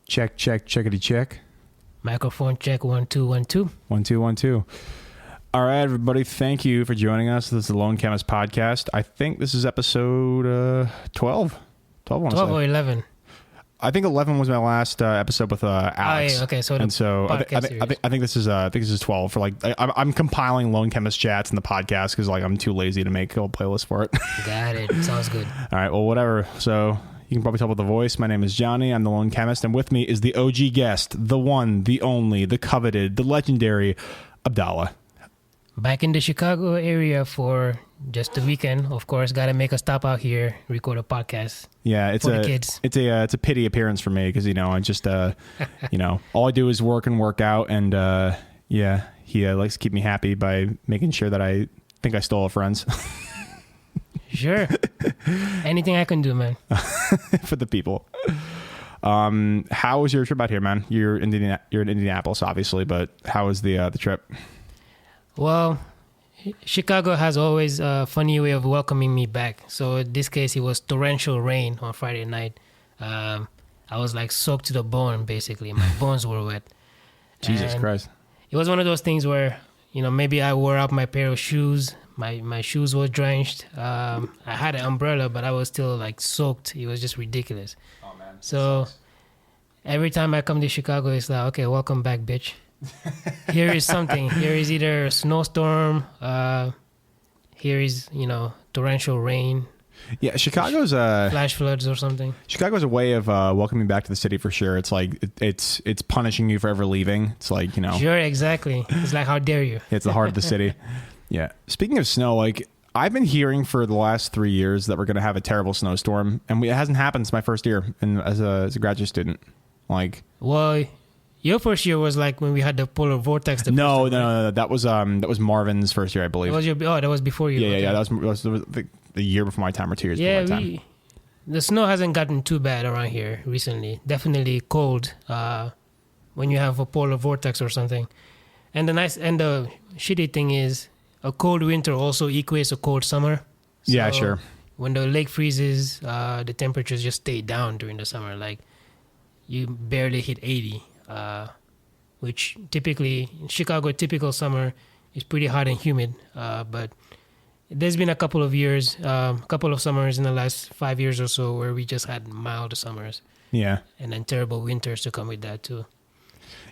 Check, checkity check. Microphone check 1 2 1 2. 1 2 1 2. All right, everybody. Thank you for joining us. This is the Lone Chemist podcast. I think this is episode 12. 12 or 11. I think 11 was my last episode with Alex. Oh, yeah, okay. So I think this is 12 for like I'm compiling Lone Chemist chats in the podcast because like I'm too lazy to make a whole playlist for it. Got it. Sounds good. All right. Well, whatever. So you can probably tell with the voice. My name is Johnny. I'm the Lone Chemist, and with me is the OG guest, the one, the only, the coveted, the legendary Abdallah. Back in the Chicago area for just a weekend. Of course, got to make a stop out here, record a podcast. Yeah, it's the kids. It's a pity appearance for me because I just all I do is work and work out, and he likes to keep me happy by making sure that I think I stole a friend's. Sure. Anything I can do, man. For the people. How was your trip out here, man? You're in Indianapolis, obviously, but how was the trip? Well, Chicago has always a funny way of welcoming me back. So in this case, it was torrential rain on Friday night. I was like soaked to the bone, basically. My bones were wet. Jesus Christ. It was one of those things where, maybe I wore out my pair of shoes. My shoes were drenched. I had an umbrella, but I was still like soaked. It was just ridiculous. Oh, man. So every time I come to Chicago, it's like, okay, welcome back, bitch. Here is something. Here is either a snowstorm. Here is, torrential rain. Yeah, Chicago's flash floods or something. Chicago's a way of welcoming back to the city for sure. It's like it's punishing you for ever leaving. It's like Sure, exactly. It's like, how dare you? It's the heart of the city. Yeah. Speaking of snow, like I've been hearing for the last 3 years that we're going to have a terrible snowstorm, and it hasn't happened since my first year and as a graduate student. Like, well, your first year was like when we had the polar vortex. No. That was Marvin's first year, I believe. That was before you. Yeah. That was the year before my time or 2 years before my time. The snow hasn't gotten too bad around here recently. Definitely cold when you have a polar vortex or something. And the shitty thing is, a cold winter also equates a cold summer. So yeah, sure. When the lake freezes, the temperatures just stay down during the summer. Like, you barely hit 80, which typically, in Chicago, typical summer is pretty hot and humid. But there's been a couple of summers in the last 5 years or so where we just had mild summers. Yeah. And then terrible winters to come with that, too.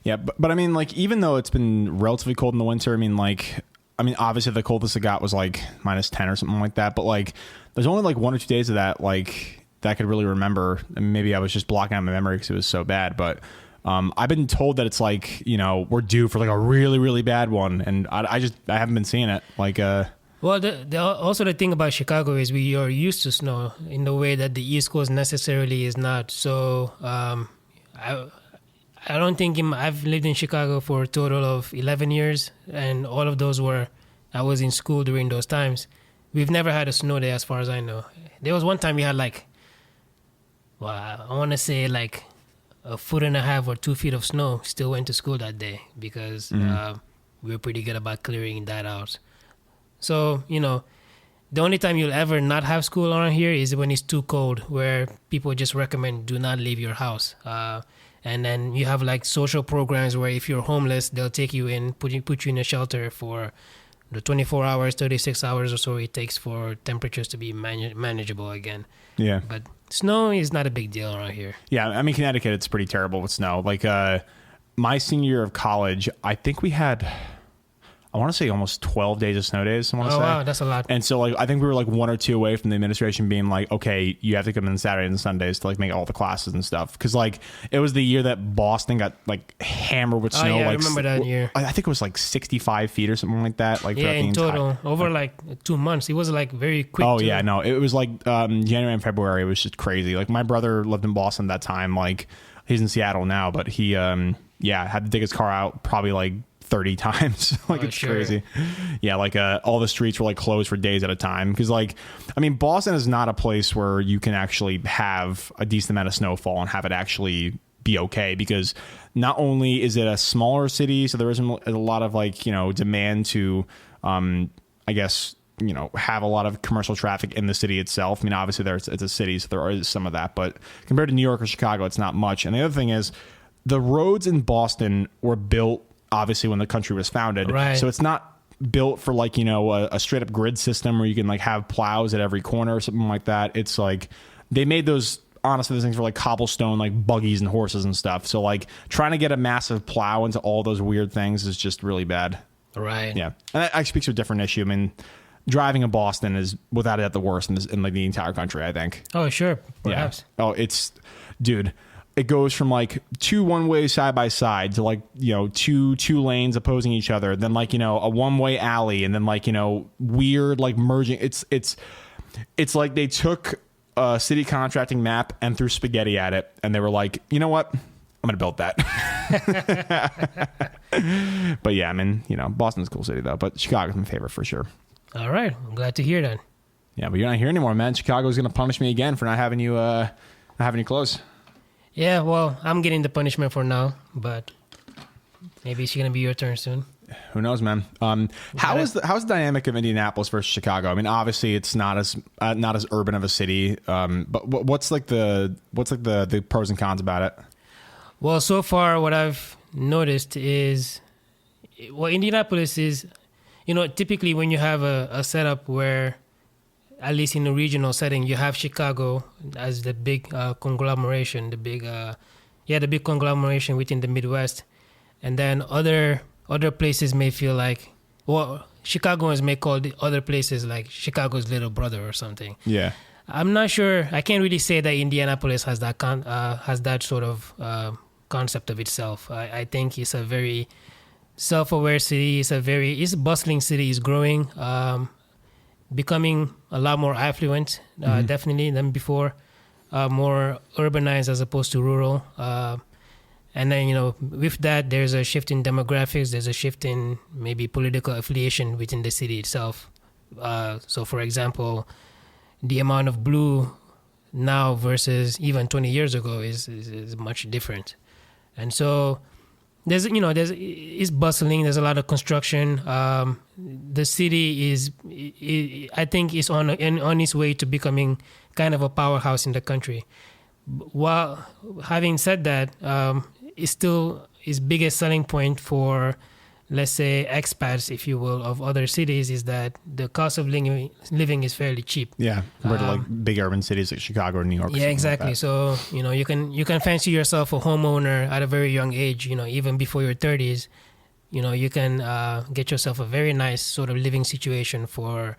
Yeah, but I mean, like, even though it's been relatively cold in the winter, I mean, obviously the coldest it got was like -10 or something like that. But like, there's only like 1 or 2 days of that, like, that I could really remember. And maybe I was just blocking out my memory because it was so bad. But I've been told that it's like, we're due for like a really, really bad one. And I haven't been seeing it. Like, well, also the thing about Chicago is we are used to snow in the way that the East Coast necessarily is not. So I don't think I've lived in Chicago for a total of 11 years, and all of those I was in school during those times. We've never had a snow day as far as I know. There was one time we had I want to say like 1.5 feet or 2 feet of snow. Still went to school that day because we were pretty good about clearing that out. So, the only time you'll ever not have school around here is when it's too cold, where people just recommend do not leave your house. And then you have like social programs where if you're homeless, they'll take you in, put you in a shelter for the 24 hours, 36 hours or so it takes for temperatures to be manageable again. Yeah. But snow is not a big deal around here. Yeah, I mean, Connecticut, it's pretty terrible with snow. Like, my senior year of college, I think we had, I want to say almost 12 days of snow days. Wow, that's a lot. And so, like, I think we were like 1 or 2 away from the administration being like, okay, you have to come in Saturdays and Sundays to like make all the classes and stuff. Because like it was the year that Boston got like hammered with snow. Oh yeah, like, I remember that year. I think it was like 65 feet or something like that. Like, yeah, in total over like 2 months. It was like very quick. Oh yeah, no, it was like January and February. It was just crazy. Like my brother lived in Boston at that time. Like he's in Seattle now, but he had to dig his car out probably like 30 times. Like, it's sure. crazy. Yeah, like all the streets were like closed for days at a time because like, I mean, Boston is not a place where you can actually have a decent amount of snowfall and have it actually be okay, because not only is it a smaller city, so there isn't a lot of like, demand to I guess have a lot of commercial traffic in the city itself. I mean, obviously it's a city, so there is some of that, but compared to New York or Chicago, it's not much. And the other thing is the roads in Boston were built obviously when the country was founded. Right. So it's not built for like, a straight up grid system where you can like have plows at every corner or something like that. It's like they made those things for like cobblestone, like buggies and horses and stuff. So like trying to get a massive plow into all those weird things is just really bad. Right. Yeah. And that speaks to a different issue. I mean, driving in Boston is without a doubt the worst in like the entire country, I think. Oh, sure. Perhaps. Yeah. Oh, dude, it goes from like 2 one-way side by side to like, two lanes opposing each other, then like, a one-way alley, and then like, weird like merging. It's like they took a city contracting map and threw spaghetti at it, and they were like, you know what? I'm going to build that. But yeah, I mean, Boston's a cool city though, but Chicago's my favorite for sure. All right. I'm glad to hear that. Yeah, but you're not here anymore, man. Chicago's going to punish me again for not having you close. Yeah, well, I'm getting the punishment for now, but maybe it's going to be your turn soon. Who knows, man? How's the dynamic of Indianapolis versus Chicago? I mean, obviously it's not as urban of a city, but what's the pros and cons about it? Well, so far what I've noticed is, Indianapolis is, typically when you have a setup where, at least in a regional setting, you have Chicago as the big conglomeration, the big conglomeration within the Midwest, and then other places may feel like, Chicagoans may call the other places like Chicago's little brother or something. Yeah, I'm not sure. I can't really say that Indianapolis has that sort of concept of itself. I think it's a very self-aware city. It's a bustling city. It's growing, becoming a lot more affluent, definitely than before, more urbanized as opposed to rural. And then, with that, there's a shift in demographics. There's a shift in maybe political affiliation within the city itself. So, for example, the amount of blue now versus even 20 years ago is much different. And so it's bustling. There's a lot of construction. The city I think, is on its way to becoming kind of a powerhouse in the country. While having said that, it's still its biggest selling point for, let's say, expats, if you will, of other cities, is that the cost of living is fairly cheap. Yeah, compared to like big urban cities like Chicago or New York. Yeah, exactly. Like so, you can fancy yourself a homeowner at a very young age. Even before your 30s, you can get yourself a very nice sort of living situation for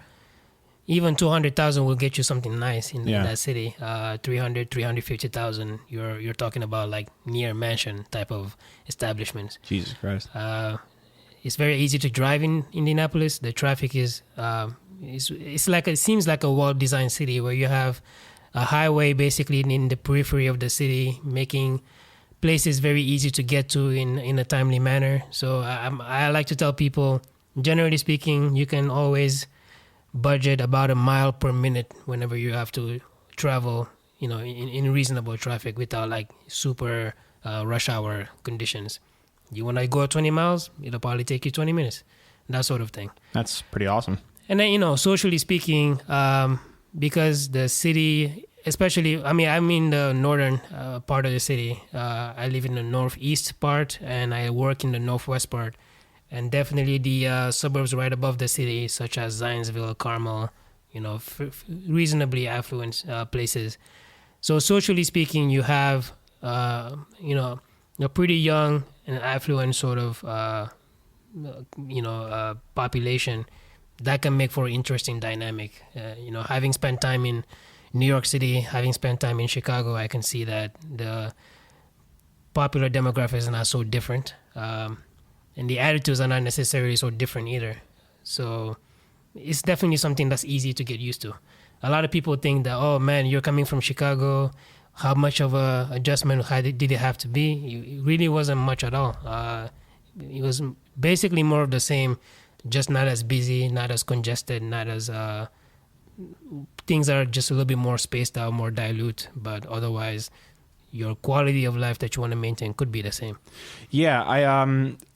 even $200,000 will get you something nice in that city. 350,000. You're talking about like near mansion type of establishments. Jesus Christ. It's very easy to drive in Indianapolis. The traffic is it seems like a well-designed city where you have a highway basically in the periphery of the city, making places very easy to get to in a timely manner. So I like to tell people, generally speaking, you can always budget about a mile per minute whenever you have to travel, in reasonable traffic without like super rush hour conditions. You want to go 20 miles, it'll probably take you 20 minutes, that sort of thing. That's pretty awesome. And then, socially speaking, because the city, especially, I'm in the northern part of the city. I live in the northeast part and I work in the northwest part. And definitely the suburbs right above the city, such as Zionsville, Carmel, reasonably affluent places. So socially speaking, you have, a pretty young and affluent sort of, population that can make for an interesting dynamic. Having spent time in New York City, having spent time in Chicago, I can see that the popular demographics are not so different. And the attitudes are not necessarily so different either. So it's definitely something that's easy to get used to. A lot of people think that, oh man, you're coming from Chicago. How much of a adjustment did it have to be? It really wasn't much at all. It was basically more of the same, just not as busy, not as congested, not as things are just a little bit more spaced out, more dilute. But otherwise, your quality of life that you want to maintain could be the same. Yeah, I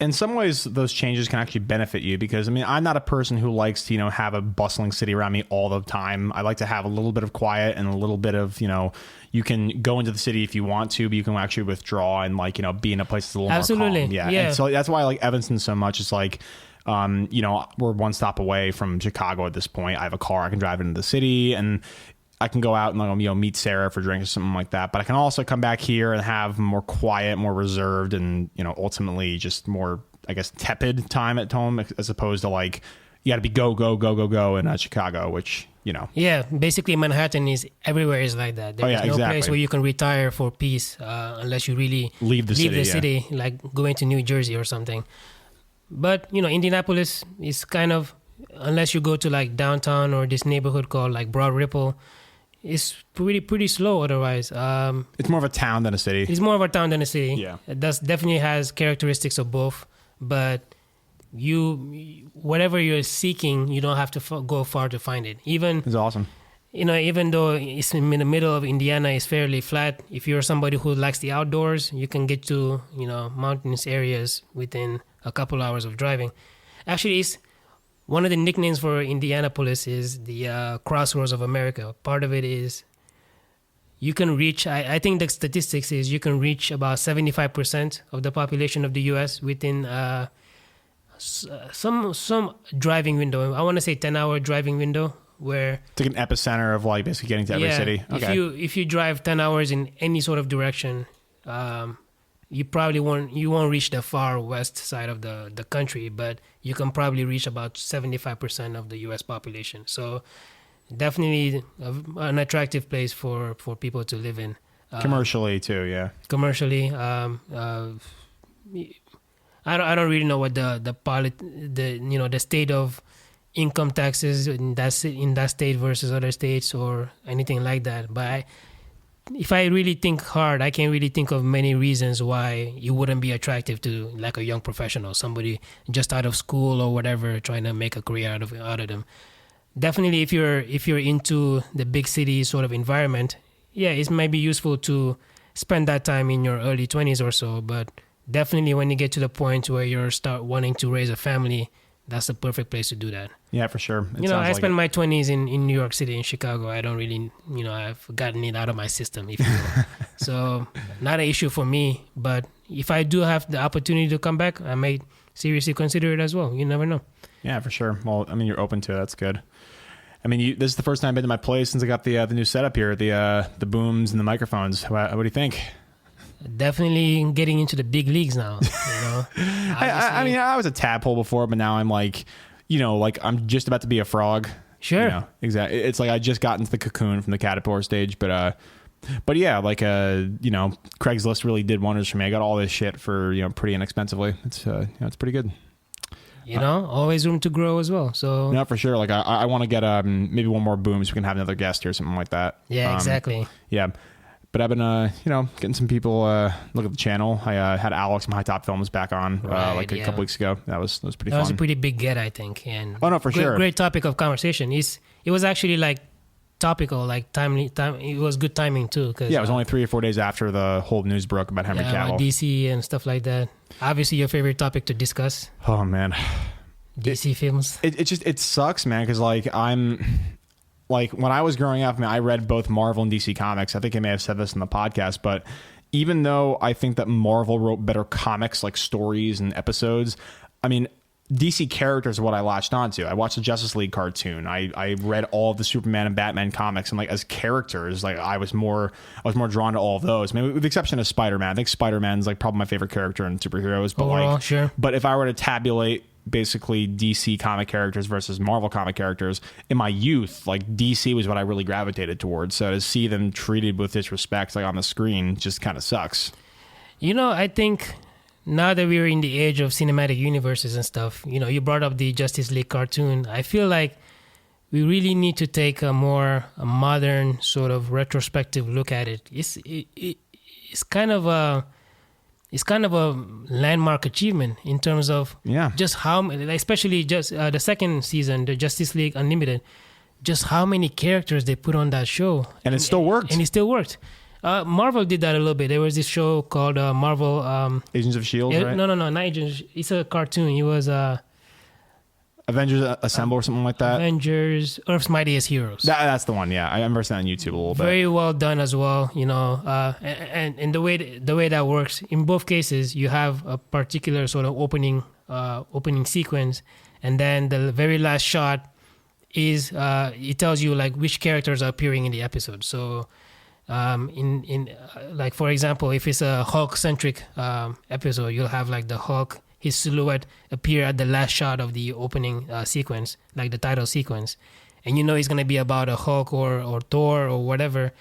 in some ways those changes can actually benefit you because I mean I'm not a person who likes to have a bustling city around me all the time. I like to have a little bit of quiet and a little bit of you can go into the city if you want to, but you can actually withdraw and be in a place that's a little Absolutely. more calm. Yeah. And so that's why I like Evanston so much. It's like we're one stop away from Chicago at this point. I have a car, I can drive into the city and I can go out and meet Sarah for drinks or something like that. But I can also come back here and have more quiet, more reserved, and ultimately just more, I guess, tepid time at home as opposed to you got to be go in Chicago, which Yeah, basically Manhattan is everywhere is like that. There's no place where you can retire for peace unless you really leave the city, like going to New Jersey or something. But Indianapolis is kind of, unless you go to downtown or this neighborhood called Broad Ripple. It's pretty slow otherwise. It's more of a town than a city. It's more of a town than a city. Yeah. It definitely has characteristics of both. But whatever you're seeking, you don't have to go far to find it. It's awesome. Even though it's in the middle of Indiana, it's fairly flat. If you're somebody who likes the outdoors, you can get to, mountainous areas within a couple hours of driving. Actually, it's one of the nicknames for Indianapolis is the Crossroads of America. Part of it is you can reach, I think the statistics is you can reach about 75% of the population of the U.S. within some driving window. I want to say 10-hour driving window where... It's like an epicenter of basically getting to every city. Okay. If you drive 10 hours in any sort of direction, you probably won't reach the far west side of the country, but you can probably reach about 75% of the U.S. population. So definitely an attractive place for people to live in. Commercially too, yeah. Commercially, I don't really know what the state of income taxes in that state versus other states or anything like that. But if I really think hard, I can't really think of many reasons why it wouldn't be attractive to a young professional, somebody just out of school or whatever, trying to make a career out of them. Definitely, if you're into the big city sort of environment, yeah, it might be useful to spend that time in your early 20s or so. But definitely, when you get to the point where you start wanting to raise a family, that's the perfect place to do that. Yeah, for sure. I spent my 20s in New York City, in Chicago. I don't really, I've gotten it out of my system, if you will. So not an issue for me. But if I do have the opportunity to come back, I may seriously consider it as well. You never know. Yeah, for sure. Well, I mean, you're open to it. That's good. I mean, this is the first time I've been to my place since I got the new setup here, the booms and the microphones. What do you think? Definitely getting into the big leagues now. I mean, I was a tadpole before, but now I'm I'm just about to be a frog. Sure. Exactly. It's like I just got into the cocoon from the caterpillar stage, but yeah, Craigslist really did wonders for me. I got all this shit for pretty inexpensively. It's it's pretty good. Always room to grow as well. So for sure. I want to get maybe one more boom so we can have another guest or something like that. Yeah, exactly. Yeah. But I've been, getting some people look at the channel. I had Alex from High Top Films back on a couple weeks ago. That was pretty fun. That was a pretty big get, I think. And for sure. Great topic of conversation. It was actually topical, timely. It was good timing too. Cause, it was only 3 or 4 days after the whole news broke about Henry Cavill. About DC and stuff like that. Obviously, your favorite topic to discuss. Oh man, DC films. It sucks, man. Because I'm. When I was growing up, I read both Marvel and DC comics. I think I may have said this in the podcast, but even though I think that Marvel wrote better comics, stories and episodes, I mean, DC characters are what I latched onto. I watched the Justice League cartoon. I read all of the Superman and Batman comics, and as characters, I was more drawn to all of those. I mean, with the exception of Spider-Man. I think Spider-Man's probably my favorite character in superheroes. But sure. But if I were to tabulate basically DC comic characters versus Marvel comic characters in my youth, DC was what I really gravitated towards. So to see them treated with disrespect on the screen just kind of sucks. I think now that we're in the age of cinematic universes and stuff, you brought up the Justice League cartoon. I feel like we really need to take a modern sort of retrospective look at it. It's kind of a landmark achievement in terms of just how, especially just the second season, the Justice League Unlimited, just how many characters they put on that show. And it still worked. And it still worked. Marvel did that a little bit. There was this show called Marvel. Agents of Shield, right? No, not Agents. It's a cartoon. It was Avengers Assemble or something like that. Avengers, Earth's Mightiest Heroes. That's the one. Yeah, I remember seeing that on YouTube a little bit. Very well done as well. And the way that works in both cases, you have a particular sort of opening sequence, and then the very last shot is it tells you like which characters are appearing in the episode. So in like for example, if it's a Hulk centric episode, you'll have like the Hulk, his silhouette appear at the last shot of the opening sequence, like the title sequence, and it's going to be about a Hulk or Thor or whatever.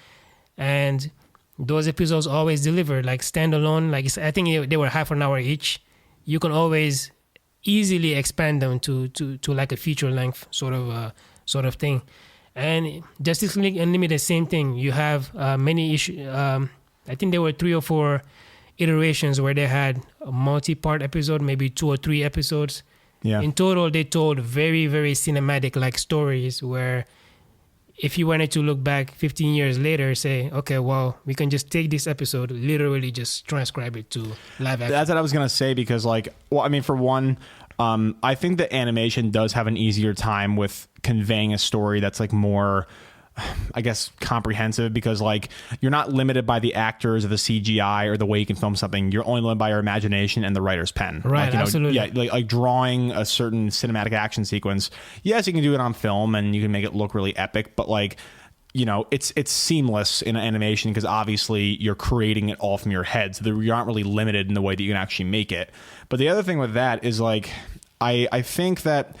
And those episodes always deliver like standalone. Like I think they were half an hour each. You can always easily expand them to like a feature length sort of thing. And Justice League Unlimited, same thing. You have many issues. I think there were 3 or 4 iterations where they had a multi-part episode, maybe 2 or 3 episodes. Yeah. In total, they told very, very cinematic like stories where if you wanted to look back 15 years later, say, okay, well, we can just take this episode, literally just transcribe it to live action. That's what I was going to say because for one, I think that animation does have an easier time with conveying a story that's like more, I guess, comprehensive because like you're not limited by the actors or the CGI or the way you can film something. You're only limited by your imagination and the writer's pen. Right, absolutely. Yeah, like drawing a certain cinematic action sequence. Yes, you can do it on film and you can make it look really epic, but like, it's seamless in animation because obviously you're creating it all from your head. So you aren't really limited in the way that you can actually make it. But the other thing with that is like, I think that,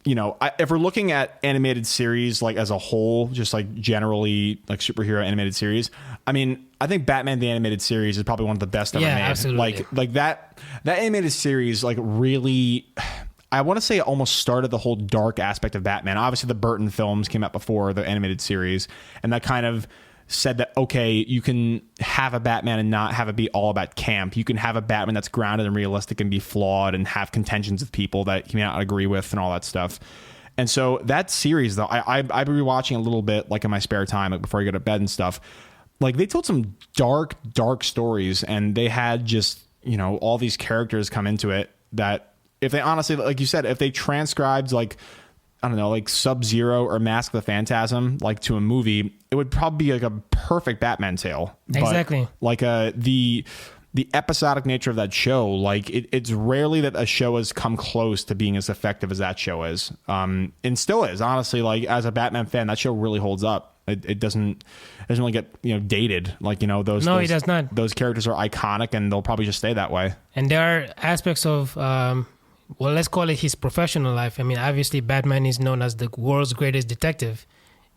if we're looking at animated series like as a whole, just like generally like superhero animated series, I think Batman the Animated Series is probably one of the best ever made. Absolutely. Like that animated series like really, I want to say it almost started the whole dark aspect of Batman. Obviously the Burton films came out before the animated series, and that kind of said that, okay, you can have a Batman and not have it be all about camp. You can have a Batman that's grounded and realistic and be flawed and have contentions with people that you may not agree with and all that stuff. And so that series, though, I've been rewatching a little bit like in my spare time, like before I go to bed and stuff. Like they told some dark stories, and they had just, all these characters come into it that if they honestly, like you said, if they transcribed like, I don't know, like Sub-Zero or Mask of the Phantasm, like to a movie, it would probably be like a perfect Batman tale. Exactly. But like the episodic nature of that show, like it's rarely that a show has come close to being as effective as that show is. And still is, honestly. Like as a Batman fan, that show really holds up. It doesn't really get dated. Like those. No, it does not. Those characters are iconic, and they'll probably just stay that way. And there are aspects of let's call it his professional life. Obviously, Batman is known as the world's greatest detective.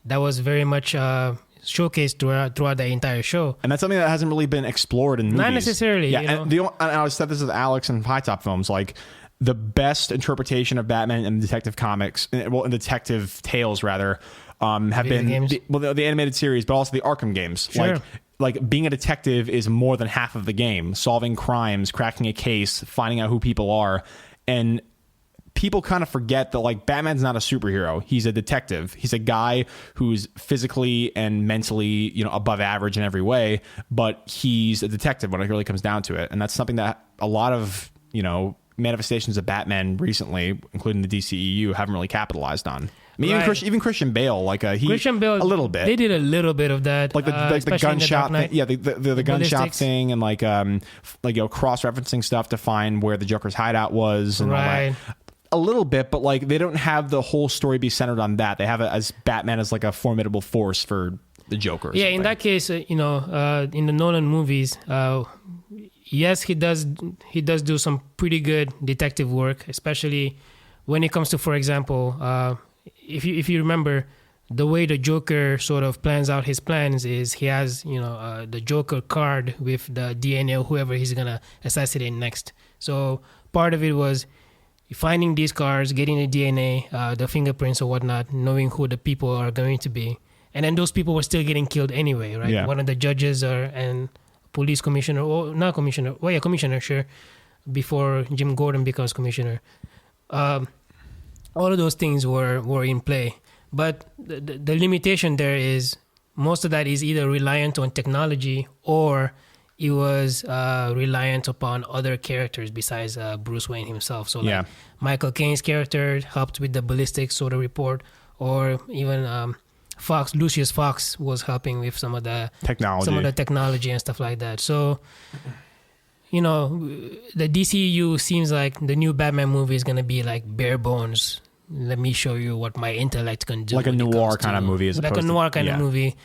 That was very much showcased throughout the entire show. And that's something that hasn't really been explored in movies. Not necessarily. Yeah, and I said this with Alex and High Top Films. Like, the best interpretation of Batman in detective comics, in detective tales, rather, have been the animated series, but also the Arkham games. Sure. Like being a detective is more than half of the game. Solving crimes, cracking a case, finding out who people are. And people kind of forget that like Batman's not a superhero. He's a detective. He's a guy who's physically and mentally, above average in every way, but he's a detective when it really comes down to it. And that's something that a lot of, manifestations of Batman recently, including the DCEU, haven't really capitalized on. Even Christian Bale, Christian Bale, a little bit. They did a little bit of that, like the gunshot thing. Yeah, the gunshot thing, and cross-referencing stuff to find where the Joker's hideout was, and all that. A little bit, but like they don't have the whole story be centered on that. They have it as Batman as like a formidable force for the Joker. Yeah, in that case, in the Nolan movies, yes, he does do some pretty good detective work, especially when it comes to, for example, if you remember, the way the Joker sort of plans out his plans is he has the Joker card with the DNA of whoever he's gonna assassinate next. So part of it was finding these cards, getting the DNA, the fingerprints or whatnot, knowing who the people are going to be, and then those people were still getting killed anyway, right? Yeah. One of the judges and police commissioner, or not commissioner, commissioner, sure, before Jim Gordon becomes commissioner. All of those things were in play, but the limitation there is most of that is either reliant on technology or it was reliant upon other characters besides Bruce Wayne himself. So like Michael Caine's character helped with the ballistics sort of report, or even Lucius Fox was helping with some of the technology and stuff like that. So, you know, the DCU seems like the new Batman movie is going to be like bare bones. Let me show you what my intellect can do. Like a noir kind of movie. Like a noir kind of movie,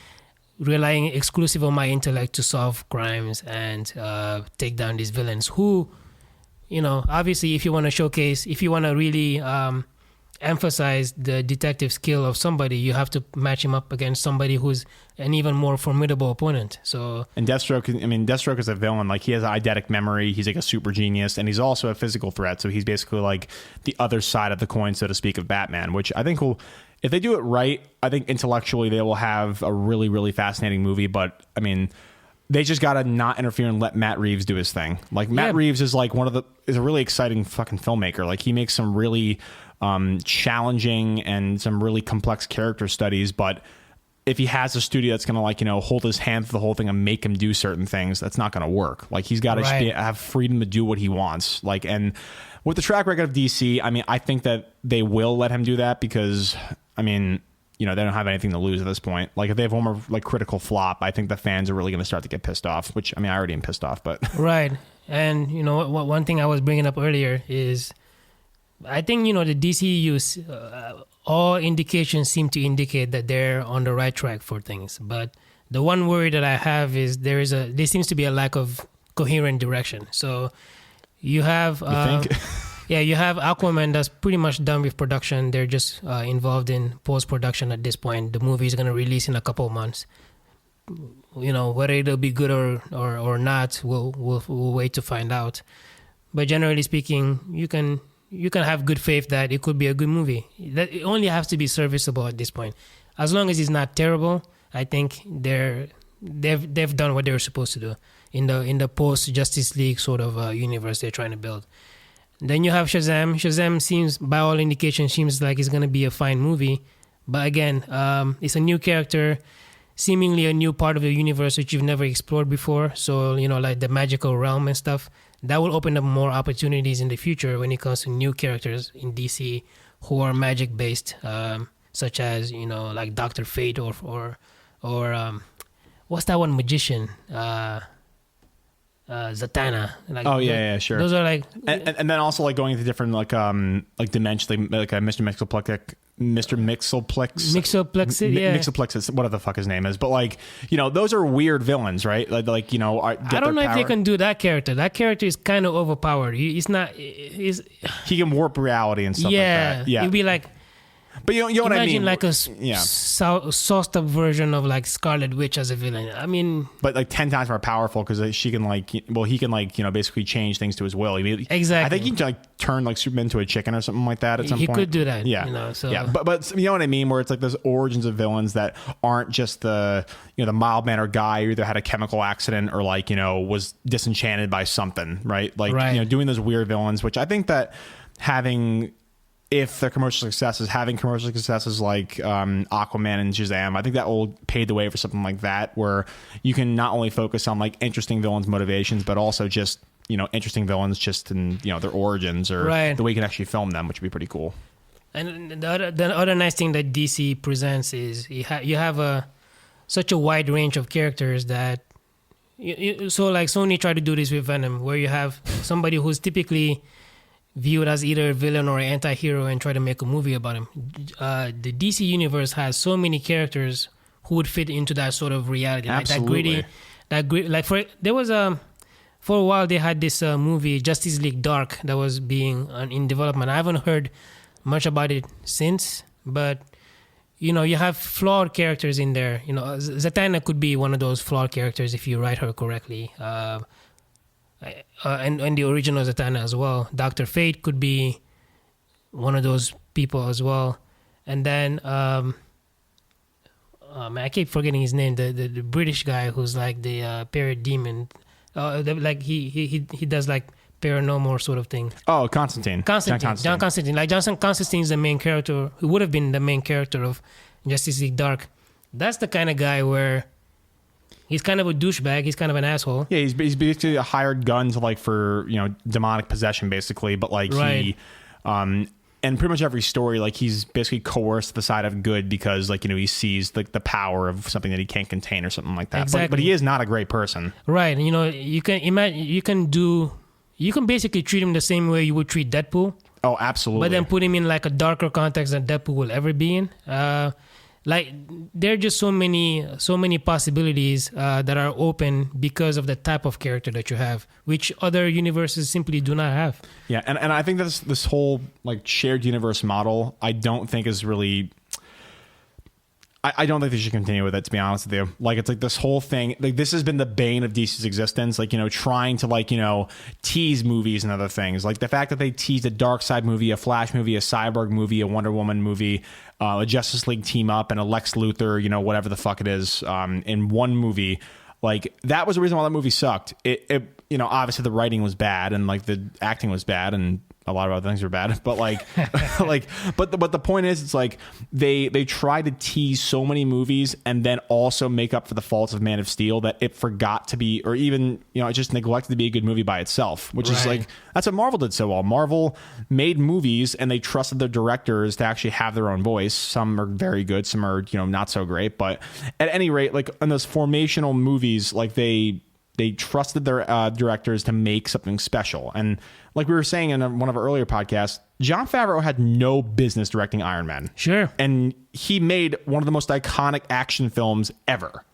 relying exclusive on my intellect to solve crimes and take down these villains who, you know, obviously if you want to really emphasize the detective skill of somebody, you have to match him up against somebody who's an even more formidable opponent. So, and Deathstroke is a villain. Like, he has eidetic memory. He's like a super genius, and he's also a physical threat. So he's basically like the other side of the coin, so to speak, of Batman, which I think will, if they do it right, I think intellectually they will have a really, really fascinating movie. But I mean, they just got to not interfere and let Matt Reeves do his thing. Like, Matt Reeves is like is a really exciting fucking filmmaker. Like, he makes some really challenging and some really complex character studies, but if he has a studio that's going to, like, you know, hold his hand for the whole thing and make him do certain things, that's not going to work. Like, he's got to have freedom to do what he wants. Like, and with the track record of DC, I mean, I think that they will let him do that because, I mean, you know, they don't have anything to lose at this point. Like, if they have one more like critical flop, I think the fans are really going to start to get pissed off, which, I mean, I already am pissed off, but right. And, you know, one thing I was bringing up earlier is, I think, you know, the DCU, all indications seem to indicate that they're on the right track for things. But the one worry that I have is there seems to be a lack of coherent direction. So you have, you have Aquaman that's pretty much done with production. They're just involved in post-production at this point. The movie is going to release in a couple of months. You know, whether it'll be good or not, we'll wait to find out. But generally speaking, you can have good faith that it could be a good movie. That it only has to be serviceable at this point. As long as it's not terrible, I think they've done what they were supposed to do in the post Justice League sort of universe they're trying to build. Then you have Shazam. Shazam seems, by all indications, like it's going to be a fine movie. But again, it's a new character, seemingly a new part of the universe which you've never explored before. So, you know, like the magical realm and stuff. That will open up more opportunities in the future when it comes to new characters in DC who are magic based, such as, you know, like Dr. Fate or what's that one magician? Zatanna. Like, sure. Those are like, and then also like going into different like dimensions, like a Mr. Mixoplex, whatever the fuck his name is. But like, you know, those are weird villains, right? Like you know, I don't know if they can do that character. That character is kind of overpowered. He can warp reality and stuff like that. Yeah, it'd be like. But you know what I mean? Imagine like a sauced up version of like Scarlet Witch as a villain. I mean, but like 10 times more powerful because he can like, well, he can like, you know, basically change things to his will. Exactly. I think he can like turn like Superman into a chicken or something like that at some point. He could do that. Yeah. You know, so. Yeah. But you know what I mean? Where it's like those origins of villains that aren't just the, you know, the mild mannered guy who either had a chemical accident or like, you know, was disenchanted by something, right? Like, you know, doing those weird villains, which I think that if their commercial successes, having commercial successes like Aquaman and Shazam, I think that will pave the way for something like that, where you can not only focus on like interesting villains' motivations, but also just, you know, interesting villains just in, you know, their origins or the way you can actually film them, which would be pretty cool. And the other nice thing that DC presents is you have such a wide range of characters that so like Sony tried to do this with Venom, where you have somebody who's typically viewed as either a villain or an anti-hero and try to make a movie about him. The DC universe has so many characters who would fit into that sort of reality. Absolutely. Like for a while they had this movie Justice League Dark that was being in development. I haven't heard much about it since, but you know, you have flawed characters in there. You know, Zatanna could be one of those flawed characters if you write her correctly. And the original Zatanna as well. Dr. Fate could be one of those people as well. And then, I keep forgetting his name. The British guy who's like the parademon. Like he does like paranormal sort of thing. Oh, Constantine. John Constantine. Like Constantine is the main character. Who would have been the main character of Justice League Dark. that's the kind of guy where he's kind of a douchebag. He's kind of an asshole. Yeah, he's basically a hired gun to like for demonic possession, basically. But like he, and pretty much every story, like he's basically coerced to the side of good because like he sees like the power of something that he can't contain or something like that. Exactly. But he is not a great person. Right. And, you can imagine, you can basically treat him the same way you would treat Deadpool. Oh, absolutely. But then put him in like a darker context than Deadpool will ever be in. Like there are just so many possibilities that are open because of the type of character that you have, which other universes simply do not have. Yeah, and I think this whole like shared universe model, I don't think is really. I don't think they should continue with it, to be honest with you. Like, it's like this whole thing, like this has been the bane of DC's existence, like, trying to like, tease movies and other things. Like the fact that they teased a Darkseid movie, a Flash movie, a Cyborg movie, a Wonder Woman movie, a Justice League team up, and a Lex Luthor, whatever the fuck it is, in one movie. Like, that was the reason why that movie sucked. It obviously the writing was bad and like the acting was bad and a lot of other things were bad, but like, but the point is, it's like they try to tease so many movies and then also make up for the faults of Man of Steel that it forgot to be, or even it just neglected to be a good movie by itself, which is like that's what Marvel did so well. Marvel made movies and they trusted their directors to actually have their own voice. Some are very good, some are not so great, but at any rate, like in those formational movies, like they trusted their directors to make something special. And like we were saying in one of our earlier podcasts, Jon Favreau had no business directing Iron Man. Sure. And he made one of the most iconic action films ever.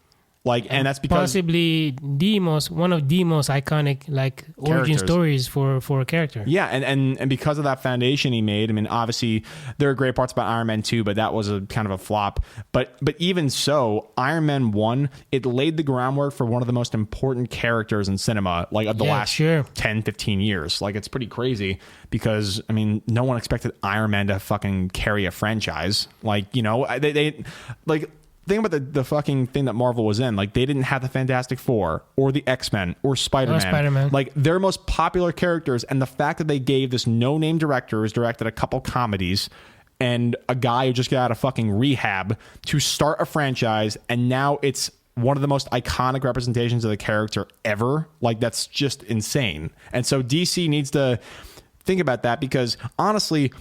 Like, and that's because possibly one of the most iconic like origin stories for a character. Yeah, and because of that foundation he made, I mean, obviously there are great parts about Iron Man 2, but that was a kind of a flop. But even so, Iron Man 1, it laid the groundwork for one of the most important characters in cinema, like of the last 10, 15 years. Like, it's pretty crazy because, I mean, no one expected Iron Man to fucking carry a franchise. Like, they like, think about the fucking thing that Marvel was in. Like, they didn't have the Fantastic Four or the X-Men or Spider-Man. Like, their most popular characters, and the fact that they gave this no-name director who's directed a couple comedies and a guy who just got out of fucking rehab to start a franchise, and now it's one of the most iconic representations of the character ever. Like, that's just insane. And so DC needs to think about that, because honestly,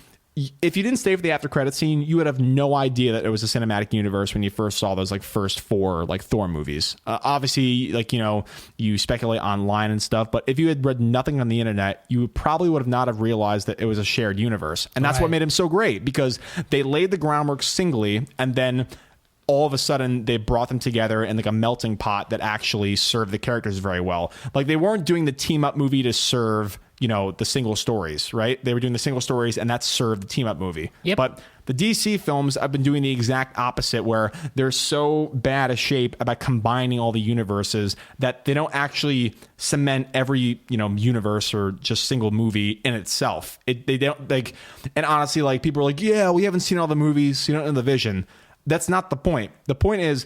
if you didn't stay for the after credit scene, you would have no idea that it was a cinematic universe when you first saw those like first 4 like Thor movies. Obviously, like, you speculate online and stuff, but if you had read nothing on the internet, you probably would have not have realized that it was a shared universe. And that's what made him so great, because they laid the groundwork singly, and then all of a sudden they brought them together in like a melting pot that actually served the characters very well. Like, they weren't doing the team up movie to serve the single stories, right? They were doing the single stories, and that served the team up movie. Yep. But the DC films have been doing the exact opposite, where they're so bad a shape about combining all the universes that they don't actually cement every universe or just single movie in itself. They don't, like, and honestly, like, people are like, yeah, we haven't seen all the movies, in the vision. That's not the point. The point is,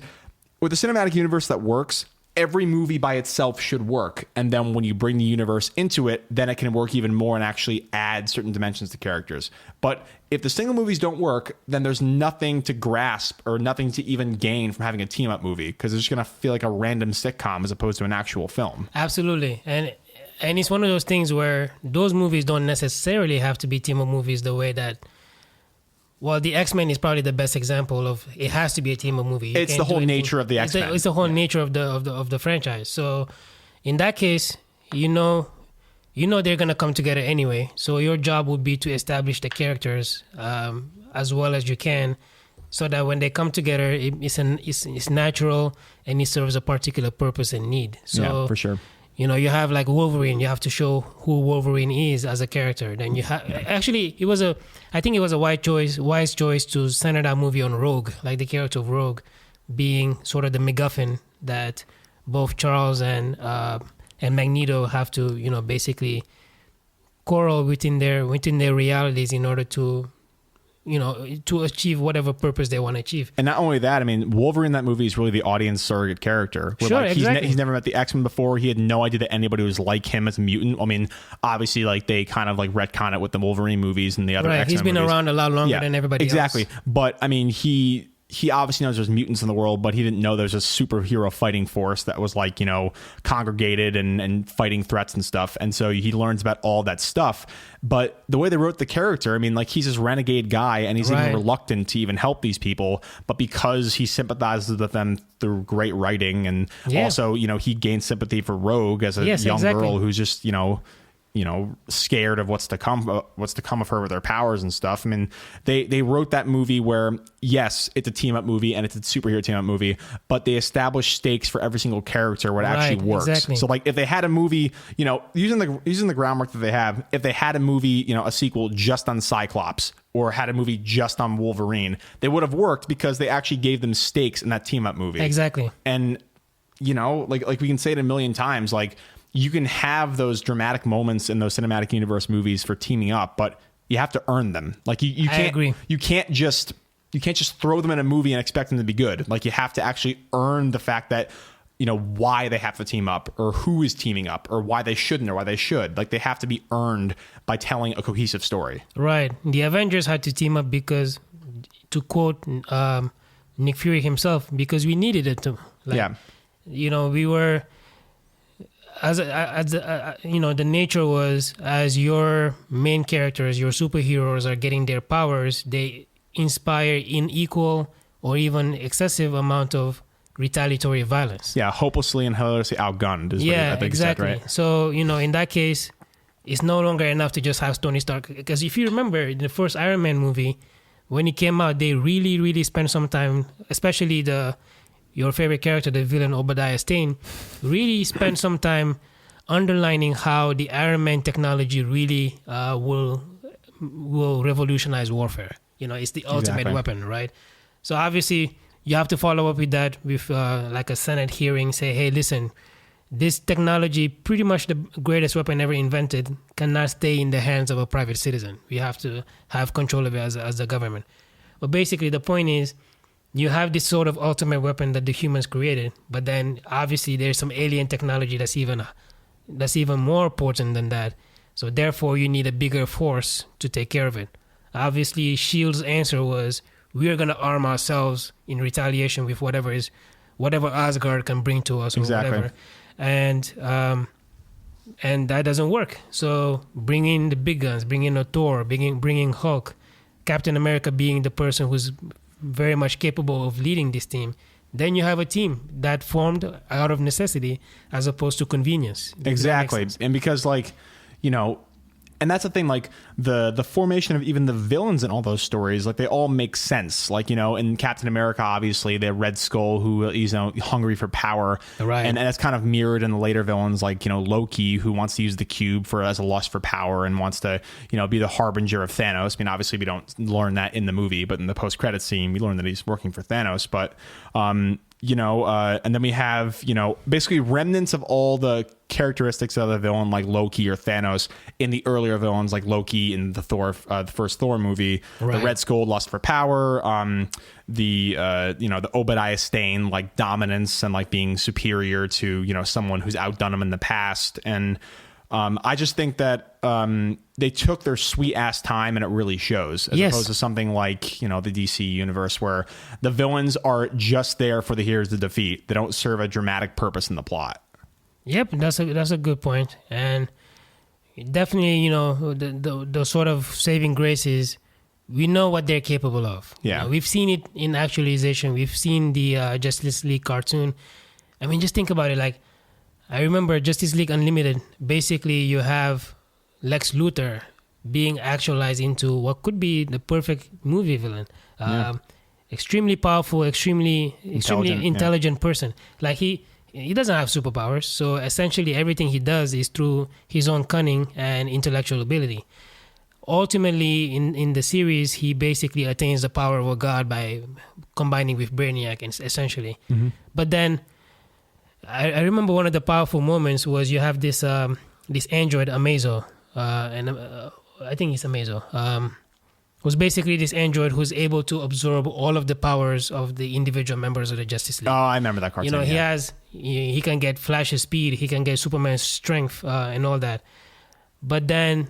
with a cinematic universe that works, every movie by itself should work. And then when you bring the universe into it, then it can work even more and actually add certain dimensions to characters. But if the single movies don't work, then there's nothing to grasp or nothing to even gain from having a team up movie, because it's just going to feel like a random sitcom as opposed to an actual film. Absolutely. And it's one of those things where those movies don't necessarily have to be team up movies the way that, well, the X-Men is probably the best example of it has to be a team up movie. It's the whole nature of the X-Men. It's the whole nature of the franchise. So in that case, they're gonna come together anyway. So your job would be to establish the characters as well as you can, so that when they come together, it's natural and it serves a particular purpose and need. So yeah, for sure. You have like Wolverine, you have to show who Wolverine is as a character. Then you have, actually, I think it was a wise choice to center that movie on Rogue, like the character of Rogue being sort of the MacGuffin that both Charles and Magneto have to, basically quarrel within their realities in order to achieve whatever purpose they want to achieve. And not only that, I mean, Wolverine in that movie is really the audience surrogate character. Sure, exactly. He's never met the X-Men before. He had no idea that anybody was like him as a mutant. I mean, obviously, like, they kind of like retcon it with the Wolverine movies and the other X-Men He's been movies. around a lot longer than everybody else. Exactly. But I mean, he he obviously knows there's mutants in the world, but he didn't know there's a superhero fighting force that was like, congregated and fighting threats and stuff. And so he learns about all that stuff. But the way they wrote the character, I mean, like, he's this renegade guy and he's even reluctant to even help these people. But because he sympathizes with them through great writing, and also, he gains sympathy for Rogue as a young girl who's just, scared of what's to come of her with their powers and stuff. I mean, they wrote that movie where, yes, it's a team up movie and it's a superhero team up movie, but they established stakes for every single character where it actually works. Exactly. So like, if they had a movie, using the groundwork that they have, if they had a movie, a sequel just on Cyclops or had a movie just on Wolverine, they would have worked because they actually gave them stakes in that team up movie. Exactly. And like we can say it a million times, like, you can have those dramatic moments in those cinematic universe movies for teaming up, but you have to earn them. Like, you can't, I agree. You can't just throw them in a movie and expect them to be good. Like, you have to actually earn the fact that, why they have to team up, or who is teaming up, or why they shouldn't, or why they should. Like, they have to be earned by telling a cohesive story. Right. The Avengers had to team up because, to quote Nick Fury himself, because we needed it to. Like, we were. The nature was, as your main characters, your superheroes are getting their powers, they inspire in equal or even excessive amount of retaliatory violence. Yeah, hopelessly and hilariously outgunned is what I think exactly. You said, right? So, in that case, it's no longer enough to just have Tony Stark. Because if you remember, in the first Iron Man movie, when it came out, they really, really spent some time, especially your favorite character, the villain Obadiah Stane, really spent some time underlining how the Iron Man technology really will revolutionize warfare. It's the ultimate weapon, right? So obviously, you have to follow up with that with like a Senate hearing, say, hey, listen, this technology, pretty much the greatest weapon ever invented, cannot stay in the hands of a private citizen. We have to have control of it as the government. But basically, the point is, you have this sort of ultimate weapon that the humans created, but then obviously there's some alien technology that's even more potent than that. So therefore, you need a bigger force to take care of it. Obviously, S.H.I.E.L.D.'s answer was, we are going to arm ourselves in retaliation with whatever Asgard can bring to us or whatever. And that doesn't work. So bring in the big guns, bring in a Thor, bring in Hulk, Captain America being the person who's very much capable of leading this team. Then you have a team that formed out of necessity as opposed to convenience. Exactly. And because, like, and that's the thing, like, the formation of even the villains in all those stories, like, they all make sense. Like, in Captain America, obviously, the Red Skull, who is hungry for power. Right. And that's kind of mirrored in the later villains, like, Loki, who wants to use the cube as a lust for power and wants to, be the harbinger of Thanos. I mean, obviously, we don't learn that in the movie, but in the post-credit scene, we learn that he's working for Thanos. But, and then we have, basically remnants of all the characteristics of the villain, like Loki or Thanos, in the earlier villains, like Loki in the first Thor movie, right. The Red Skull, lust for power, the Obadiah Stane, like dominance and like being superior to, someone who's outdone him in the past. And I just think that they took their sweet ass time and it really shows, as opposed to something like, the DC universe where the villains are just there for the heroes to defeat. They don't serve a dramatic purpose in the plot. Yep, that's a good point. And definitely, the sort of saving grace is we know what they're capable of. Yeah. We've seen it in actualization. We've seen the Justice League cartoon. I mean, just think about it. Like, I remember Justice League Unlimited. Basically, you have Lex Luthor being actualized into what could be the perfect movie villain. Extremely powerful, extremely intelligent person. Like, he doesn't have superpowers. So essentially, everything he does is through his own cunning and intellectual ability. Ultimately, in the series, he basically attains the power of a god by combining with Brainiac, essentially. Mm-hmm. But then, I remember one of the powerful moments was you have this android, Amazo, and I think it's Amazo, was basically this android who's able to absorb all of the powers of the individual members of the Justice League. Oh, I remember that cartoon. He can get Flash's speed, he can get Superman's strength, and all that. But then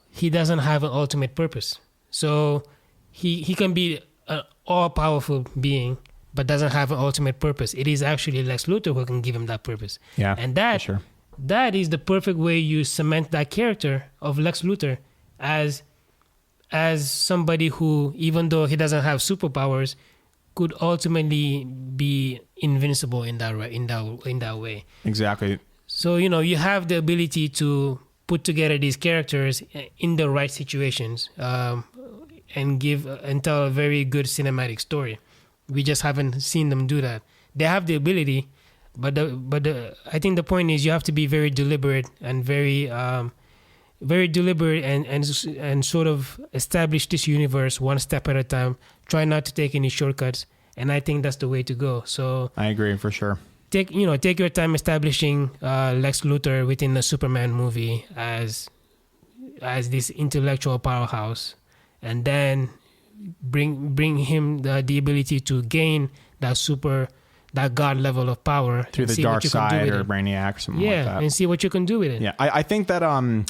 he doesn't have an ultimate purpose. So he can be an all-powerful being, but doesn't have an ultimate purpose. It is actually Lex Luthor who can give him that purpose. Yeah, and sure. that is the perfect way you cement that character of Lex Luthor as somebody who, even though he doesn't have superpowers, could ultimately be invincible in that way. Exactly. So you have the ability to put together these characters in the right situations, and tell a very good cinematic story. We just haven't seen them do that. They have the ability, but I think the point is you have to be very deliberate and very deliberate and sort of establish this universe one step at a time. Try not to take any shortcuts, and I think that's the way to go. So I agree for sure. Take your time establishing Lex Luthor within the Superman movie as this intellectual powerhouse, and then bring him the ability to gain that god level of power through the dark side or Brainiac or something like that. And see what you can do with it. Yeah, I think that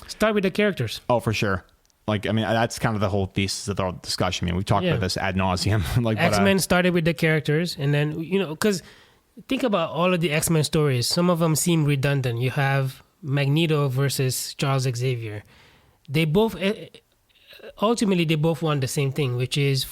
start with the characters. Oh, for sure. Like, I mean, that's kind of the whole thesis of the discussion. I mean, we've talked about this ad nauseum. Like X-Men started with the characters, and then because think about all of the X-Men stories. Some of them seem redundant. You have Magneto versus Charles Xavier. They both ultimately want the same thing, which is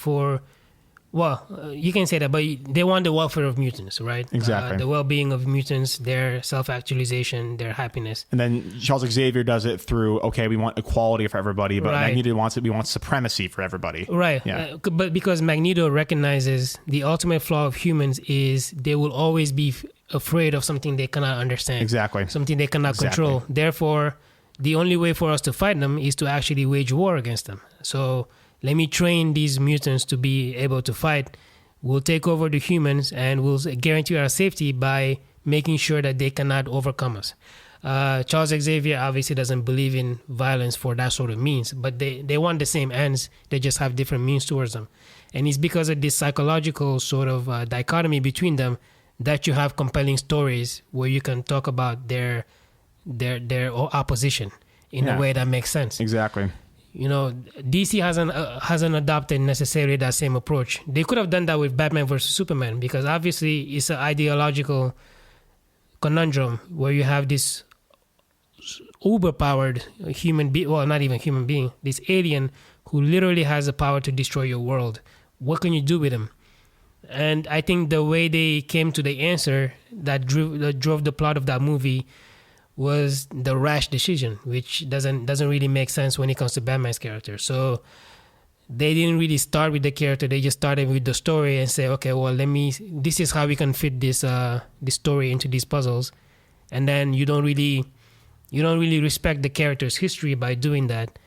you can say that, but they want the welfare of mutants, right? Exactly. The well-being of mutants, their self-actualization, their happiness. And then Charles Xavier does it through, okay, we want equality for everybody, but Magneto we want supremacy for everybody. Right. Yeah. But because Magneto recognizes the ultimate flaw of humans is they will always be afraid of something they cannot understand. Exactly. Something they cannot control. Therefore, the only way for us to fight them is to actually wage war against them. So let me train these mutants to be able to fight. We'll take over the humans and we'll guarantee our safety by making sure that they cannot overcome us. Charles Xavier obviously doesn't believe in violence for that sort of means, but they want the same ends. They just have different means towards them. And it's because of this psychological sort of dichotomy between them that you have compelling stories where you can talk about their opposition in a way that makes sense. Exactly. DC hasn't adopted necessarily that same approach. They could have done that with Batman versus Superman, because obviously it's an ideological conundrum where you have this uber-powered human being, well, not even human being, this alien who literally has the power to destroy your world. What can you do with him? And I think the way they came to the answer that drove the plot of that movie was the rash decision, which doesn't really make sense when it comes to Batman's character. So they didn't really start with the character. They just started with the story and say, okay, well, this is how we can fit this story into these puzzles. And then you don't really respect the character's history by doing that.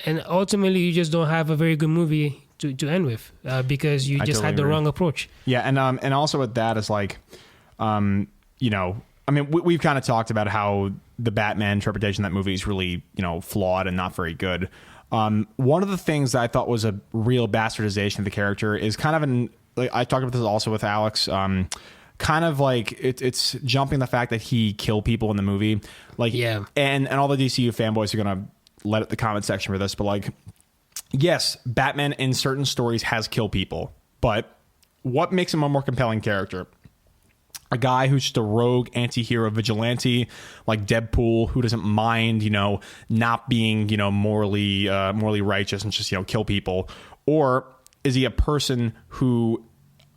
And ultimately, you just don't have a very good movie to end with, because you just had the wrong approach. Yeah, and also with that is like, I mean, we've kind of talked about how the Batman interpretation of that movie is really, flawed and not very good. One of the things that I thought was a real bastardization of the character is kind of I talked about this also with Alex, kind of like it's jumping the fact that he killed people in the movie. Like, yeah. And all the DCU fanboys are going to let the comment section for this, but like, yes, Batman in certain stories has killed people, but what makes him a more compelling character? A guy who's just a rogue anti-hero vigilante like Deadpool, who doesn't mind, not being, morally righteous and just, kill people? Or is he a person who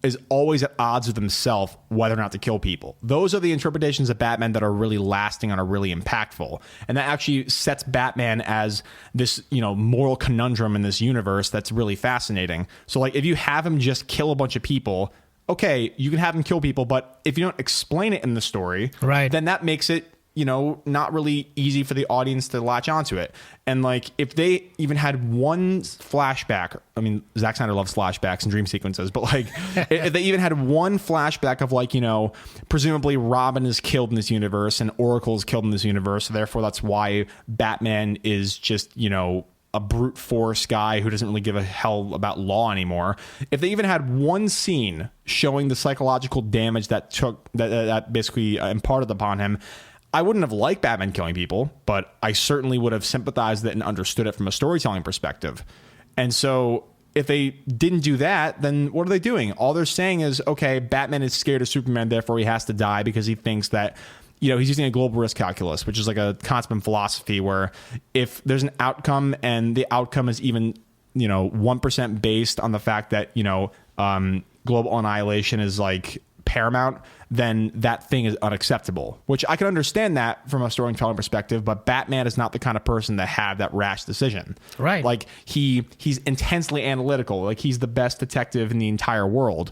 is always at odds with himself whether or not to kill people? Those are the interpretations of Batman that are really lasting and are really impactful. And that actually sets Batman as this, moral conundrum in this universe that's really fascinating. So like if you have him just kill a bunch of people, okay, you can have him kill people, but if you don't explain it in the story, then that makes it, not really easy for the audience to latch onto it. And like, if they even had one flashback, I mean, Zack Snyder loves flashbacks and dream sequences, but like, if they even had one flashback of like, presumably Robin is killed in this universe and Oracle is killed in this universe, so therefore that's why Batman is just, a brute force guy who doesn't really give a hell about law anymore. If they even had one scene showing the psychological damage that basically imparted upon him, I wouldn't have liked Batman killing people, but I certainly would have sympathized with it and understood it from a storytelling perspective. And so if they didn't do that, then what are they doing? All they're saying is, okay, Batman is scared of Superman, therefore he has to die because he thinks that, he's using a global risk calculus, which is like a concept in philosophy where if there's an outcome and the outcome is even, 1% based on the fact that, global annihilation is like paramount, then that thing is unacceptable, which I can understand that from a storytelling perspective, but Batman is not the kind of person to have that rash decision. Right. Like he's intensely analytical. Like he's the best detective in the entire world.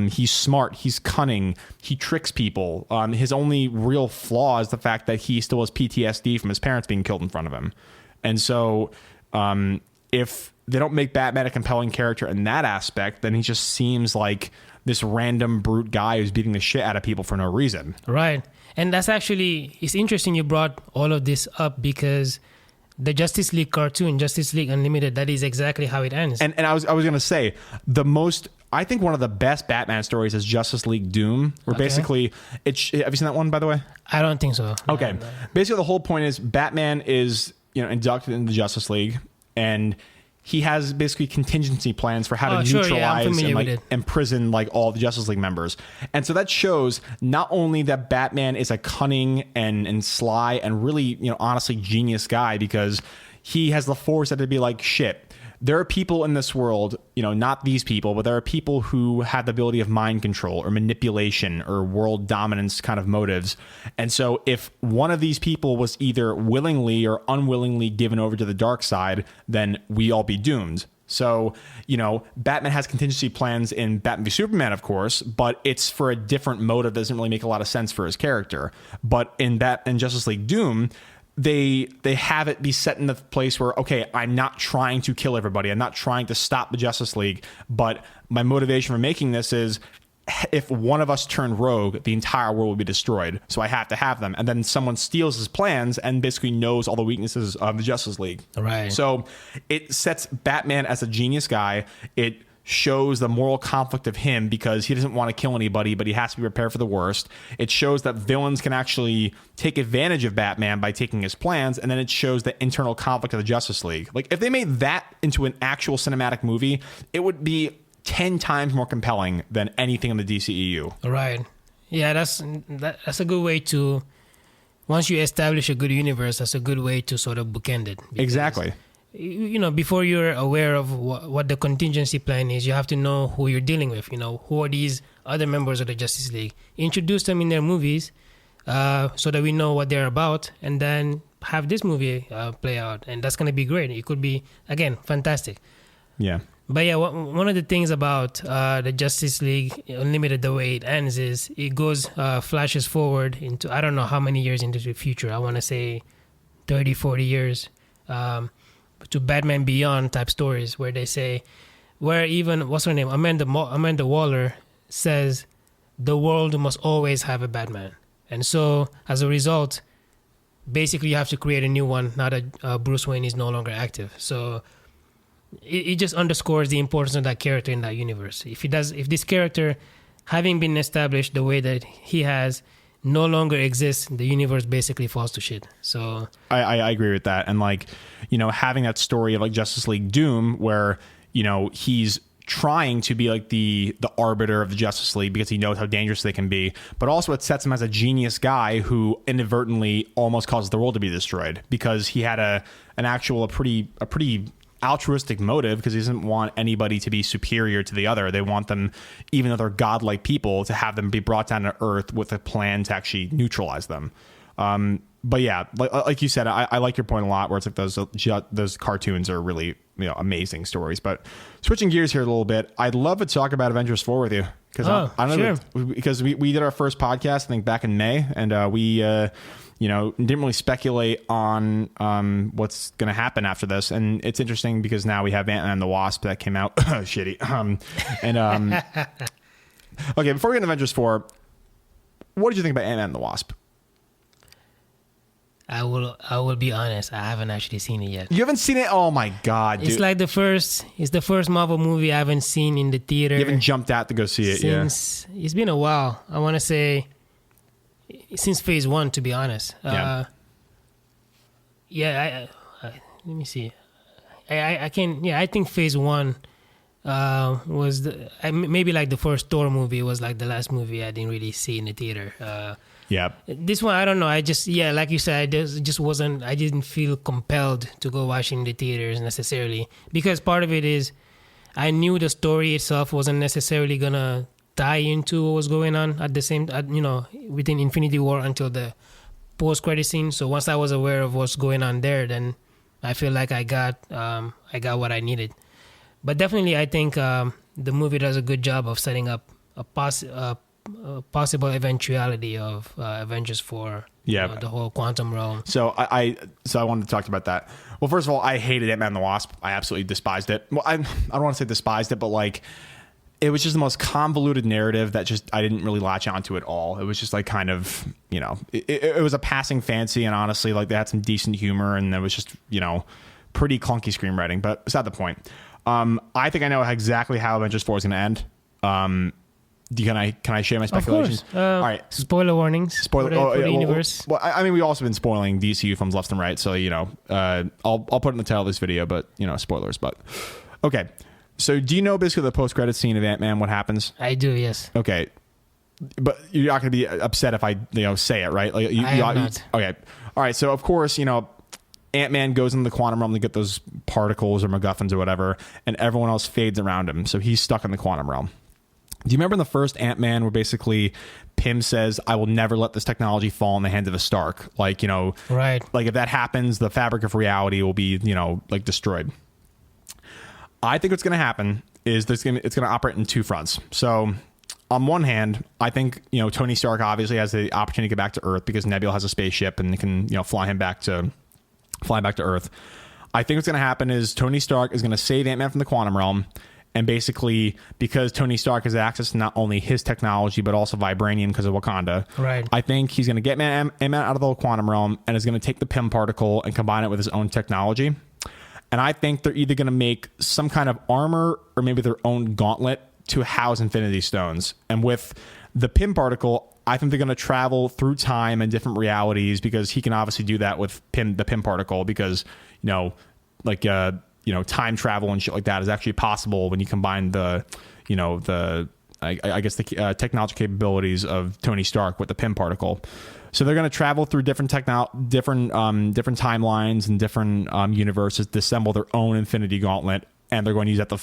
He's smart. He's cunning. He tricks people. His only real flaw is the fact that he still has PTSD from his parents being killed in front of him. And so if they don't make Batman a compelling character in that aspect, then he just seems like this random brute guy who's beating the shit out of people for no reason. Right. And that's actually, it's interesting you brought all of this up because the Justice League cartoon, Justice League Unlimited, that is exactly how it ends. And I was going to say, I think one of the best Batman stories is Justice League Doom, where basically, have you seen that one, by the way? I don't think so. Okay. No. Basically, the whole point is Batman is, inducted into the Justice League, and he has basically contingency plans for how to neutralize and imprison like all the Justice League members. And so that shows not only that Batman is a cunning and sly and really, honestly genius guy, because he has the foresight to be like, shit, there are people in this world, not these people, but there are people who have the ability of mind control or manipulation or world dominance kind of motives. And so if one of these people was either willingly or unwillingly given over to the dark side, then we all be doomed. So, Batman has contingency plans in Batman v Superman, of course, but it's for a different motive. Doesn't really make a lot of sense for his character. But in Justice League Doom, they have it be set in the place where, okay, I'm not trying to kill everybody. I'm not trying to stop the Justice League. But my motivation for making this is if one of us turned rogue, the entire world would be destroyed. So I have to have them. And then someone steals his plans and basically knows all the weaknesses of the Justice League. Right. So it sets Batman as a genius guy. It shows the moral conflict of him because he doesn't want to kill anybody, but he has to be prepared for the worst. It shows that villains can actually take advantage of Batman by taking his plans, and then it shows the internal conflict of the Justice League. Like, if they made that into an actual cinematic movie, it would be 10 times more compelling than anything in the DCEU. Right. Yeah, that's a good way to, once you establish a good universe, that's a good way to sort of bookend it. Exactly. Before you're aware of what the contingency plan is, you have to know who you're dealing with. Who are these other members of the Justice League? Introduce them in their movies so that we know what they're about, and then have this movie play out. And that's going to be great. It could be, again, fantastic. Yeah. But yeah, one of the things about the Justice League Unlimited, the way it ends, is it goes, flashes forward into, I don't know how many years into the future. I want to say 30, 40 years. To Batman Beyond type stories where they say, where even, what's her name? Amanda Waller says the world must always have a Batman. And so as a result, basically you have to create a new one now that Bruce Wayne is no longer active. So it just underscores the importance of that character in that universe. If this character, having been established the way that he has, no longer exists, the universe basically falls to shit. So I agree with that. And having that story of like Justice League Doom where, he's trying to be like the arbiter of the Justice League because he knows how dangerous they can be, but also it sets him as a genius guy who inadvertently almost causes the world to be destroyed because he had a pretty altruistic motive because he doesn't want anybody to be superior to the other. They want them, even though they're godlike people, to have them be brought down to earth with a plan to actually neutralize them. But yeah, like you said, I like your point a lot where it's like those cartoons are really amazing stories. But switching gears here a little bit, I'd love to talk about Avengers 4 with you because because we did our first podcast I think back in May, and we didn't really speculate on what's going to happen after this. And it's interesting because now we have Ant-Man and the Wasp that came out shitty. Okay, before we get into Avengers 4, what did you think about Ant-Man and the Wasp? I will be honest, I haven't actually seen it yet. You haven't seen it? Oh my God, dude. It's the first Marvel movie I haven't seen in the theater. You haven't jumped out to go see it since it's been a while. I want to say since phase 1, to be honest. Yeah. Let me see. I think phase 1 was maybe like the first Thor movie was like the last movie I didn't really see in the theater. Yeah. This one, I don't know. I just, like you said, I just wasn't, I didn't feel compelled to go watch in the theaters necessarily. Because part of it is, I knew the story itself wasn't necessarily going to tie into what was going on at the same, within Infinity War until the post-credit scene. So once I was aware of what's going on there, then I feel like I got what I needed. But definitely, I think the movie does a good job of setting up a possible eventuality of Avengers 4, the whole quantum realm. So I wanted to talk about that. Well, first of all, I hated Ant-Man and the Wasp. I absolutely despised it. Well, I don't want to say despised it, but like it was just the most convoluted narrative that just I didn't really latch onto at all. It was just like kind of, it was a passing fancy, and honestly, like they had some decent humor, and it was just, pretty clunky screenwriting, but it's not the point. I think I know exactly how Avengers 4 is going to end. Can I share my speculations? Of course. All right. Spoiler warnings. For the universe. Well, I mean, we've also been spoiling DCU films left and right, so I'll put it in the title of this video, but spoilers. But okay, so do you know basically the post-credit scene of Ant-Man? What happens? I do. Yes. Okay, but you're not going to be upset if I say it, right? Like I am not. Okay. All right. So of course Ant-Man goes into the quantum realm to get those particles or MacGuffins or whatever, and everyone else fades around him, so he's stuck in the quantum realm. Do you remember in the first Ant-Man where basically Pym says, I will never let this technology fall in the hands of a Stark? Like, right. Like if that happens, the fabric of reality will be, like destroyed. I think what's going to happen is it's going to operate in two fronts. So on one hand, I think, Tony Stark obviously has the opportunity to get back to Earth because Nebula has a spaceship and can, fly back to Earth. I think what's going to happen is Tony Stark is going to save Ant-Man from the quantum realm. And basically, because Tony Stark has access to not only his technology, but also vibranium because of Wakanda, right. I think he's going to get Ant-Man out of the quantum realm and is going to take the Pym particle and combine it with his own technology. And I think they're either going to make some kind of armor or maybe their own gauntlet to house Infinity Stones. And with the Pym particle, I think they're going to travel through time and different realities because he can obviously do that with the Pym particle because, time travel and shit like that is actually possible when you combine the technological capabilities of Tony Stark with the Pym particle. So they're going to travel through different timelines and different universes to assemble their own Infinity Gauntlet, and they're going to use that to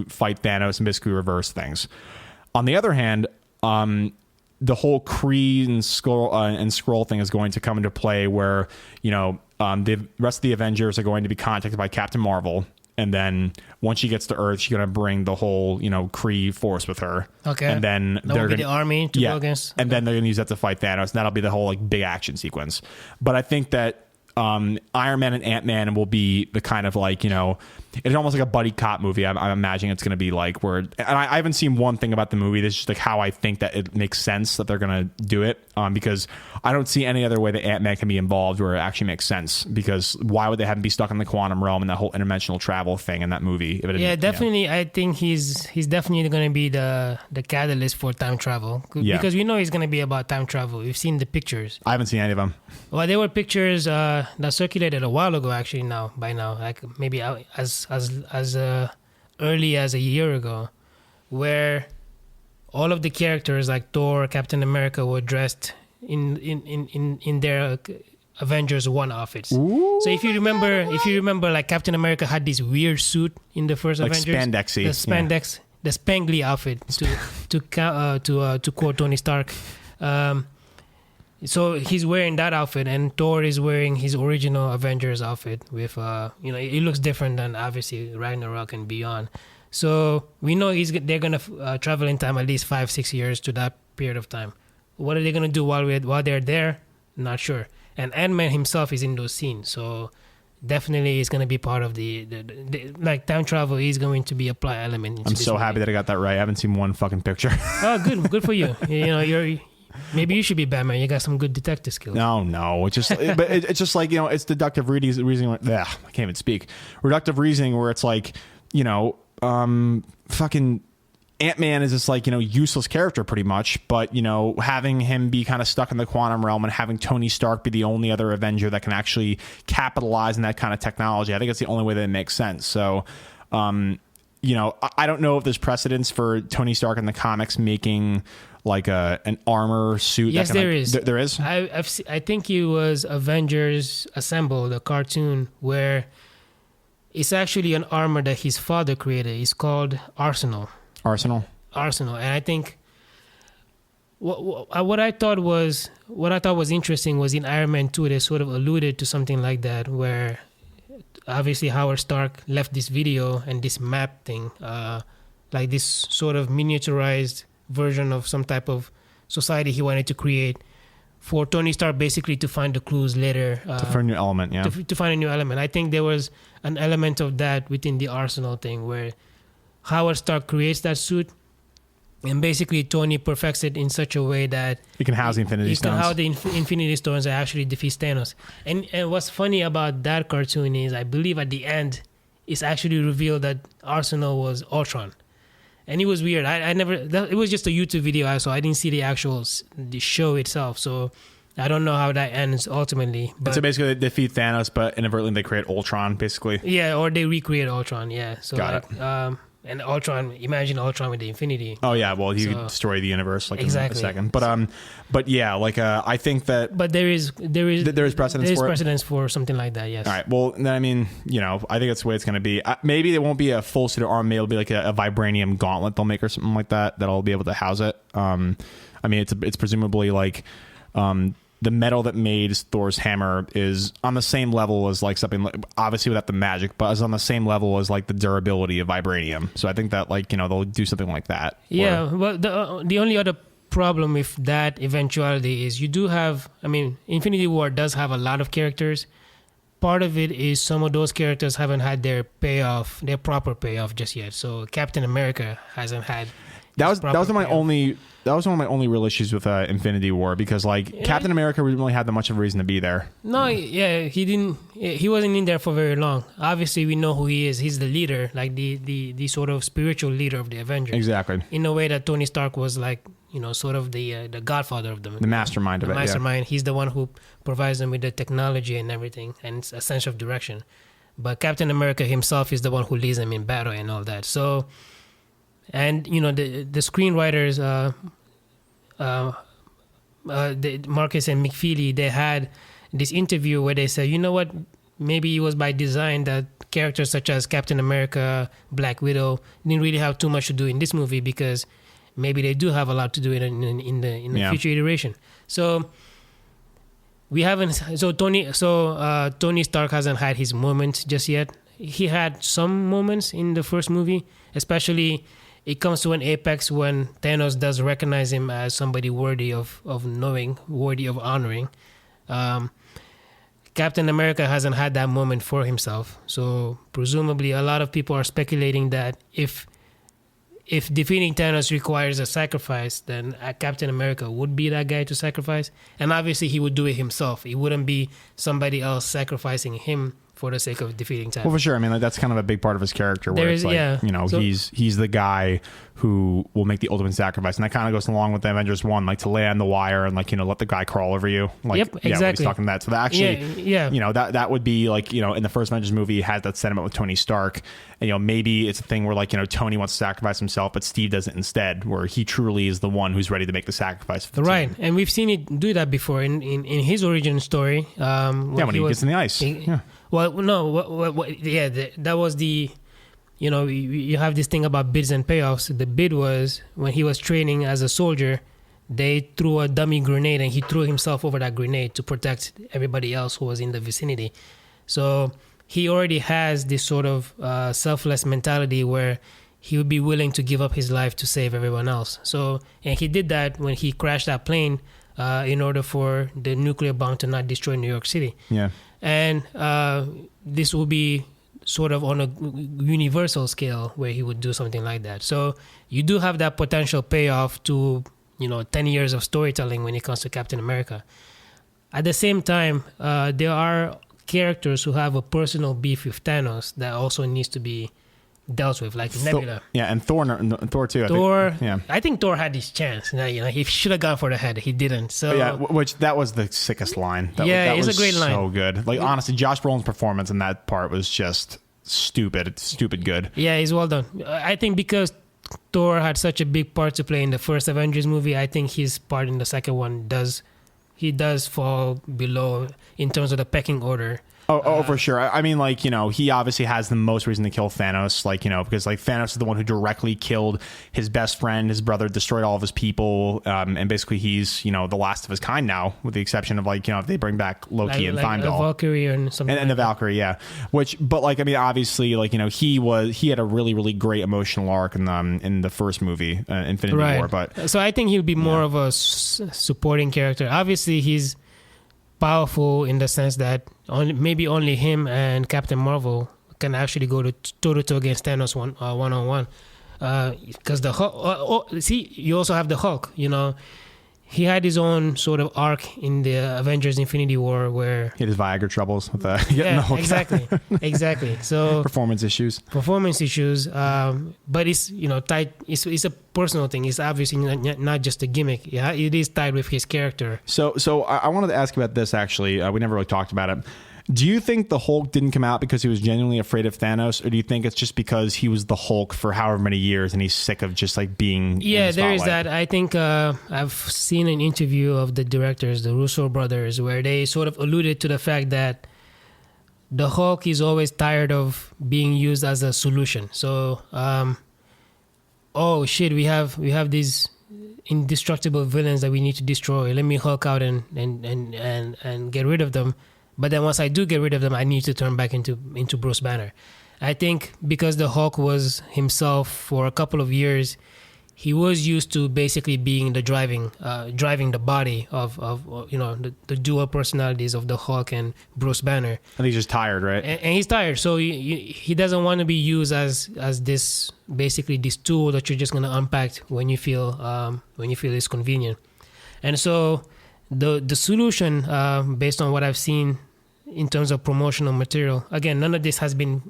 fight Thanos and basically reverse things. On the other hand, the whole Kree and Skrull thing is going to come into play where, the rest of the Avengers are going to be contacted by Captain Marvel. And then once she gets to Earth, she's going to bring the whole, Kree force with her. Okay. And then they're going to be the army to go against. Okay. And then they're going to use that to fight Thanos. And that'll be the whole big action sequence. But I think that Iron Man and Ant-Man will be the kind of it's almost like a buddy cop movie. I'm imagining it's going to be like where, and I haven't seen one thing about the movie. This is just how I think that it makes sense that they're going to do it. Because I don't see any other way that Ant-Man can be involved where it actually makes sense. Because why would they have him be stuck in the quantum realm and that whole interdimensional travel thing in that movie? Yeah, definitely. I think he's definitely going to be the catalyst for time travel. Yeah. Because we know he's going to be about time travel. We've seen the pictures. I haven't seen any of them. Well, there were pictures that circulated a while ago. Actually, by now, like maybe as early as a year ago, where all of the characters like Thor, Captain America were dressed in their Avengers 1 outfits. Ooh. So if you remember, like Captain America had this weird suit in the first like Avengers, spandexy, the spangly outfit to quote Tony Stark. So he's wearing that outfit, and Thor is wearing his original Avengers outfit with, it looks different than obviously Ragnarok and beyond. So we know they're gonna travel in time at least 5-6 years to that period of time. What are they gonna do while they're there? Not sure. And Ant-Man himself is in those scenes, so definitely is gonna be part of the time travel is going to be a plot element. I'm so happy that I got that right. I haven't seen one fucking picture. Oh, good for you. Maybe you should be Batman. You got some good detective skills. No. It's just, but it's just like, it's deductive reasoning. I can't even speak. Reductive reasoning where it's like, fucking Ant-Man is this useless character pretty much, but having him be kind of stuck in the quantum realm and having Tony Stark be the only other Avenger that can actually capitalize on that kind of technology, I think it's the only way that it makes sense. So, you know, I don't know if there's precedence for Tony Stark in the comics making like an armor suit. Yes, there is. There is. I think it was Avengers Assemble, the cartoon, where it's actually an armor that his father created. It's called Arsenal. Arsenal. And I think what I thought was interesting was in Iron Man 2 they sort of alluded to something like that, where obviously Howard Stark left this video and this map thing, like this sort of miniaturized version of some type of society he wanted to create for Tony Stark basically to find the clues later. For a new element, yeah. To find a new element. I think there was an element of that within the Arsenal thing where Howard Stark creates that suit and basically Tony perfects it in such a way that you can house the Infinity Stones. You can house the Infinity Stones that actually defeat Thanos. And what's funny about that cartoon is I believe at the end it's actually revealed that Arsenal was Ultron. And it was weird. It was just a YouTube video I saw. I didn't see the show itself. So I don't know how that ends ultimately. But so basically they defeat Thanos, but inadvertently they create Ultron, basically. Yeah, or they recreate Ultron, yeah. So Got it. And Ultron, imagine Ultron with the Infinity. Oh yeah, well he could destroy the universe like exactly. in a second. But yeah, like I think that. But there is precedence for something like that. Yes. All right. Well, then I mean, you know, I think that's the way it's going to be. Maybe it won't be a full suit of armor. Maybe it'll be like a vibranium gauntlet they'll make or something like that that'll be able to house it. I mean, it's presumably like. The metal that made Thor's hammer is on the same level as like something like, obviously without the magic, but is on the same level as like the durability of vibranium. So I think that like, you know, they'll do something like that. Yeah. Well, the only other problem with that eventuality is you do have, I mean, Infinity War does have a lot of characters. Part of it is some of those characters haven't had their proper payoff just yet. So Captain America hasn't had. That was one of my only real issues with Infinity War because like Captain America didn't really have that much of a reason to be there. No, yeah, he didn't. He wasn't in there for very long. Obviously, we know who he is. He's the leader, like the sort of spiritual leader of the Avengers. Exactly. In a way that Tony Stark was like, you know, sort of the godfather of them. The mastermind of it. Mastermind. Yeah. He's the one who provides them with the technology and everything and a sense of direction. But Captain America himself is the one who leads them in battle and all that. So. And you know the screenwriters, Marcus and McFeely, they had this interview where they said, you know what, maybe it was by design that characters such as Captain America, Black Widow didn't really have too much to do in this movie because maybe they do have a lot to do in the future iteration. So we haven't. So Tony Stark hasn't had his moment just yet. He had some moments in the first movie, especially. It comes to an apex when Thanos does recognize him as somebody worthy of knowing, worthy of honoring. Captain America hasn't had that moment for himself. So presumably a lot of people are speculating that if defeating Thanos requires a sacrifice, then Captain America would be that guy to sacrifice. And obviously he would do it himself. It wouldn't be somebody else sacrificing him for the sake of defeating Thanos. Well, for sure. I mean, like, that's kind of a big part of his character where it's like, you know, so, he's the guy who will make the ultimate sacrifice. And that kind of goes along with the Avengers 1, like to lay on the wire and like, you know, let the guy crawl over you. Like, yep, exactly. Yeah, he's talking that. So that actually, you know, that would be like, you know, in the first Avengers movie, he has that sentiment with Tony Stark. And, you know, maybe it's a thing where like, you know, Tony wants to sacrifice himself, but Steve does it instead, where he truly is the one who's ready to make the sacrifice. For the right. team. And we've seen it do that before in his origin story. When he gets in the ice. Well, no, that was the, you know, you have this thing about bids and payoffs. The bid was when he was training as a soldier, they threw a dummy grenade and he threw himself over that grenade to protect everybody else who was in the vicinity. So he already has this sort of selfless mentality where he would be willing to give up his life to save everyone else. So, and he did that when he crashed that plane in order for the nuclear bomb to not destroy New York City. Yeah. And this will be sort of on a universal scale where he would do something like that. So you do have that potential payoff to, you know, 10 years of storytelling when it comes to Captain America. At the same time, there are characters who have a personal beef with Thanos that also needs to be dealt with, like Nebula. And Thor too. I think Thor had his chance. You know, he should have gone for the head. He didn't. So which that was the sickest line. That it's was a great line. So good. Like honestly, Josh Brolin's performance in that part was just stupid good. Yeah, he's well done. I think because Thor had such a big part to play in the first Avengers movie, I think his part in the second one does fall below in terms of the pecking order. Oh, for sure. I mean, like, you know, he obviously has the most reason to kill Thanos, like, you know, because like Thanos is the one who directly killed his best friend, his brother, destroyed all of his people, and basically he's, you know, the last of his kind now, with the exception of like, you know, if they bring back Loki and Heimdall, Valkyrie and something, and the Valkyrie, yeah. But like, I mean, obviously, like, you know, he had a really, really great emotional arc in the first movie, Infinity War. But so I think he'll be more of a supporting character. Obviously, he's powerful in the sense that maybe only him and Captain Marvel can actually go to toe-to-toe against Thanos one-on-one. Because the Hulk... you also have the Hulk, you know. He had his own sort of arc in the Avengers Infinity War where... He had his Viagra troubles with the... Yeah, exactly. So performance issues. But it's, you know, tied... It's a personal thing. It's obviously not just a gimmick. Yeah, it is tied with his character. So I wanted to ask about this, actually. We never really talked about it. Do you think the Hulk didn't come out because he was genuinely afraid of Thanos, or do you think it's just because he was the Hulk for however many years and he's sick of just like being? Yeah, there is that. I think I've seen an interview of the directors, the Russo brothers, where they sort of alluded to the fact that the Hulk is always tired of being used as a solution. So, oh shit, we have these indestructible villains that we need to destroy. Let me Hulk out and get rid of them. But then once I do get rid of them, I need to turn back into Bruce Banner. I think because the Hulk was himself for a couple of years, he was used to basically being the driving the body of you know, the dual personalities of the Hulk and Bruce Banner. And he's just tired, right? And he's tired, so he doesn't want to be used as this basically this tool that you're just gonna unpack when you feel it's convenient. And so the solution, based on what I've seen in terms of promotional material, again, none of this has been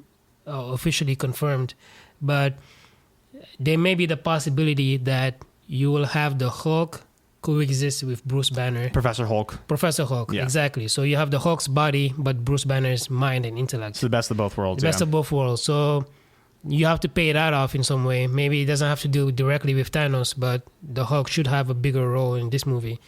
officially confirmed, but there may be the possibility that you will have the Hulk coexist with Bruce Banner. Professor Hulk, yeah. Exactly. So you have the Hulk's body, but Bruce Banner's mind and intellect. It's the best of both worlds. The best of both worlds. So you have to pay that off in some way. Maybe it doesn't have to do directly with Thanos, but the Hulk should have a bigger role in this movie.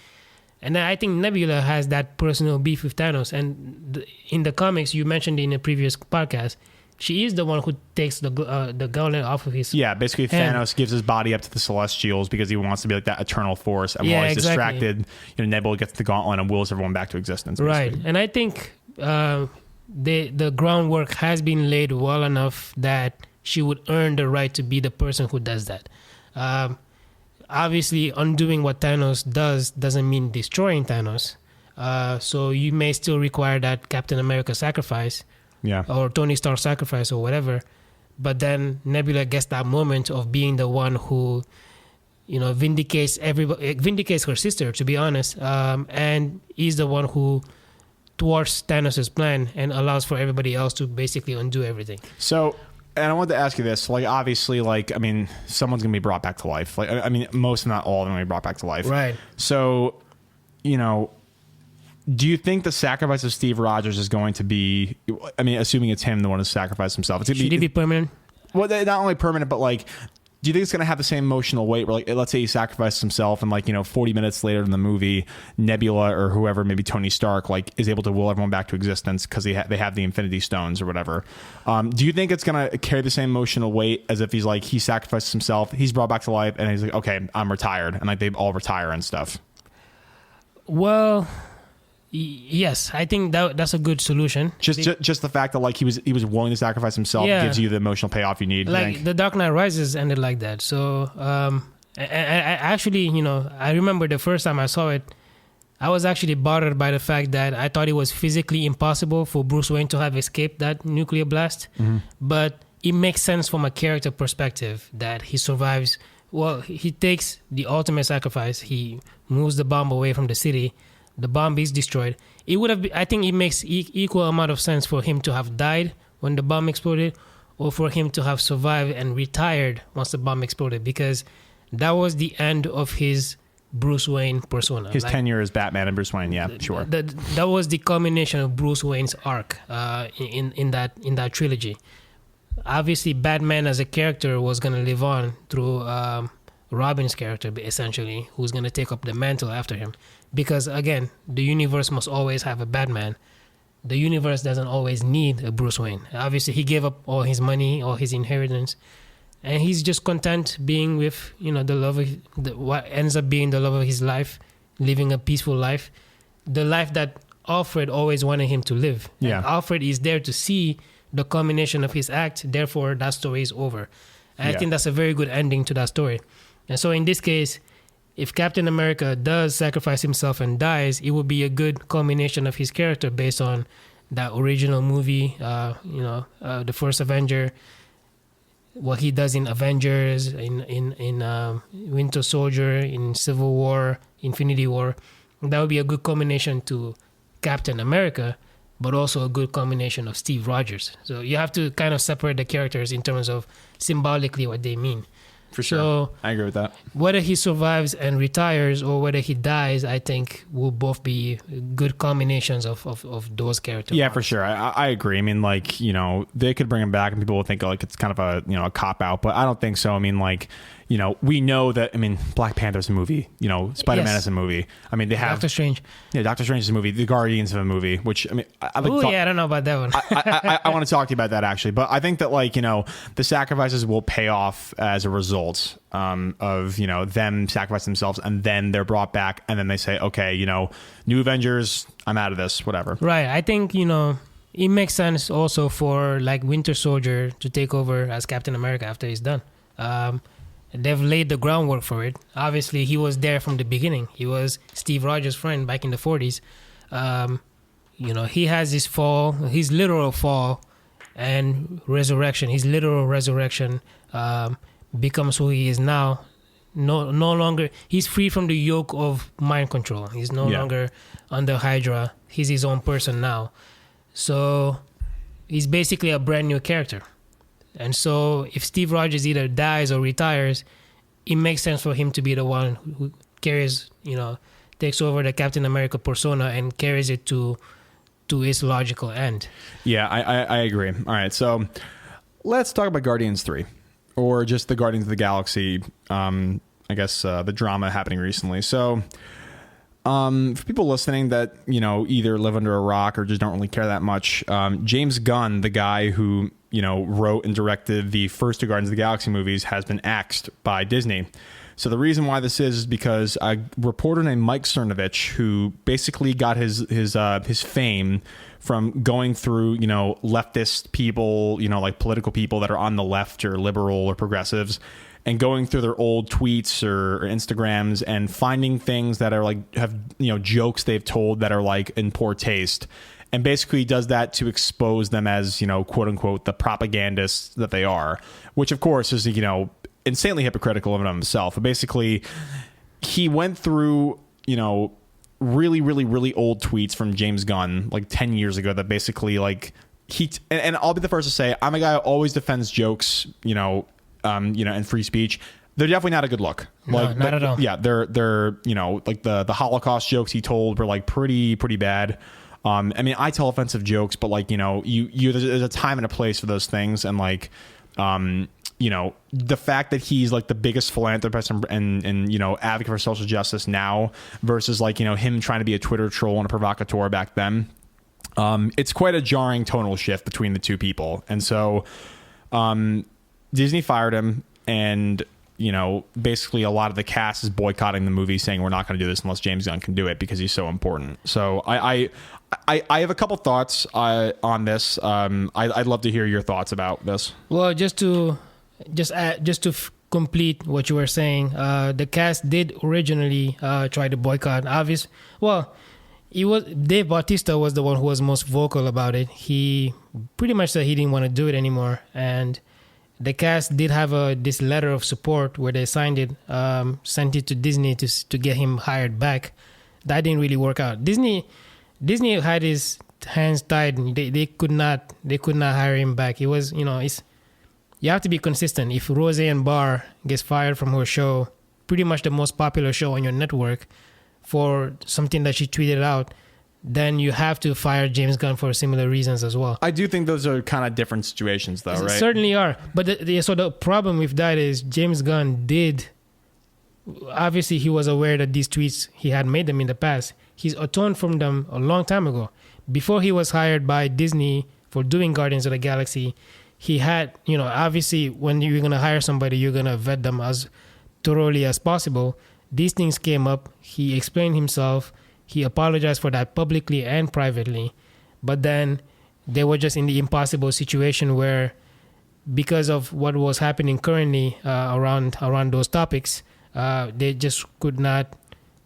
And I think Nebula has that personal beef with Thanos. And in the comics, you mentioned in a previous podcast, she is the one who takes the gauntlet off of his Yeah, basically hand. Thanos gives his body up to the Celestials because he wants to be like that eternal force. And while he's distracted, you know, Nebula gets the gauntlet and wills everyone back to existence. Basically. Right. And I think the groundwork has been laid well enough that she would earn the right to be the person who does that. Obviously, undoing what Thanos does doesn't mean destroying Thanos. So you may still require that Captain America sacrifice, or Tony Stark sacrifice, or whatever. But then Nebula gets that moment of being the one who, you know, vindicates her sister, to be honest, and is the one who thwarts Thanos' plan and allows for everybody else to basically undo everything. So. And I wanted to ask you this, like, obviously, like, I mean, someone's going to be brought back to life. Like, I mean, most, if not all of them, are going to be brought back to life. Right. So, you know, do you think the sacrifice of Steve Rogers is going to be, I mean, assuming it's him, the one who sacrificed himself. Should he be permanent? Well, not only permanent, but, like, do you think it's going to have the same emotional weight where, like, let's say he sacrificed himself and, like, you know, 40 minutes later in the movie, Nebula or whoever, maybe Tony Stark, like, is able to will everyone back to existence because they have the Infinity Stones or whatever. Do you think it's going to carry the same emotional weight as if he's, like, he sacrificed himself, he's brought back to life, and he's like, okay, I'm retired, and, like, they all retire and stuff? Well, yes, I think that's a good solution. Just the fact that, like, he was willing to sacrifice himself gives you the emotional payoff you need. Like The Dark Knight Rises ended like that. So I actually, you know, I remember the first time I saw it, I was actually bothered by the fact that I thought it was physically impossible for Bruce Wayne to have escaped that nuclear blast. Mm-hmm. But it makes sense from a character perspective that he survives. Well, he takes the ultimate sacrifice. He moves the bomb away from the city. The bomb is destroyed. It would have been, I think it makes equal amount of sense for him to have died when the bomb exploded, or for him to have survived and retired once the bomb exploded, because that was the end of his Bruce Wayne persona. His tenure as Batman and Bruce Wayne, yeah, sure. That was the culmination of Bruce Wayne's arc in that trilogy. obviously Batman as a character was going to live on through Robin's character, essentially, who's going to take up the mantle after him. Because, again, the universe must always have a Batman. The universe doesn't always need a Bruce Wayne. Obviously, he gave up all his money, all his inheritance, and he's just content being with, the love of what ends up being the love of his life, living a peaceful life, the life that Alfred always wanted him to live. Yeah. And Alfred is there to see the culmination of his act. Therefore, that story is over. And I think that's a very good ending to that story. And so in this case, if Captain America does sacrifice himself and dies, it will be a good culmination of his character based on that original movie, the first Avenger, what he does in Avengers, in Winter Soldier, in Civil War, Infinity War. That would be a good combination to Captain America, but also a good combination of Steve Rogers. So you have to kind of separate the characters in terms of symbolically what they mean. For sure. So I agree with that. whether he survives and retires or whether he dies, I think will both be good combinations of those characters. Yeah, for sure. I agree. I mean, like, they could bring him back and people will think like it's kind of a cop out, but I don't think so. I mean, like, we know that, Black Panther's a movie, Spider-Man is a movie. I mean, they have Doctor Strange. Yeah, Doctor Strange is a movie. The Guardians of a movie, which, I don't know about that one. I want to talk to you about that actually, but I think that the sacrifices will pay off as a result of them sacrifice themselves, and then they're brought back, and then they say, okay, new Avengers, I'm out of this, whatever. Right. I think it makes sense also for like Winter Soldier to take over as Captain America after he's done. They've laid the groundwork for it. Obviously, he was there from the beginning. He was Steve Rogers' friend back in the 40s. He has his fall, his literal fall and resurrection. His literal resurrection becomes who he is now. No longer, he's free from the yoke of mind control. He's no longer under Hydra. He's his own person now. So he's basically a brand new character. And so if Steve Rogers either dies or retires, it makes sense for him to be the one who carries, takes over the Captain America persona and carries it to its logical end. Yeah, I agree. All right, so let's talk about Guardians 3, or just the Guardians of the Galaxy, I guess the drama happening recently. So for people listening that, either live under a rock or just don't really care that much, James Gunn, the guy who wrote and directed the first two Guardians of the Galaxy movies, has been axed by Disney. So the reason why this is because a reporter named Mike Cernovich, who basically got his fame from going through, leftist people, like political people that are on the left or liberal or progressives, and going through their old tweets or Instagrams and finding things that are have jokes they've told that are in poor taste. And basically does that to expose them as, quote unquote, the propagandists that they are, which of course is, insanely hypocritical of himself. But basically, he went through, really, really, really old tweets from James Gunn, 10 years ago, that basically, and I'll be the first to say, I'm a guy who always defends jokes, and free speech. They're definitely not a good look. No, not at all. Yeah, they're the Holocaust jokes he told were pretty bad. I tell offensive jokes, but there's a time and a place for those things, and the fact that he's the biggest philanthropist and advocate for social justice now versus him trying to be a Twitter troll and a provocateur back then, it's quite a jarring tonal shift between the two people. And so Disney fired him, and basically a lot of the cast is boycotting the movie, saying we're not going to do this unless James Gunn can do it because he's so important. So I have a couple thoughts on this. I'd love to hear your thoughts about this. Well, just to complete what you were saying, the cast did originally try to boycott. Dave Bautista was the one who was most vocal about it. He pretty much said he didn't want to do it anymore, and the cast did have this letter of support where they signed it, sent it to Disney to get him hired back. That didn't really work out. Disney had his hands tied. They could not hire him back. It was, you have to be consistent. If Roseanne Barr gets fired from her show, pretty much the most popular show on your network, for something that she tweeted out, then you have to fire James Gunn for similar reasons as well. I do think those are kind of different situations, though, right? Certainly are. But so the problem with that is James Gunn did. Obviously, he was aware that these tweets, he had made them in the past. He's atoned from them a long time ago. Before he was hired by Disney for doing Guardians of the Galaxy, he had, obviously when you're going to hire somebody, you're going to vet them as thoroughly as possible. These things came up. He explained himself. He apologized for that publicly and privately. But then they were just in the impossible situation where, because of what was happening currently around those topics, they just could not,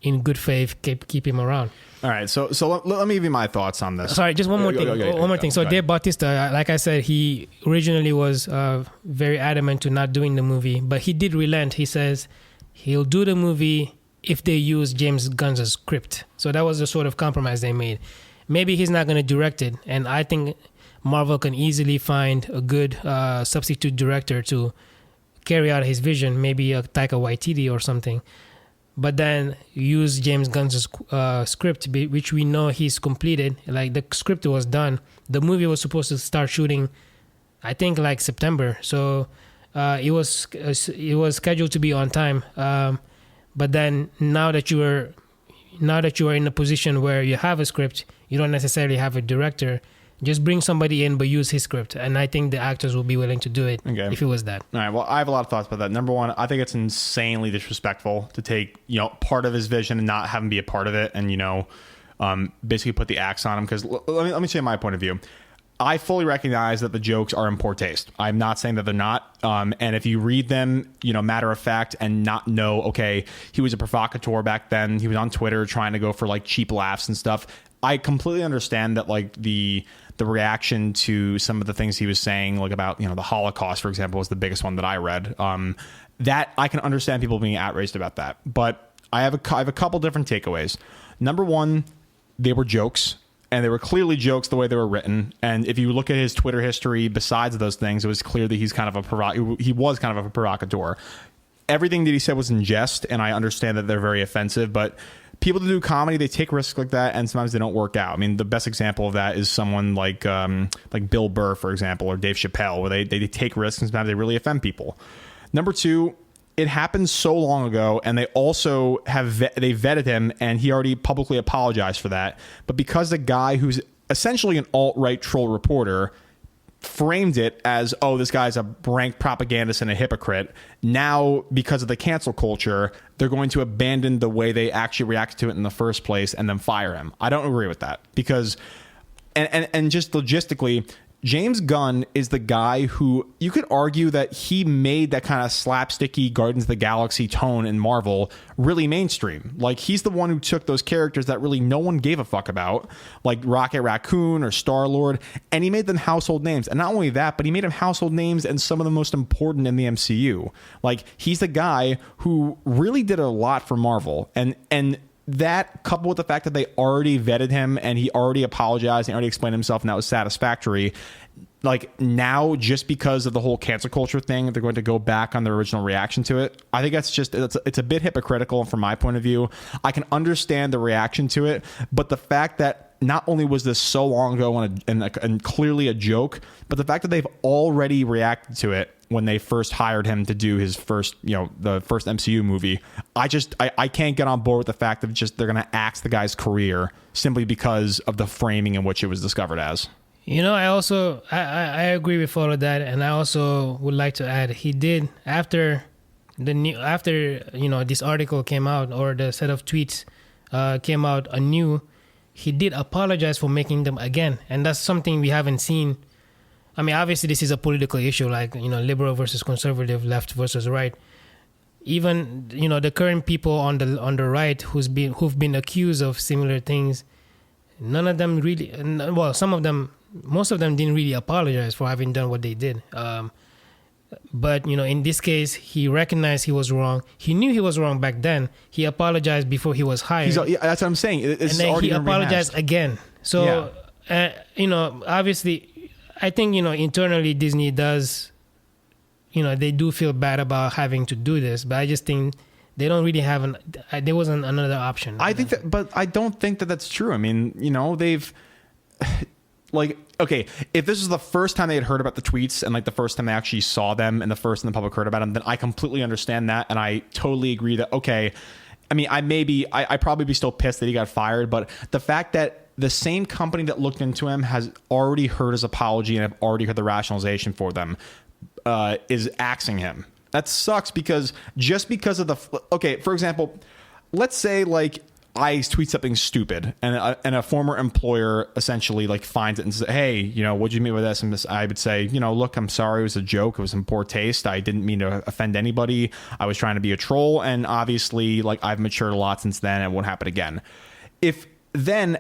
in good faith, keep him around. All right, so let me give you my thoughts on this. Sorry, just one more thing. So Dave Bautista, like I said, he originally was very adamant to not doing the movie, but he did relent. He says he'll do the movie if they use James Gunn's script. So that was the sort of compromise they made. Maybe he's not going to direct it, and I think Marvel can easily find a good substitute director to carry out his vision, maybe a Taika Waititi or something. But then use James Gunn's script, which we know he's completed. Like, the script was done. The movie was supposed to start shooting, I think, like September. So it was scheduled to be on time. But then now that you are in a position where you have a script, you don't necessarily have a director. Just bring somebody in, but use his script. And I think the actors will be willing to do it if it was that. All right. Well, I have a lot of thoughts about that. Number one, I think it's insanely disrespectful to take, part of his vision and not have him be a part of it and, basically put the axe on him. Because let me say my point of view. I fully recognize that the jokes are in poor taste. I'm not saying that they're not. And if you read them, matter of fact, and not know, okay, he was a provocateur back then. He was on Twitter trying to go for like cheap laughs and stuff. I completely understand that, like, the reaction to some of the things he was saying, like about, the Holocaust, for example, was the biggest one that I read. That I can understand people being outraged about that. But I have a couple different takeaways. Number one, they were jokes. And they were clearly jokes the way they were written. And if you look at his Twitter history, besides those things, it was clear that he's kind of he was kind of a provocateur. Everything that he said was in jest, and I understand that they're very offensive. But people that do comedy, they take risks like that, and sometimes they don't work out. I mean, the best example of that is someone like Bill Burr, for example, or Dave Chappelle, where they take risks and sometimes they really offend people. Number two, it happened so long ago, and they also they vetted him, and he already publicly apologized for that. But because the guy who's essentially an alt-right troll reporter framed it as, oh, this guy's a rank propagandist and a hypocrite, now because of the cancel culture, they're going to abandon the way they actually reacted to it in the first place and then fire him. I don't agree with that because, and just logistically, James Gunn is the guy who you could argue that he made that kind of slapsticky Guardians of the Galaxy tone in Marvel really mainstream. Like, he's the one who took those characters that really no one gave a fuck about, like Rocket Raccoon or Star-Lord, and he made them household names. And not only that, but he made them household names and some of the most important in the MCU. Like, he's the guy who really did a lot for Marvel. And that, coupled with the fact that they already vetted him and he already apologized and already explained himself, and that was satisfactory. Like, now, just because of the whole cancel culture thing, they're going to go back on their original reaction to it. I think that's just, it's a bit hypocritical from my point of view. I can understand the reaction to it, but the fact that not only was this so long ago and clearly a joke, but the fact that they've already reacted to it when they first hired him to do his first, the first MCU movie, I can't get on board with the fact that just they're going to axe the guy's career simply because of the framing in which it was discovered as. I also I agree with all of that, and I also would like to add he did after this article came out, or the set of tweets came out anew. He did apologize for making them again, and that's something we haven't seen. I mean, obviously this is a political issue, like, liberal versus conservative, left versus right. Even the current people on the right who've been accused of similar things, none of them really. Well, most of them didn't really apologize for having done what they did. But in this case, he recognized he was wrong. He knew he was wrong back then. He apologized before he was hired. That's what I'm saying. And then he apologized again. So, obviously, I think, internally Disney does, they do feel bad about having to do this. But I just think they don't really have there wasn't another option. I think that, but I don't think that that's true. I mean, they've like, okay, if this was the first time they had heard about the tweets and like the first time they actually saw them and the first time the public heard about them, then I completely understand that. And I totally agree that, okay, I mean, I'd probably be still pissed that he got fired, but the fact that the same company that looked into him has already heard his apology and have already heard the rationalization for them is axing him. That sucks because just because of okay, for example, let's say like I tweet something stupid and a former employer essentially like finds it and says, hey, what'd you mean by this? And I would say, look, I'm sorry. It was a joke. It was in poor taste. I didn't mean to offend anybody. I was trying to be a troll. And obviously like I've matured a lot since then and it won't happen again. If then,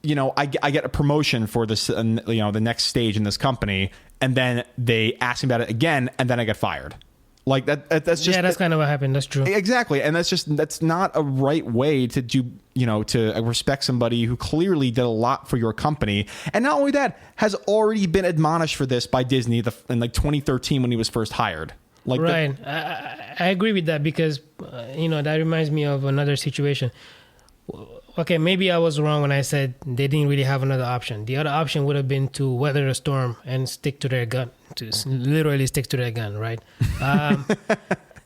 I get a promotion for this, the next stage in this company, and then they ask me about it again, and then I get fired. Like that's just, that's kind of what happened. That's true. Exactly. And that's not a right way to do, to respect somebody who clearly did a lot for your company. And not only that, has already been admonished for this by Disney in like 2013 when he was first hired. Like right. I agree with that because, that reminds me of another situation. Okay, maybe I was wrong when I said they didn't really have another option. The other option would have been to weather the storm and stick to their gun, to literally stick to their gun, right?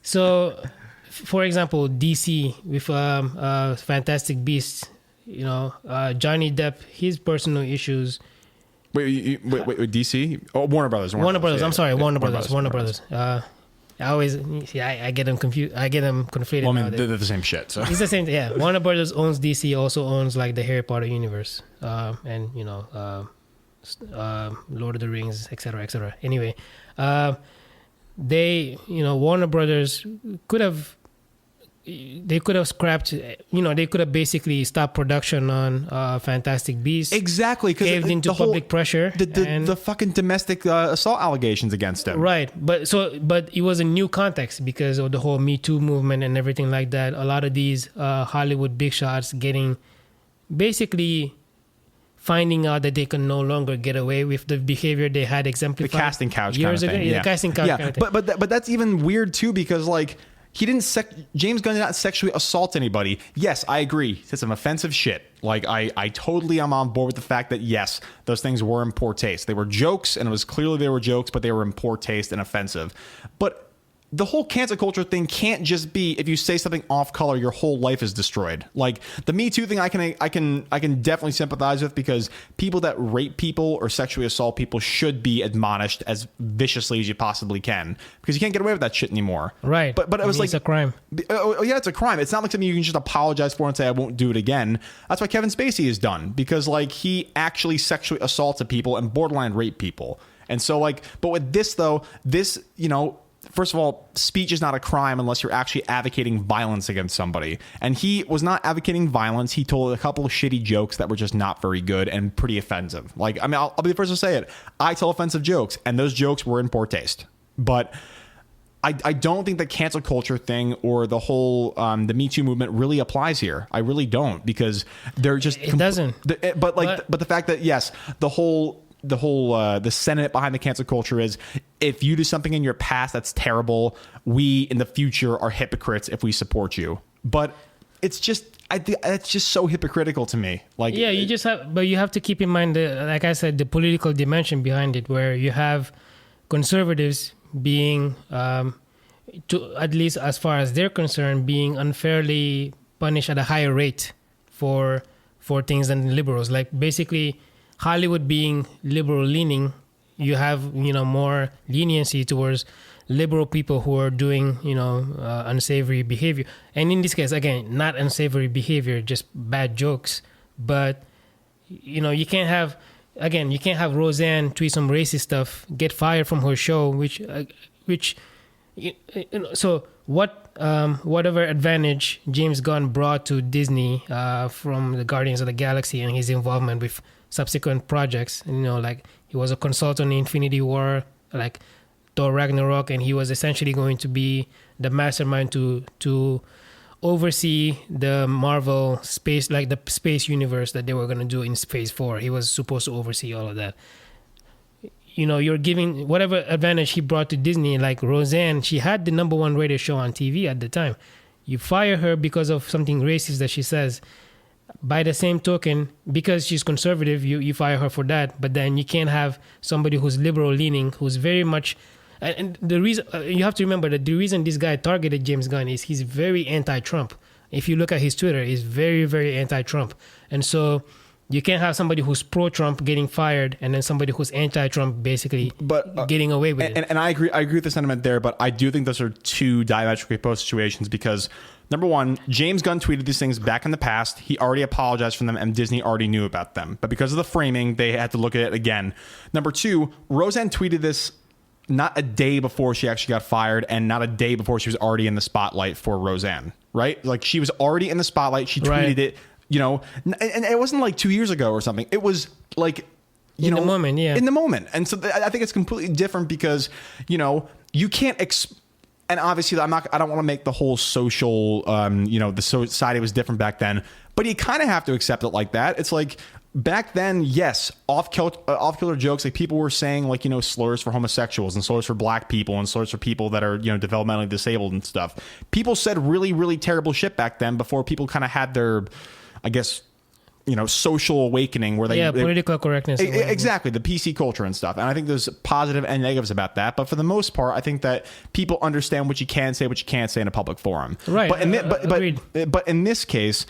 So, for example, DC with Fantastic Beasts, Johnny Depp, his personal issues. Wait, DC? Oh, Warner Brothers. Warner Brothers. I'm sorry, Warner Brothers. Warner Brothers. I always I get them confused. I get them conflated. Well, I mean, they're the same shit. So it's the same. Yeah, Warner Brothers owns DC, also owns like the Harry Potter universe, and Lord of the Rings, etc., etc. Anyway, Warner Brothers could have scrapped, they could have basically stopped production on Fantastic Beasts. Exactly, because caved into public pressure. The fucking domestic assault allegations against him. Right, but it was a new context because of the whole Me Too movement and everything like that. A lot of these Hollywood big shots basically finding out that they can no longer get away with the behavior they had exemplified. The casting couch years kind of ago. thing. Yeah, the casting couch kind of thing. But that's even weird too because like James Gunn did not sexually assault anybody. Yes, I agree. He said some offensive shit. Like I totally am on board with the fact that yes, those things were in poor taste. They were jokes and it was clearly they were jokes, but they were in poor taste and offensive. But the whole cancel culture thing can't just be if you say something off color, your whole life is destroyed. Like the Me Too thing, I can definitely sympathize with because people that rape people or sexually assault people should be admonished as viciously as you possibly can because you can't get away with that shit anymore. Right. But it was like it's a crime. Oh yeah, it's a crime. It's not like something you can just apologize for and say I won't do it again. That's what Kevin Spacey has done because like he actually sexually assaulted people and borderline raped people. And so like, but with this though, first of all, speech is not a crime unless you're actually advocating violence against somebody. And he was not advocating violence. He told a couple of shitty jokes that were just not very good and pretty offensive. Like, I mean, I'll be the first to say it. I tell offensive jokes, and those jokes were in poor taste. But I don't think the cancel culture thing or the whole the Me Too movement really applies here. I really don't because they're just it doesn't. But the fact that yes, the sentiment behind the cancel culture is if you do something in your past that's terrible, we in the future are hypocrites if we support you. But it's just it's just so hypocritical to me. Like yeah, you have to keep in mind like I said, the political dimension behind it, where you have conservatives being to at least as far as they're concerned, being unfairly punished at a higher rate for things than liberals. Like basically Hollywood being liberal leaning, you have more leniency towards liberal people who are doing unsavory behavior. And in this case, again, not unsavory behavior, just bad jokes. But you can't have Roseanne tweet some racist stuff, get fired from her show, so whatever advantage James Gunn brought to Disney from the Guardians of the Galaxy and his involvement with subsequent projects, like he was a consultant in Infinity War, like Thor Ragnarok, and he was essentially going to be the mastermind to oversee the Marvel space, like the space universe that they were going to do in Phase 4. He was supposed to oversee all of that. You're giving whatever advantage he brought to Disney, like Roseanne, she had the #1 rated show on TV at the time. You fire her because of something racist that she says. By the same token, because she's conservative, you fire her for that. But then you can't have somebody who's liberal leaning, who's very much. And the reason you have to remember that the reason this guy targeted James Gunn is he's very anti-Trump. If you look at his Twitter, he's very, very anti-Trump. And so you can't have somebody who's pro-Trump getting fired and then somebody who's anti-Trump basically getting away with it. And I agree with the sentiment there, but I do think those are two diametrically opposed situations because, number one, James Gunn tweeted these things back in the past. He already apologized for them, and Disney already knew about them. But because of the framing, they had to look at it again. Number two, Roseanne tweeted this not a day before she actually got fired and not a day before she was already in the spotlight for Roseanne, right? Like, she was already in the spotlight. She tweeted it, you know, and it wasn't like 2 years ago or something. It was like, in the moment. And so I think it's completely different because, you know, you can't and obviously I don't want to make the whole social, you know, the society was different back then, but you kind of have to accept it like that. It's like, back then, yes, off-kilter jokes, like people were saying, like, you know, slurs for homosexuals and slurs for black people and slurs for people that are, you know, developmentally disabled and stuff. People said really, really terrible shit back then before people kind of had their, I guess, you know, social awakening where political correctness. Exactly, the PC culture and stuff. And I think there's positive and negatives about that. But for the most part, I think that people understand what you can say, what you can't say in a public forum. Right. But in this case,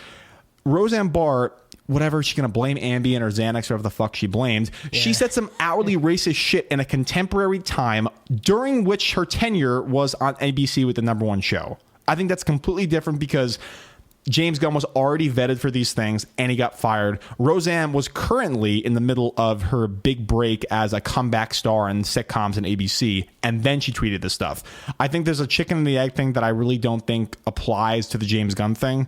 Roseanne Barr, whatever, she's going to blame Ambien or Xanax or whatever the fuck she blamed. Yeah. She said some outwardly racist shit in a contemporary time during which her tenure was on ABC with the #1 show. I think that's completely different because James Gunn was already vetted for these things and he got fired. Roseanne was currently in the middle of her big break as a comeback star in sitcoms and ABC, and then she tweeted this stuff. I think there's a chicken and the egg thing that I really don't think applies to the James Gunn thing.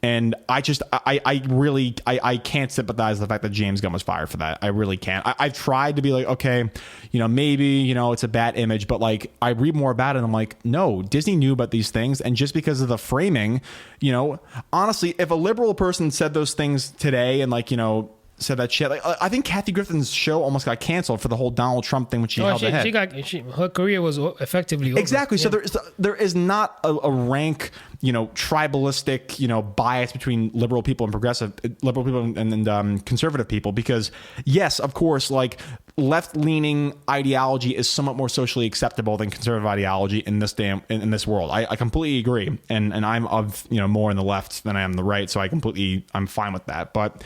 And I really can't sympathize with the fact that James Gunn was fired for that. I really can't. I've tried to be like, okay, you know, maybe, you know, it's a bad image, but like I read more about it and I'm like, no, Disney knew about these things. And just because of the framing, you know, honestly, if a liberal person said those things today and like, you know, said that shit, like I think Kathy Griffin's show almost got canceled for the whole Donald Trump thing when she held the head. Her career was effectively over. Exactly. Yeah. So there is not a rank, you know, tribalistic, you know, bias between liberal people and conservative people, because yes, of course, like left-leaning ideology is somewhat more socially acceptable than conservative ideology in this world. I completely agree, and I'm of, you know, more in the left than I am the right, so I'm fine with that. But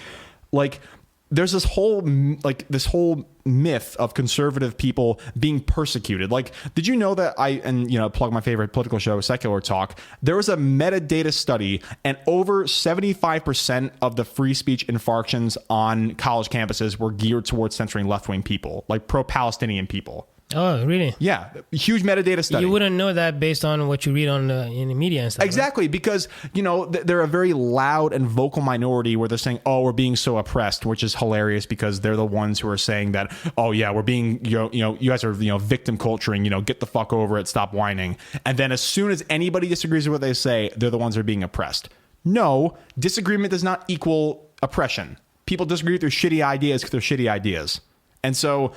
like, there's this whole myth of conservative people being persecuted. Like, did you know that plug my favorite political show, Secular Talk, there was a metadata study and over 75% of the free speech infarctions on college campuses were geared towards censoring left-wing people, like pro-Palestinian people. Oh, really? Yeah. Huge metadata study. You wouldn't know that based on what you read on in the media and stuff. Exactly. Right? Because, you know, they're a very loud and vocal minority where they're saying, oh, we're being so oppressed, which is hilarious because they're the ones who are saying that, oh, yeah, we're being, you guys are, you know, victim culturing, you know, get the fuck over it, stop whining. And then as soon as anybody disagrees with what they say, they're the ones who are being oppressed. No, disagreement does not equal oppression. People disagree with their shitty ideas because they're shitty ideas. And so,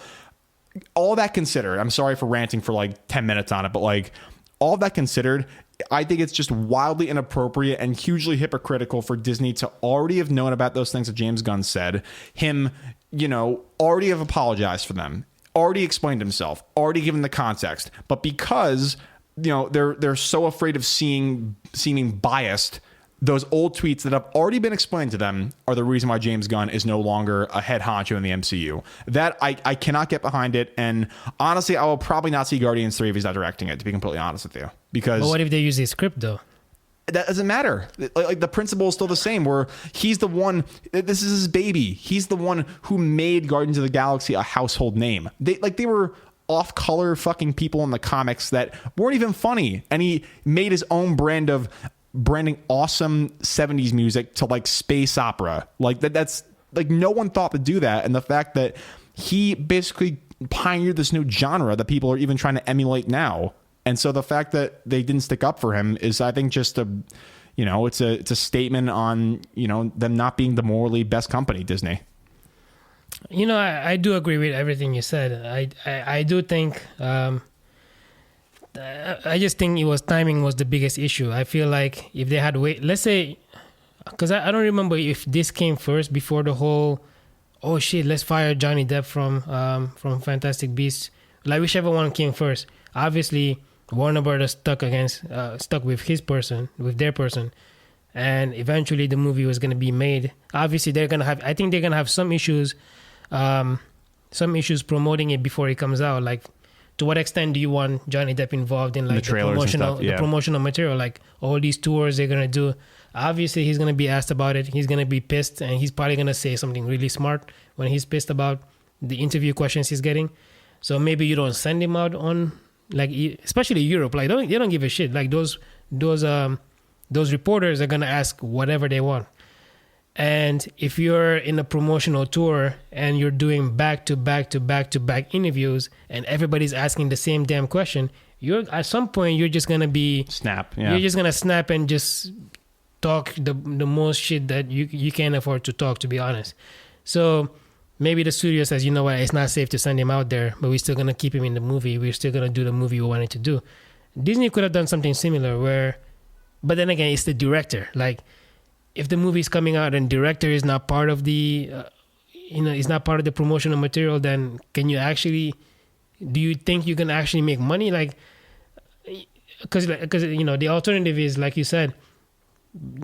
all that considered, I'm sorry for ranting for like 10 minutes on it, but like all that considered, I think it's just wildly inappropriate and hugely hypocritical for Disney to already have known about those things that James Gunn said, him, you know, already have apologized for them, already explained himself, already given the context. But because, you know, they're so afraid of seeming biased, those old tweets that have already been explained to them are the reason why James Gunn is no longer a head honcho in the MCU. That I cannot get behind it. And honestly, I will probably not see Guardians 3 if he's not directing it, to be completely honest with you. Because, but what if they use his script though? That doesn't matter. Like the principle is still the same, where he's the one, this is his baby. He's the one who made Guardians of the Galaxy a household name. They were off-color fucking people in the comics that weren't even funny. And he made his own brand of branding awesome 70s music to like space opera. Like that's like, no one thought to do that. And the fact that he basically pioneered this new genre that people are even trying to emulate now. And so the fact that they didn't stick up for him is, I think, just it's a statement on, you know, them not being the morally best company, Disney. You know, I do agree with everything you said. I do think I just think timing was the biggest issue. I feel like if they had wait, let's say, because I don't remember if this came first before the whole, oh shit, let's fire Johnny Depp from Fantastic Beasts. Like whichever one came first. Obviously, Warner Brothers stuck with their person, and eventually the movie was going to be made. Obviously, I think they're gonna have some issues promoting it before it comes out. Like, to what extent do you want Johnny Depp involved in like the promotional material? Like all these tours they're gonna do. Obviously, he's gonna be asked about it. He's gonna be pissed, and he's probably gonna say something really smart when he's pissed about the interview questions he's getting. So maybe you don't send him out on, like, especially Europe. Like they don't give a shit. Like those reporters are gonna ask whatever they want. And if you're in a promotional tour and you're doing back to back interviews and everybody's asking the same damn question, at some point you're just gonna snap. Yeah. You're just gonna snap and just talk the most shit that you can't afford to talk, to be honest. So maybe the studio says, you know what, it's not safe to send him out there, but we're still gonna keep him in the movie. We're still gonna do the movie we wanted to do. Disney could have done something similar but then again, it's the director. Like, if the movie's coming out and director is not part of the, is not part of the promotional material, then do you think you can actually make money? Like, because the alternative is, like you said,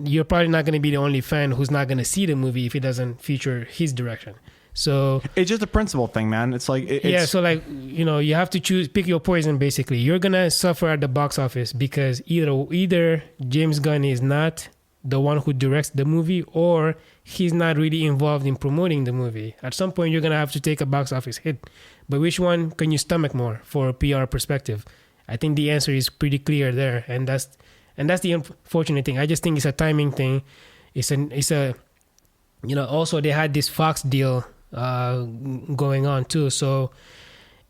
you're probably not going to be the only fan who's not going to see the movie if it doesn't feature his direction. So it's just a principle thing, man. It's like so like you have to pick your poison. Basically, you're gonna suffer at the box office because either James Gunn is not the one who directs the movie, or he's not really involved in promoting the movie. At some point, you're gonna have to take a box office hit. But which one can you stomach more for a PR perspective? I think the answer is pretty clear there, and that's the unfortunate thing. I just think it's a timing thing. It's a also they had this Fox deal going on too. So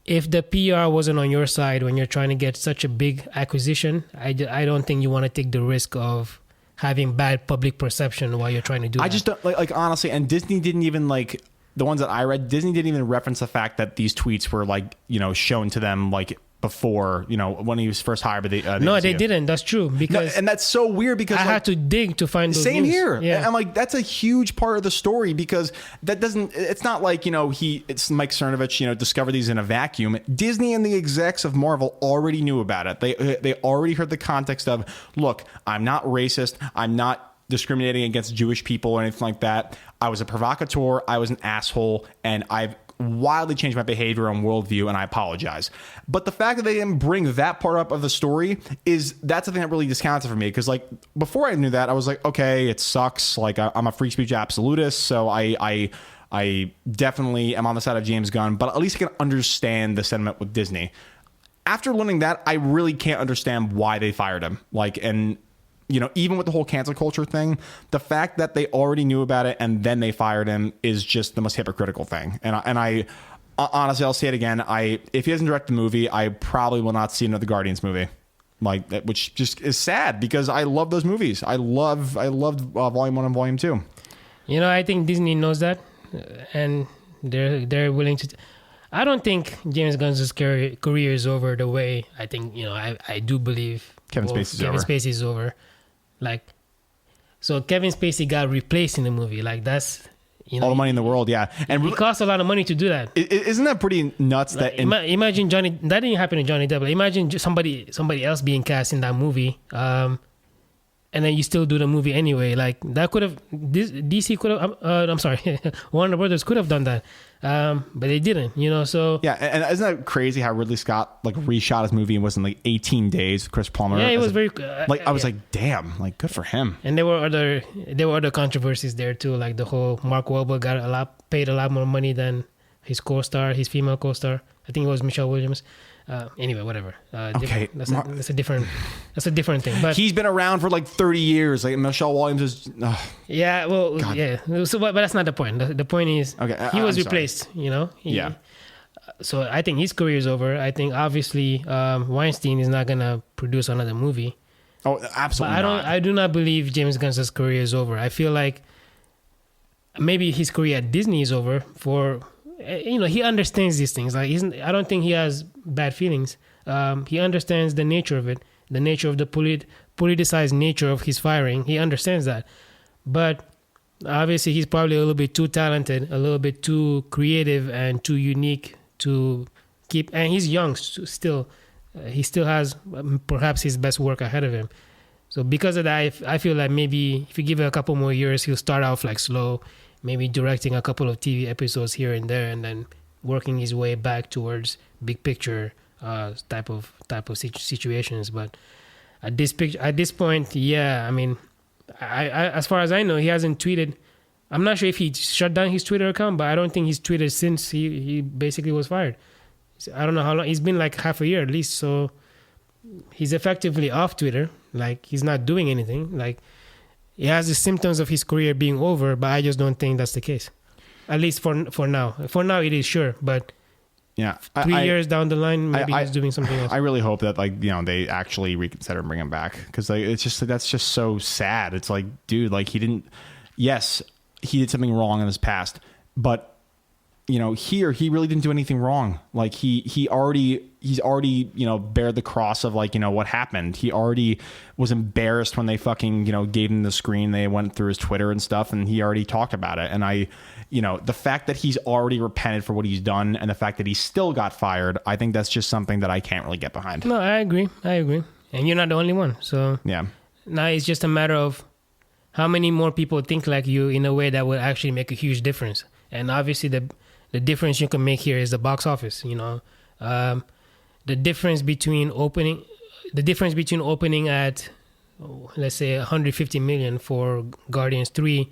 if the PR wasn't on your side when you're trying to get such a big acquisition, I don't think you want to take the risk of having bad public perception while you're trying to do that. I just don't like honestly, and Disney didn't even like the ones that I read, Disney didn't even reference the fact that these tweets were like, shown to them like before, when he was first hired by the No, MCU. they didn't. That's true. Because and that's so weird because I had to dig to find those same news. here. Yeah. I'm like, that's a huge part of the story because it's not like, it's Mike Cernovich, discovered these in a vacuum. Disney and the execs of Marvel already knew about it. They already heard the context of, look, I'm not racist. I'm not discriminating against Jewish people or anything like that. I was a provocateur. I was an asshole. And I've wildly changed my behavior and worldview, and I apologize. But the fact that they didn't bring that part up of the story that's the thing that really discounts it for me. Because like before I knew that, I was like, okay, it sucks. Like I'm a free speech absolutist, so I definitely am on the side of James Gunn. But at least I can understand the sentiment with Disney. After learning that, I really can't understand why they fired him. Like, and even with the whole cancel culture thing, the fact that they already knew about it and then they fired him is just the most hypocritical thing. And I honestly, I'll say it again. If he doesn't direct the movie, I probably will not see another Guardians movie, like that, which just is sad because I love those movies. I loved Volume 1 and Volume 2. I think Disney knows that, and they're willing to. I don't think James Gunn's career is over the way I think. I do believe Kevin Spacey's over. Like, so Kevin Spacey got replaced in the movie. Like, that's all the money in the world, yeah. And it costs a lot of money to do that. Isn't that pretty nuts? Like, imagine Johnny. That didn't happen to Johnny Depp. Like, imagine just somebody else being cast in that movie, and then you still do the movie anyway. Like, that could have DC could have. I'm sorry, Warner Brothers could have done that, but they didn't. So yeah. And isn't that crazy how Ridley Scott like reshot his movie and was in like 18 days with Chris Plummer? Yeah, it was very. I was like, damn, like good for him. And there were other controversies there too. Like the whole Mark Wahlberg paid a lot more money than his female co-star. I think it was Michelle Williams. Anyway, whatever. Okay, that's a different thing. But he's been around for like 30 years. Like Michelle Williams is. Yeah, well, God. Yeah. So, but that's not the point. The point is, he was replaced. Yeah. So I think his career is over. I think obviously Weinstein is not gonna produce another movie. Oh, absolutely. But I do not believe James Gunn's career is over. I feel like maybe his career at Disney is over for he understands these things. Like, I don't think he has bad feelings. He understands the nature of it, the nature of the politicized nature of his firing. He understands that. But obviously, he's probably a little bit too talented, a little bit too creative and too unique to keep. And he's young still. He still has perhaps his best work ahead of him. So because of that, I feel like maybe if you give it a couple more years, he'll start off like slow, maybe directing a couple of TV episodes here and there, and then working his way back towards big picture type of situations. But at this point, yeah, I mean, I as far as I know, he hasn't tweeted. I'm not sure if he shut down his Twitter account, but I don't think he's tweeted since he basically was fired. I don't know how long. It's been like half a year at least, so he's effectively off Twitter. Like, he's not doing anything. Like, he has the symptoms of his career being over, but I just don't think that's the case. At least for now. For now, it is, sure, but yeah, 3 years down the line, maybe he's doing something else. I really hope that, like, they actually reconsider and bring him back, because like, it's just, that's just so sad. It's like, dude, like, yes, he did something wrong in his past, but here he really didn't do anything wrong. Like, he's already bared the cross of, like, what happened. He already was embarrassed when they fucking gave him the screen. They went through his Twitter and stuff, and he already talked about it. And the fact that he's already repented for what he's done, and the fact that he still got fired, I think that's just something that I can't really get behind. No, I agree, and you're not the only one. So yeah, now it's just a matter of how many more people think like you in a way that will actually make a huge difference. And obviously the difference you can make here is the box office. The difference between opening at, let's say, 150 million for Guardians 3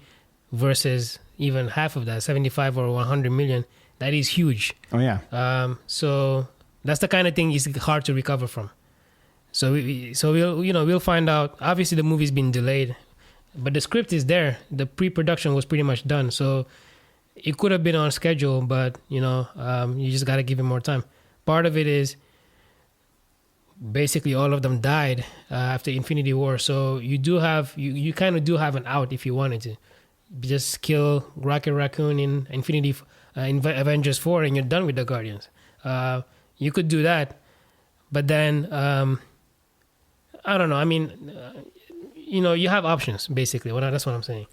versus even half of that, 75 or 100 million. That is huge. Oh yeah. So that's the kind of thing is hard to recover from. So we'll find out. Obviously, the movie's been delayed, but the script is there. The pre-production was pretty much done. So it could have been on schedule, but you just got to give it more time. Part of it is basically all of them died after Infinity War, so you kind of do have an out if you wanted to. Just kill Rocket Raccoon in in Avengers 4, and you're done with the Guardians. You could do that, but then I don't know. I mean, you have options basically. Well, that's what I'm saying.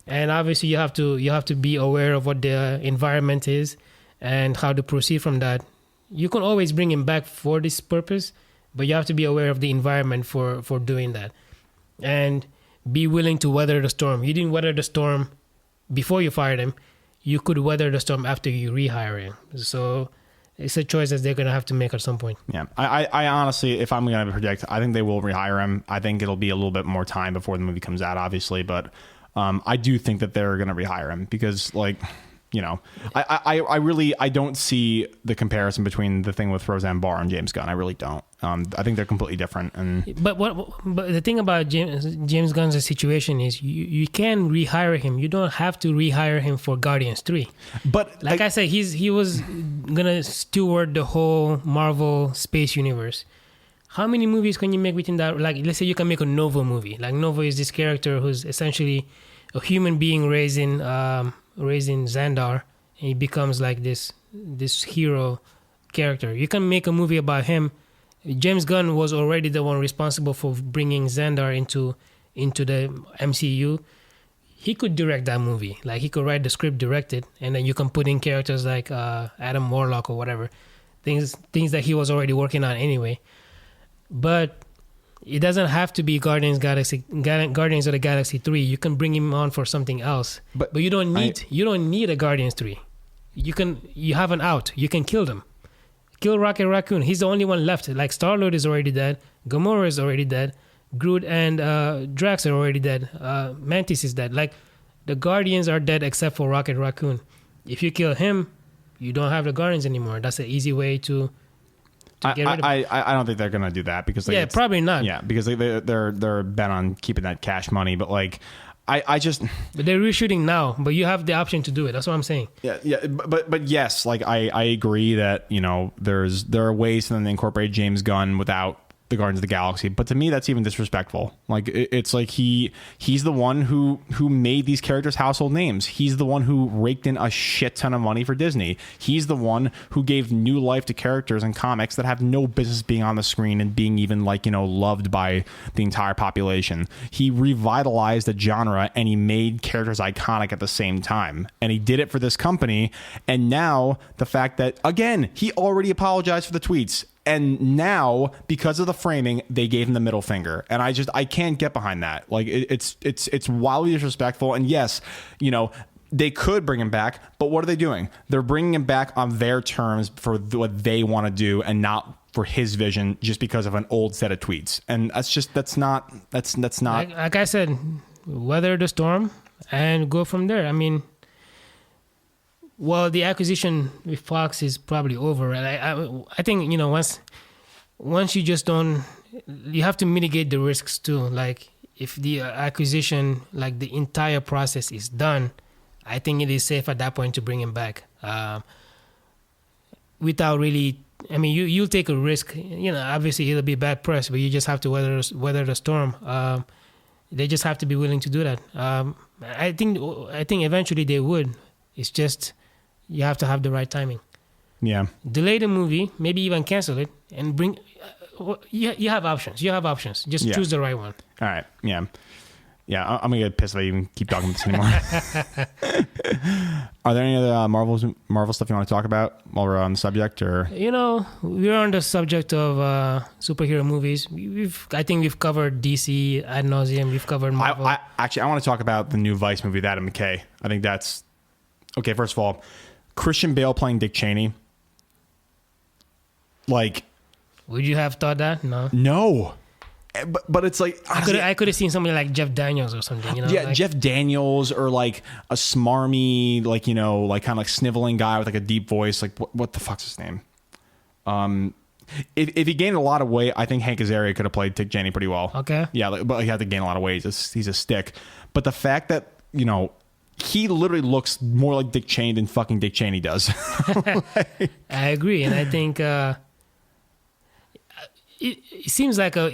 And obviously, you have to be aware of what the environment is and how to proceed from that. You can always bring him back for this purpose, but you have to be aware of the environment for doing that, and be willing to weather the storm. You didn't weather the storm before you fired him. You could weather the storm after you rehire him. So it's a choice that they're going to have to make at some point. Yeah, I honestly, if I'm going to predict, I think they will rehire him. I think it'll be a little bit more time before the movie comes out, obviously, but I do think that they're going to rehire him because, like, I really don't see the comparison between the thing with Roseanne Barr and James Gunn. I really don't. I think they're completely different. But the thing about James Gunn's situation is you can rehire him. You don't have to rehire him for Guardians 3. But like I said, he was gonna steward the whole Marvel space universe. How many movies can you make within that? Like, let's say you can make a Nova movie. Like, Nova is this character who's essentially a human being raising Xandar, and he becomes like this hero character. You can make a movie about him. James Gunn was already the one responsible for bringing Xandar into the MCU. He could direct that movie. Like, he could write the script, direct it, and then you can put in characters like Adam Warlock or whatever, things that he was already working on anyway. But it doesn't have to be Guardians of the Galaxy 3. You can bring him on for something else. But you don't need a Guardians 3. You have an out. You can kill them. Kill Rocket Raccoon. He's the only one left. Like, Star-Lord is already dead. Gamora is already dead. Groot and Drax are already dead. Mantis is dead. Like, the Guardians are dead except for Rocket Raccoon. If you kill him, you don't have the Guardians anymore. That's an easy way to get rid of him. I don't think they're gonna do that because probably not. Yeah, because they're bent on keeping that cash money. But like, I just. But they're reshooting now. But you have the option to do it. That's what I'm saying. Yeah. But yes, like I agree that there are ways to then incorporate James Gunn without the Guardians of the Galaxy. But to me, that's even disrespectful. Like it's like he's the one who made these characters household names. He's the one who raked in a shit ton of money for Disney. He's the one who gave new life to characters in comics that have no business being on the screen and being even like, you know, loved by the entire population. He revitalized a genre and he made characters iconic at the same time. And he did it for this company. And now the fact that, again, he already apologized for the tweets. And now, because of the framing, they gave him the middle finger, and I can't get behind that. Like it's wildly disrespectful. And yes, you know, they could bring him back, but what are they doing? They're bringing him back on their terms for what they want to do, and not for his vision, just because of an old set of tweets. And that's not. Like I said, weather the storm and go from there. I mean, well, the acquisition with Fox is probably over. And I think, you know, once you just don't, you have to mitigate the risks too. Like if the acquisition, like the entire process is done, I think it is safe at that point to bring him back. Without really, I mean, you'll take a risk. You know, obviously it'll be bad press, but you just have to weather the storm. They just have to be willing to do that. I think eventually they would. It's just, you have to have the right timing. Yeah. Delay the movie, maybe even cancel it, and bring. You have options. Just choose the right one. All right. Yeah. Yeah. I'm gonna get pissed if I even keep talking about this anymore. Are there any other Marvel stuff you want to talk about while we're on the subject, or? You know, we're on the subject of superhero movies. I think we've covered DC ad nauseum. We've covered Marvel. I want to talk about the new Vice movie with Adam McKay. I think that's okay. First of all, Christian Bale playing Dick Cheney. Like, would you have thought that? No. But it's like, honestly, I could have seen somebody like Jeff Daniels or something, you know? Yeah, like, Jeff Daniels, or like a smarmy, like, you know, like kind of like sniveling guy with like a deep voice. Like, what the fuck's his name? If he gained a lot of weight, I think Hank Azaria could have played Dick Cheney pretty well. Okay. Yeah, but he had to gain a lot of weight. He's a stick. But the fact that, you know, he literally looks more like Dick Cheney than fucking Dick Cheney does. I agree, and I think it seems like a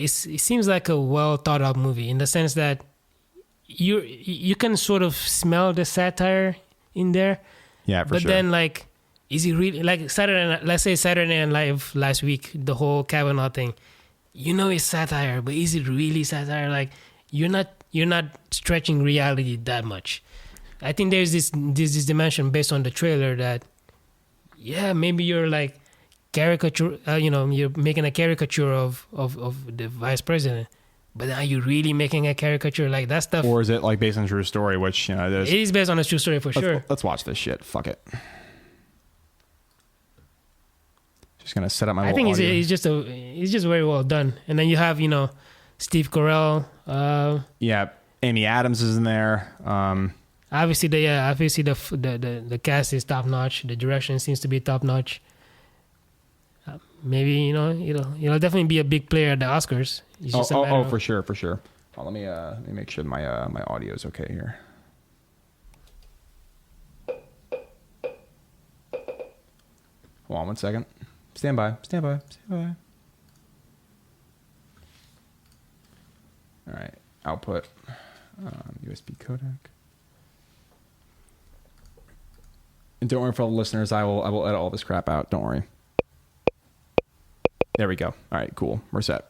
well thought out movie, in the sense that you can sort of smell the satire in there. Yeah, for sure. But then, like, is he really, like let's say Saturday Night Live last week, the whole Kavanaugh thing? You know, it's satire, but is it really satire? Like, you're not stretching reality that much. I think there's this dimension based on the trailer that, yeah, maybe you're like caricature, you're making a caricature of the vice president, but are you really making a caricature like that stuff? Or is it like based on a true story, which, you know, it is based on a true story for sure. Let's watch this shit. Fuck it. Just gonna set up my. I think it's just very well done. And then you have, you know, Steve Carell. Yeah, Amy Adams is in there. Obviously the cast is top notch. The direction seems to be top notch. Maybe, you know, it'll definitely be a big player at the Oscars. It's just for sure. Well, let me make sure my audio is okay here. Hold on 1 second. Stand by. All right. Output. USB codec. And don't worry, for all the listeners, I will edit all this crap out. Don't worry. There we go. All right, cool. We're set.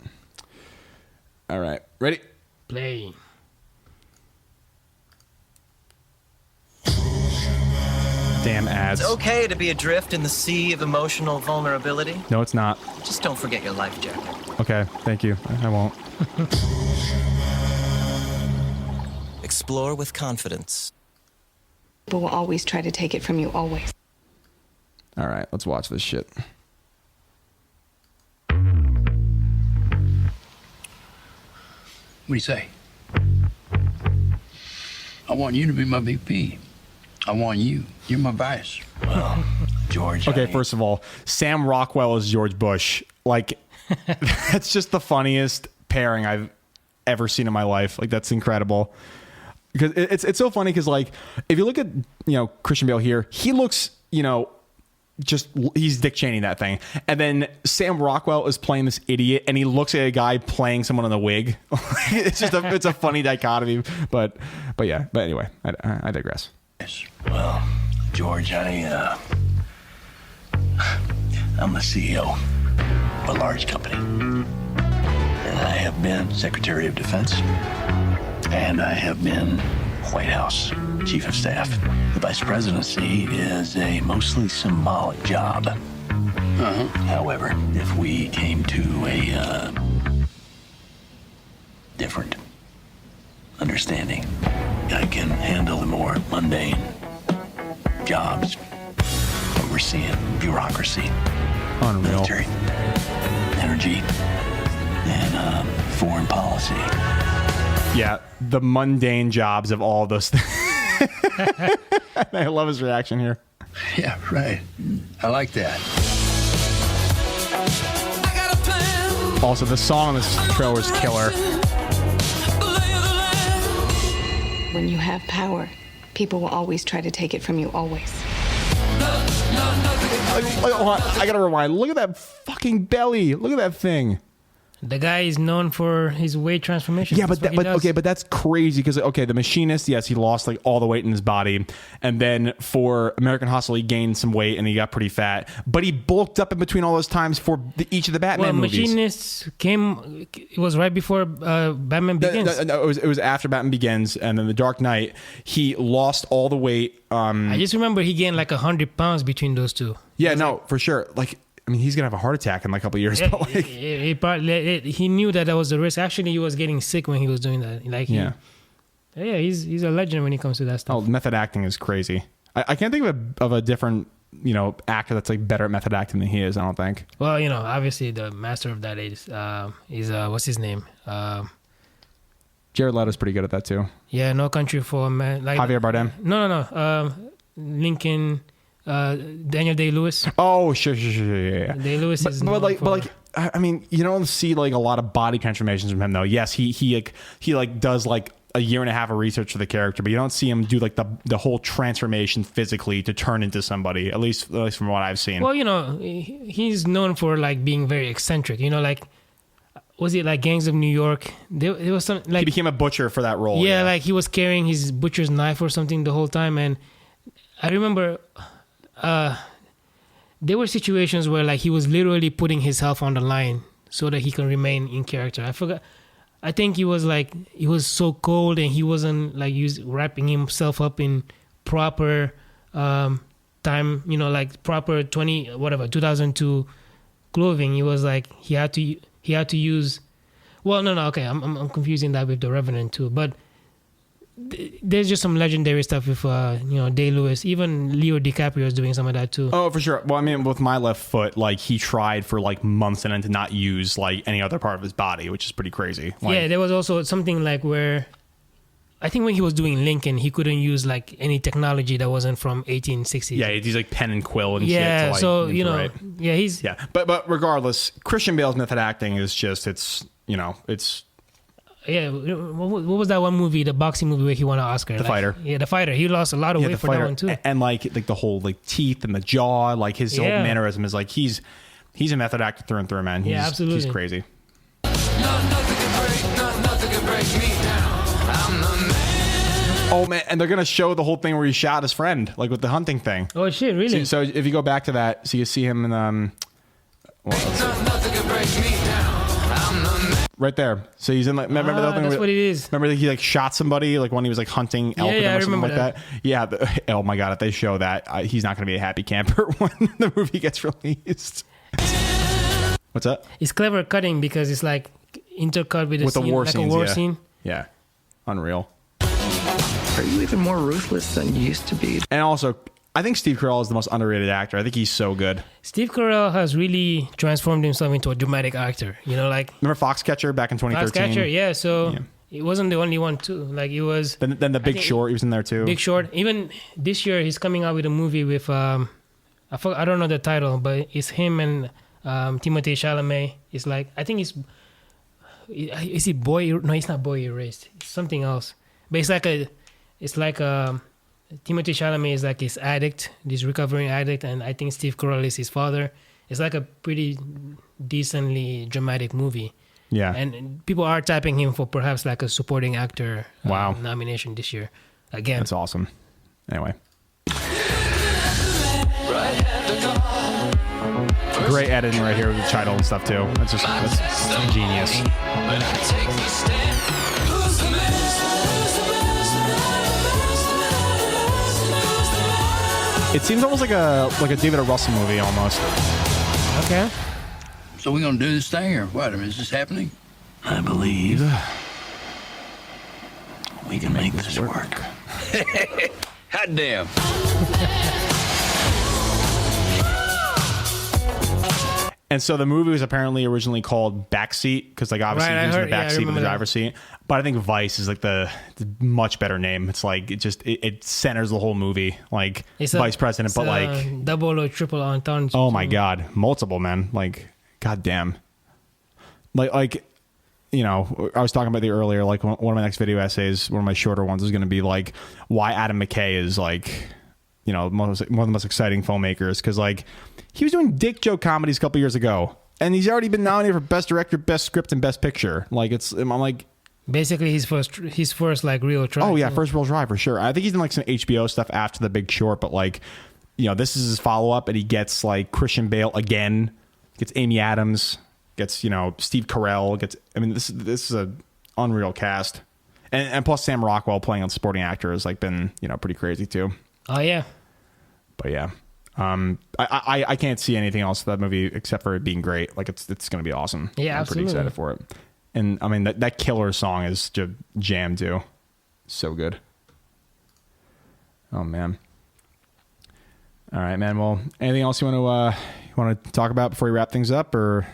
All right. Ready? Play. Damn ads. It's okay to be adrift in the sea of emotional vulnerability. No, it's not. Just don't forget your life jacket. Okay, thank you. I won't. Explore with confidence. People will always try to take it from you, always. All right, let's watch this shit. What do you say? I want you to be my VP. I want you. You're my vice. Well, George. Okay, first of all, Sam Rockwell is George Bush. Like, that's just the funniest pairing I've ever seen in my life. Like, that's incredible. Because it's so funny because, like, if you look at, you know, Christian Bale here, he looks, you know, he's Dick Cheney in that thing. And then Sam Rockwell is playing this idiot, and he looks at a guy playing someone in a wig. It's a funny dichotomy. But anyway, I digress. Well, George, I'm the CEO of a large company. And I have been Secretary of Defense, and I have been White House Chief of Staff. The Vice Presidency is a mostly symbolic job. However, if we came to a different understanding, I can handle the more mundane jobs, overseeing bureaucracy, Unreal. military, energy, and foreign policy. Yeah, the mundane jobs of all those things. I love his reaction here. Yeah, right. I like that. Also, the song on this trailer is killer. When you have power, people will always try to take it from you, always. I gotta rewind. Look at that fucking belly. Look at that thing. The guy is known for his weight transformation. Yeah, That's what he does. but that's crazy because the machinist, yes, he lost like all the weight in his body, and then for American Hustle, he gained some weight and he got pretty fat. But he bulked up in between all those times for each of the Batman movies. Machinists came. It was right before Batman Begins. No, it was after Batman Begins, and then The Dark Knight. He lost all the weight. I just remember he gained like 100 pounds between those two. Yeah, no, for sure. Like, I mean, he's gonna have a heart attack in like a couple of years. Yeah, But like, he knew that was the risk. Actually, he was getting sick when he was doing that. Like, he's a legend when it comes to that stuff. oh, method acting is crazy. I can't think of a different actor that's like better at method acting than he is. I don't think. Well, obviously the master of that is what's his name? Jared Leto's pretty good at that too. Yeah, No Country for Man. Like Javier Bardem. No. Lincoln. Daniel Day-Lewis. Oh, sure, yeah. Day-Lewis is but I mean, you don't see like a lot of body transformations from him though. Yes, he does like a year and a half of research for the character, but you don't see him do like the whole transformation physically to turn into somebody. At least from what I've seen. Well, he's known for like being very eccentric. Like, was it like Gangs of New York? There was some like he became a butcher for that role. Yeah, like he was carrying his butcher's knife or something the whole time, and I remember. There were situations where like he was literally putting his health on the line so that he can remain in character. I forgot. I think he was so cold and he wasn't like wrapping himself up in proper time, like proper 2002 clothing. He was like he had to use. Well, no, okay, I'm confusing that with The Revenant too, but. There's just some legendary stuff with Day-Lewis. Even Leo DiCaprio is doing some of that too. Oh, for sure. Well, I mean, with My Left Foot, like he tried for like months and then to not use like any other part of his body, which is pretty crazy. Like, yeah, there was also something like where I think when he was doing Lincoln, he couldn't use like any technology that wasn't from 1860s. Yeah, he's like pen and quill and shit. To, like, so right. Yeah, he's But regardless, Christian Bale's method acting is just it's. Yeah, what was that one movie, the boxing movie where he won an Oscar? The Fighter. Yeah, The Fighter. He lost a lot of weight for that one too. And like the whole like teeth and the jaw, like his whole mannerism is like he's a method actor through and through, man. Absolutely. He's crazy. Oh man, and they're gonna show the whole thing where he shot his friend, like with the hunting thing. Oh shit, really? So if you go back to that, so you see him in right there. So he's in like remember that thing? That's what it is. Remember that he like shot somebody like when he was like hunting elk or something like that. Yeah. Oh my god, if they show that, he's not going to be a happy camper when the movie gets released. What's up? It's clever cutting because it's like intercut with the war like scenes, a war scene. Yeah, unreal. Are you even more ruthless than you used to be? And also, I think Steve Carell is the most underrated actor. I think he's so good. Steve Carell has really transformed himself into a dramatic actor. Like remember Foxcatcher back in 2013? Foxcatcher, yeah. So it wasn't the only one too. Like it was. Then The Big Short, he was in there too. Big Short. Even this year, he's coming out with a movie with I don't know the title, but it's him and Timothée Chalamet. It's like I think is he Boy? No, it's not Boy Erased. It's something else. But it's like a Timothée Chalamet is like his addict, this recovering addict, and I think Steve Carell is his father. It's like a pretty decently dramatic movie. Yeah. And people are tapping him for perhaps like a supporting actor nomination this year. Again. That's awesome. Anyway. Great editing right here with the title and stuff too. That's genius. It seems almost like a David O. Russell movie almost. Okay. So we're gonna do this thing, or what? I mean, is this happening? I believe we can make this work. Hot damn. And so the movie was apparently originally called Backseat because, like, obviously Right, he's in the I backseat of the remember that. driver's seat. But I think Vice is like the much better name. It's like it centers the whole movie, like vice president, but like double or triple entendre. oh my god, multiple, man, like goddamn, like you know, I was talking about the earlier, like one of my next video essays, one of my shorter ones is going to be like why Adam McKay is like, you know, one of the most exciting filmmakers because like he was doing dick joke comedies a couple years ago and he's already been nominated for best director, best script, and best picture. Like I'm like. Basically, his first like real try. Oh yeah, first real try for sure. I think he's done like some HBO stuff after The Big Short, but like, you know, this is his follow up, and he gets like Christian Bale again, gets Amy Adams, gets, you know, Steve Carell, gets. I mean, this is a unreal cast, and plus Sam Rockwell playing on supporting actor has like been, you know, pretty crazy too. Oh yeah. But yeah, I can't see anything else to that movie except for it being great. Like it's going to be awesome. Yeah, I'm absolutely. pretty excited for it. And I mean that killer song is just jam too, so good. Oh man! All right, man. Well, anything else you want to talk about before we wrap things up, or?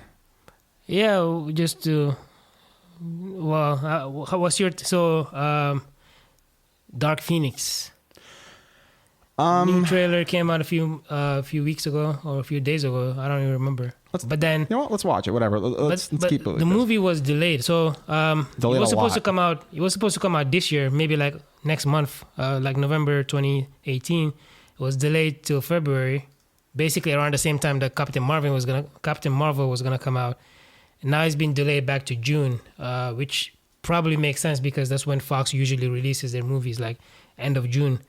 Yeah, just to. Well, how was your Dark Phoenix? New trailer came out a few weeks ago or a few days ago. I don't even remember. But then, you know what? Let's watch it. Whatever. Let's keep it. Like the movie was delayed, so it was supposed to come out. It was supposed to come out this year, maybe like next month, like November 2018. It was delayed till February, basically around the same time that Captain Marvel was gonna come out. And now it's been delayed back to June, which probably makes sense because that's when Fox usually releases their movies, like end of June.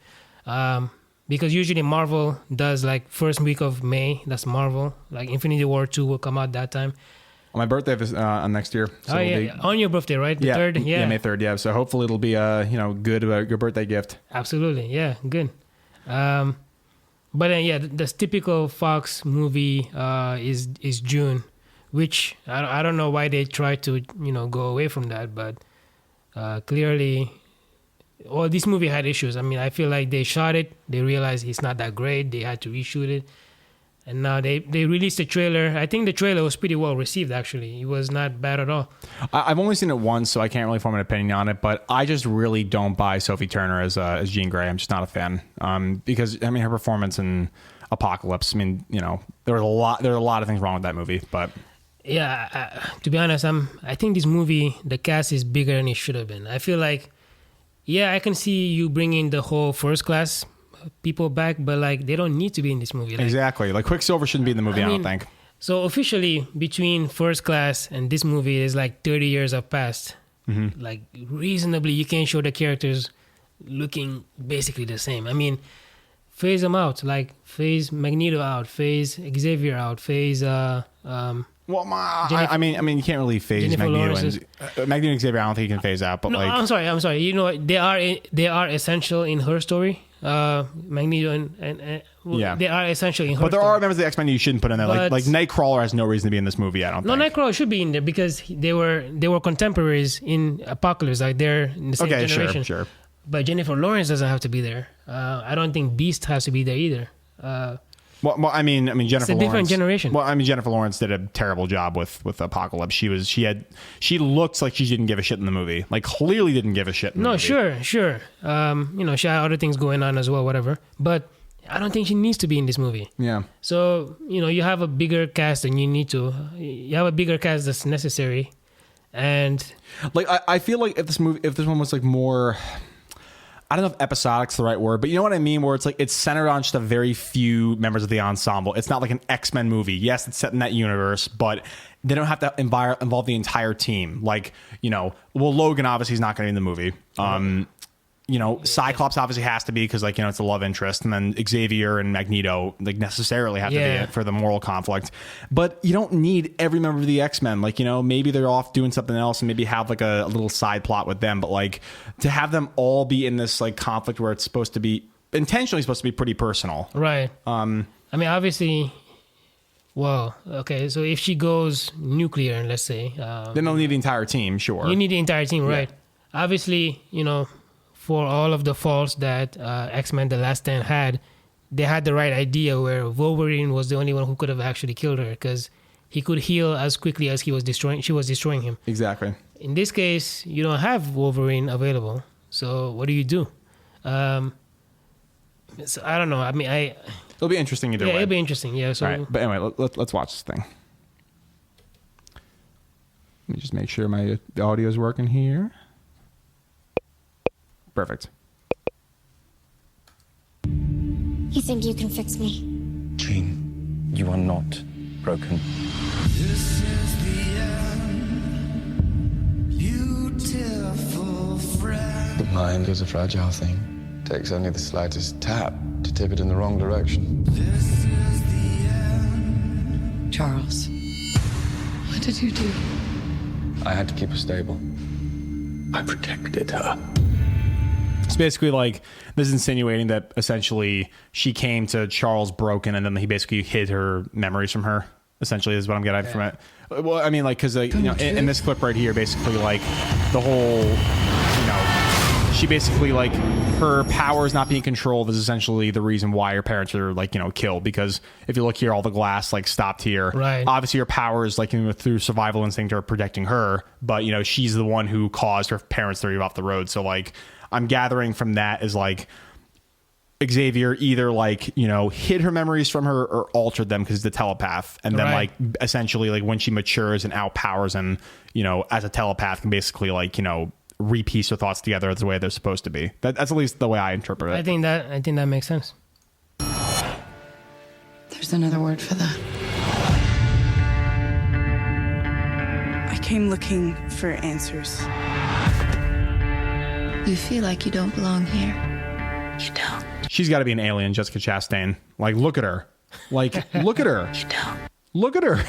Because usually Marvel does like first week of May. That's Marvel. Like Infinity War 2 will come out that time. On my birthday next year. So on your birthday, right? The 3rd? Yeah. May 3rd, yeah. So hopefully it'll be good birthday gift. Absolutely, yeah, good. But then, yeah, the typical Fox movie is June, which I don't know why they try to, go away from that, but clearly... Well, this movie had issues. I mean, I feel like they shot it. They realized it's not that great. They had to reshoot it. And now they released the trailer. I think the trailer was pretty well received, actually. It was not bad at all. I've only seen it once, so I can't really form an opinion on it. But I just really don't buy Sophie Turner as Jean Grey. I'm just not a fan. Because, I mean, her performance in Apocalypse, I mean, there are a lot of things wrong with that movie. But yeah, to be honest, I think this movie, the cast is bigger than it should have been. I feel like, yeah, I can see you bringing the whole First Class people back, but like they don't need to be in this movie. Like, exactly. Like Quicksilver shouldn't be in the movie, I don't think. So officially, between First Class and this movie, is like 30 years have passed. Mm-hmm. Like reasonably, you can show the characters looking basically the same. I mean, phase them out. Like phase Magneto out, phase Xavier out, phase well, I mean, you can't really phase Jennifer Magneto and Magneto and Xavier. I don't think you can phase out, but no, like, I'm sorry. They are essential in her story. Magneto and yeah, they are essential in her. But there story. are members of the X-Men you shouldn't put in there. Like Nightcrawler has no reason to be in this movie. I don't think. Nightcrawler should be in there because they were contemporaries in Apocalypse. Like they're in the same generation. Sure. But Jennifer Lawrence doesn't have to be there. I don't think Beast has to be there either. Well, I mean, Jennifer Lawrence. It's a different generation. Well, I mean, Jennifer Lawrence did a terrible job with Apocalypse. She looks like she didn't give a shit in the movie. Like clearly didn't give a shit in the movie. No, sure. She had other things going on as well, whatever. But I don't think she needs to be in this movie. Yeah. So, you have a bigger cast than you need to. You have a bigger cast that's necessary. And like I feel like if this one was like more, I don't know if episodic's the right word, but you know what I mean? Where it's like, it's centered on just a very few members of the ensemble. It's not like an X-Men movie. Yes, it's set in that universe, but they don't have to involve the entire team. Like, Logan obviously is not going to be in the movie. Cyclops obviously has to be because, like, it's a love interest, and then Xavier and Magneto like necessarily have to be it for the moral conflict. But you don't need every member of the X-Men. Like, maybe they're off doing something else, and maybe have like a little side plot with them. But like, to have them all be in this like conflict where it's supposed to be intentionally supposed to be pretty personal, right? I mean, obviously. Well, okay, so if she goes nuclear, and let's say, then they'll need the entire team. Sure, you need the entire team, right? Obviously, for all of the faults that X-Men The Last Stand had, they had the right idea where Wolverine was the only one who could have actually killed her because he could heal as quickly as she was destroying him. Exactly. In this case, you don't have Wolverine available. So what do you do? So I don't know. I mean, it'll be interesting either way. Yeah, it'll be interesting. Yeah. So, all right. But anyway, let's watch this thing. Let me just make sure the audio is working here. Perfect. You think you can fix me? Jean, you are not broken. This is the end, beautiful friend. The mind is a fragile thing. Takes only the slightest tap to tip it in the wrong direction. This is the end. Charles, what did you do? I had to keep her stable. I protected her. It's basically like this is insinuating that essentially she came to Charles broken, and then he basically hid her memories from her. Essentially, is what I'm getting from it. Well, I mean, like, because in this clip right here, basically, like the whole, she basically like her powers not being controlled is essentially the reason why her parents are like killed. Because if you look here, all the glass like stopped here. Right. Obviously, her powers like through survival instinct are protecting her, but she's the one who caused her parents to leave off the road. So like, I'm gathering from that is like Xavier either like hid her memories from her or altered them because he's the telepath, and then like essentially like when she matures and outpowers and as a telepath can basically like repiece her thoughts together the way they're supposed to be. That's at least the way I interpret it. I think that makes sense. There's another word for that. I came looking for answers. You feel like you don't belong here. You don't. She's got to be an alien, Jessica Chastain. Like, look at her. Like, look at her. You don't. Look at her.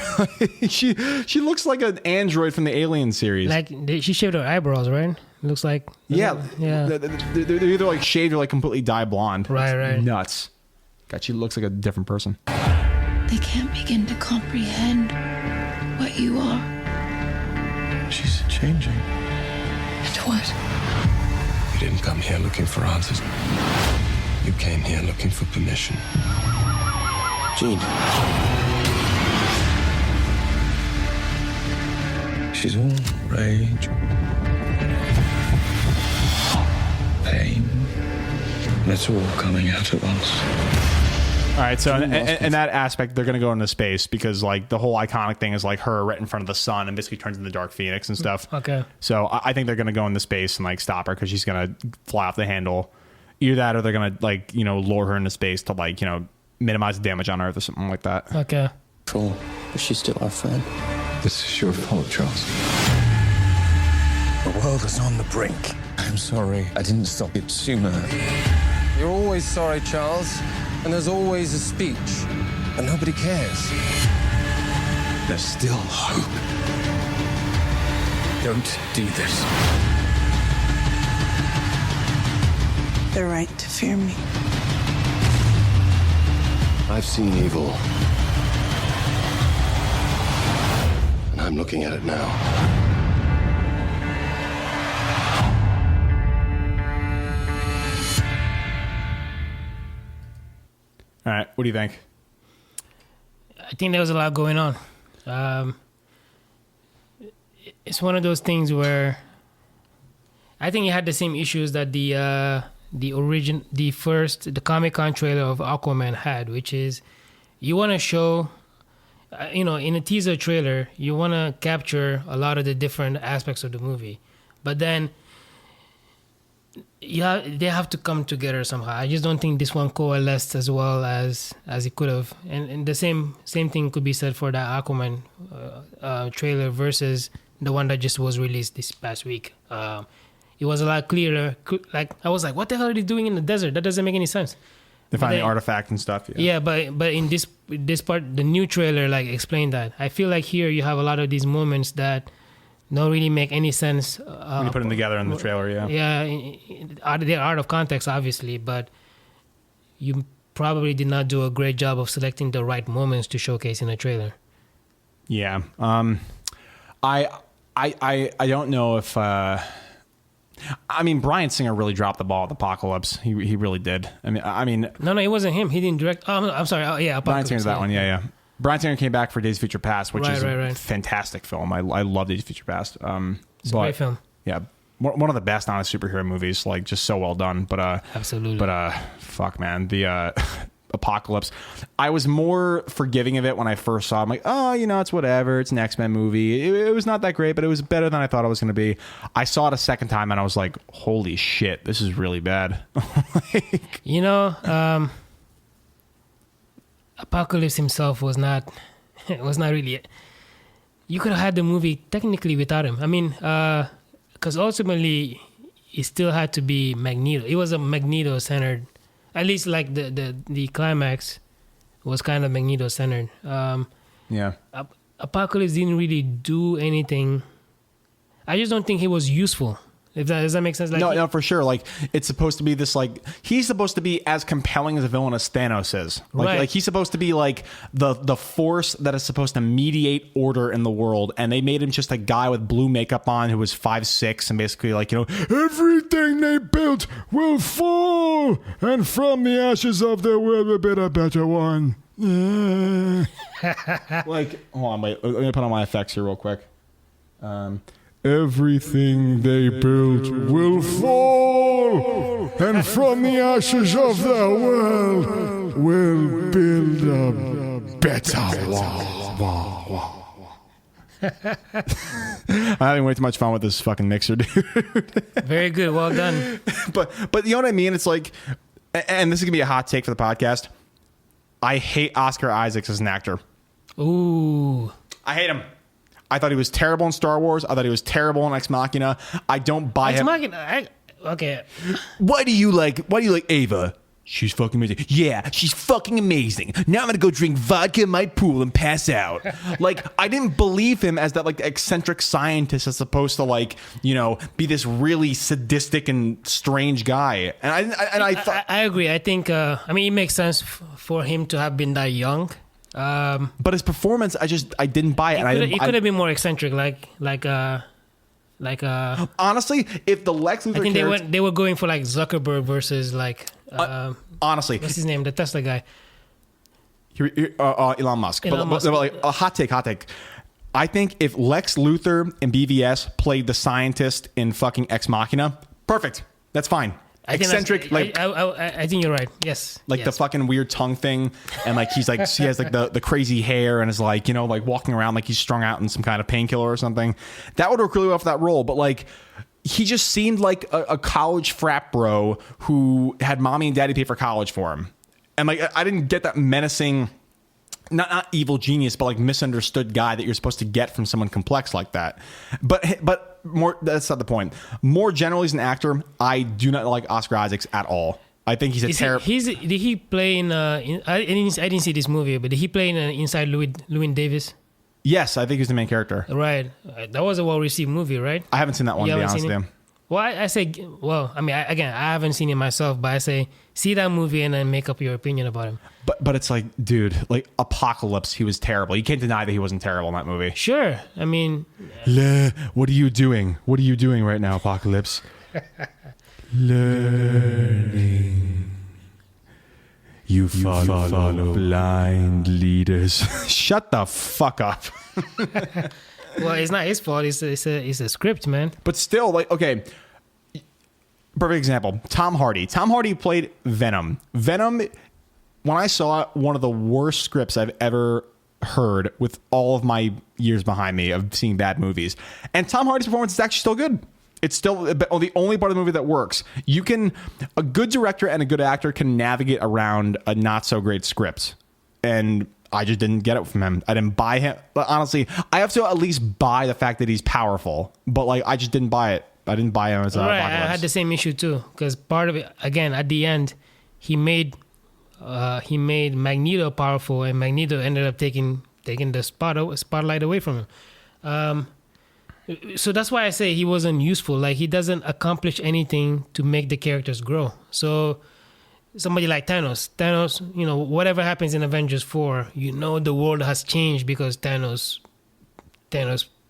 She looks like an android from the Alien series. Like, she shaved her eyebrows, right? It looks like. Yeah. They're either like shaved or like completely dye blonde. Right. Nuts. God, she looks like a different person. They can't begin to comprehend what you are. She's changing. And what? You didn't come here looking for answers. You came here looking for permission. Jean. She's all rage, pain, and it's all coming out at once. All right, so in that aspect, they're going to go into space because like the whole iconic thing is like her right in front of the sun and basically turns into the Dark Phoenix and stuff. Okay. So I think they're going to go into space and like stop her because she's going to fly off the handle. Either that or they're going to like, lure her into space to like, minimize the damage on Earth or something like that. Okay. Cool. But she's still our friend. This is your fault, Charles. The world is on the brink. I'm sorry I didn't stop it sooner. You're always sorry, Charles. And there's always a speech. And nobody cares. There's still hope. Don't do this. They're right to fear me. I've seen evil. And I'm looking at it now. All right, what do you think? I think there was a lot going on. It's one of those things where I think it had the same issues that the Comic-Con trailer of Aquaman had, which is you want to show, in a teaser trailer, you want to capture a lot of the different aspects of the movie, but then Yeah, they have to come together somehow. I just don't think this one coalesced as well as it could have. And the same thing could be said for that Aquaman trailer versus the one that just was released this past week. It was a lot clearer. Like I was like, what the hell are they doing in the desert? That doesn't make any sense. They find the artifact and stuff. Yeah, but in this part, the new trailer like explained that. I feel like here you have a lot of these moments that don't really make any sense. When you put them together in the trailer, yeah. Yeah, they're out of context, obviously, but you probably did not do a great job of selecting the right moments to showcase in a trailer. Yeah. I don't know if... I mean, Bryan Singer really dropped the ball with Apocalypse. He really did. I mean... No, it wasn't him. He didn't direct... Oh, I'm sorry. Oh, yeah, Apocalypse. Bryan Singer's that one, yeah. Bryan Singer came back for Days of Future Past, which is a fantastic film. I love Days of Future Past. It's a great film. Yeah, one of the best honest superhero movies. Like, just so well done. But absolutely. But fuck, man, the Apocalypse. I was more forgiving of it when I first saw it. I'm like, oh, it's whatever. It's an X-Men movie. It was not that great, but it was better than I thought it was going to be. I saw it a second time, and I was like, holy shit, this is really bad. Apocalypse himself was not really it. You could have had the movie technically without him. I mean, because ultimately it still had to be Magneto. It was a Magneto centered, at least like the climax was kind of Magneto centered. Yeah. Apocalypse didn't really do anything. I just don't think he was useful. Does that make sense? Like, no, for sure. Like, it's supposed to be this, like, he's supposed to be as compelling as a villain as Thanos is. Like he's supposed to be like the force that is supposed to mediate order in the world, and they made him just a guy with blue makeup on who was 5'6", and basically like, everything they built will fall, and from the ashes of their world will be a better one. Like, hold on, wait, let me put on my effects here real quick. Everything they built will fall, and from the ashes of their world will build a better one. I'm having way too much fun with this fucking mixer, dude. Very good, well done. But you know what I mean? It's like, and this is gonna be a hot take for the podcast. I hate Oscar Isaacs as an actor. Ooh, I hate him. I thought he was terrible in Star Wars. I thought he was terrible in Ex Machina. I don't buy him. Okay. Why do you like Ava? She's fucking amazing. Yeah, she's fucking amazing. Now I'm gonna go drink vodka in my pool and pass out. Like, I didn't believe him as that like eccentric scientist as supposed to like, be this really sadistic and strange guy. And I agree. I think it makes sense for him to have been that young. But his performance, I didn't buy it. He could have been more eccentric, like honestly, if the Lex Luthor, I think they were going for like Zuckerberg versus like honestly, what's his name, the Tesla guy, Elon Musk. But like, a hot take. I think if Lex Luthor and BVS played the scientist in fucking Ex Machina, perfect. That's fine. Eccentric, like I think you're right. Yes, the fucking weird tongue thing, and like he has like the crazy hair and is like like walking around like he's strung out in some kind of painkiller or something. That would work really well for that role. But like he just seemed like a college frat bro who had mommy and daddy pay for college for him, and like I didn't get that menacing. Not evil genius, but like misunderstood guy that you're supposed to get from someone complex like that. But more, that's not the point. More generally, as an actor, I do not like Oscar Isaacs at all. I think he's a terrible. Did he play in? I didn't see this movie, but did he play in Inside Llewyn Davis? Yes, I think he's the main character. Right, that was a well-received movie, right? I haven't seen that one. To be honest with you. Well, I say, I haven't seen it myself, but I say, see that movie and then make up your opinion about him. But it's like, dude, like Apocalypse, he was terrible. You can't deny that he wasn't terrible in that movie. Sure, I mean, what are you doing? What are you doing right now, Apocalypse? Learning. You follow blind leaders. Shut the fuck up. Well, it's not his fault. It's a script, man. But still, like, okay. Perfect example. Tom Hardy. Tom Hardy played Venom. Venom, when I saw it, one of the worst scripts I've ever heard with all of my years behind me of seeing bad movies. And Tom Hardy's performance is actually still good. It's still the only part of the movie that works. A good director and a good actor can navigate around a not so great script. And I just didn't get it from him. I didn't buy him. But honestly, I have to at least buy the fact that he's powerful. But like, I just didn't buy it. I didn't buy him as right. Apocalypse. I had the same issue too, because part of it, again, at the end, he made Magneto powerful, and Magneto ended up taking the spotlight away from him. So that's why I say he wasn't useful. Like, he doesn't accomplish anything to make the characters grow. So somebody like Thanos, whatever happens in Avengers 4, the world has changed because Thanos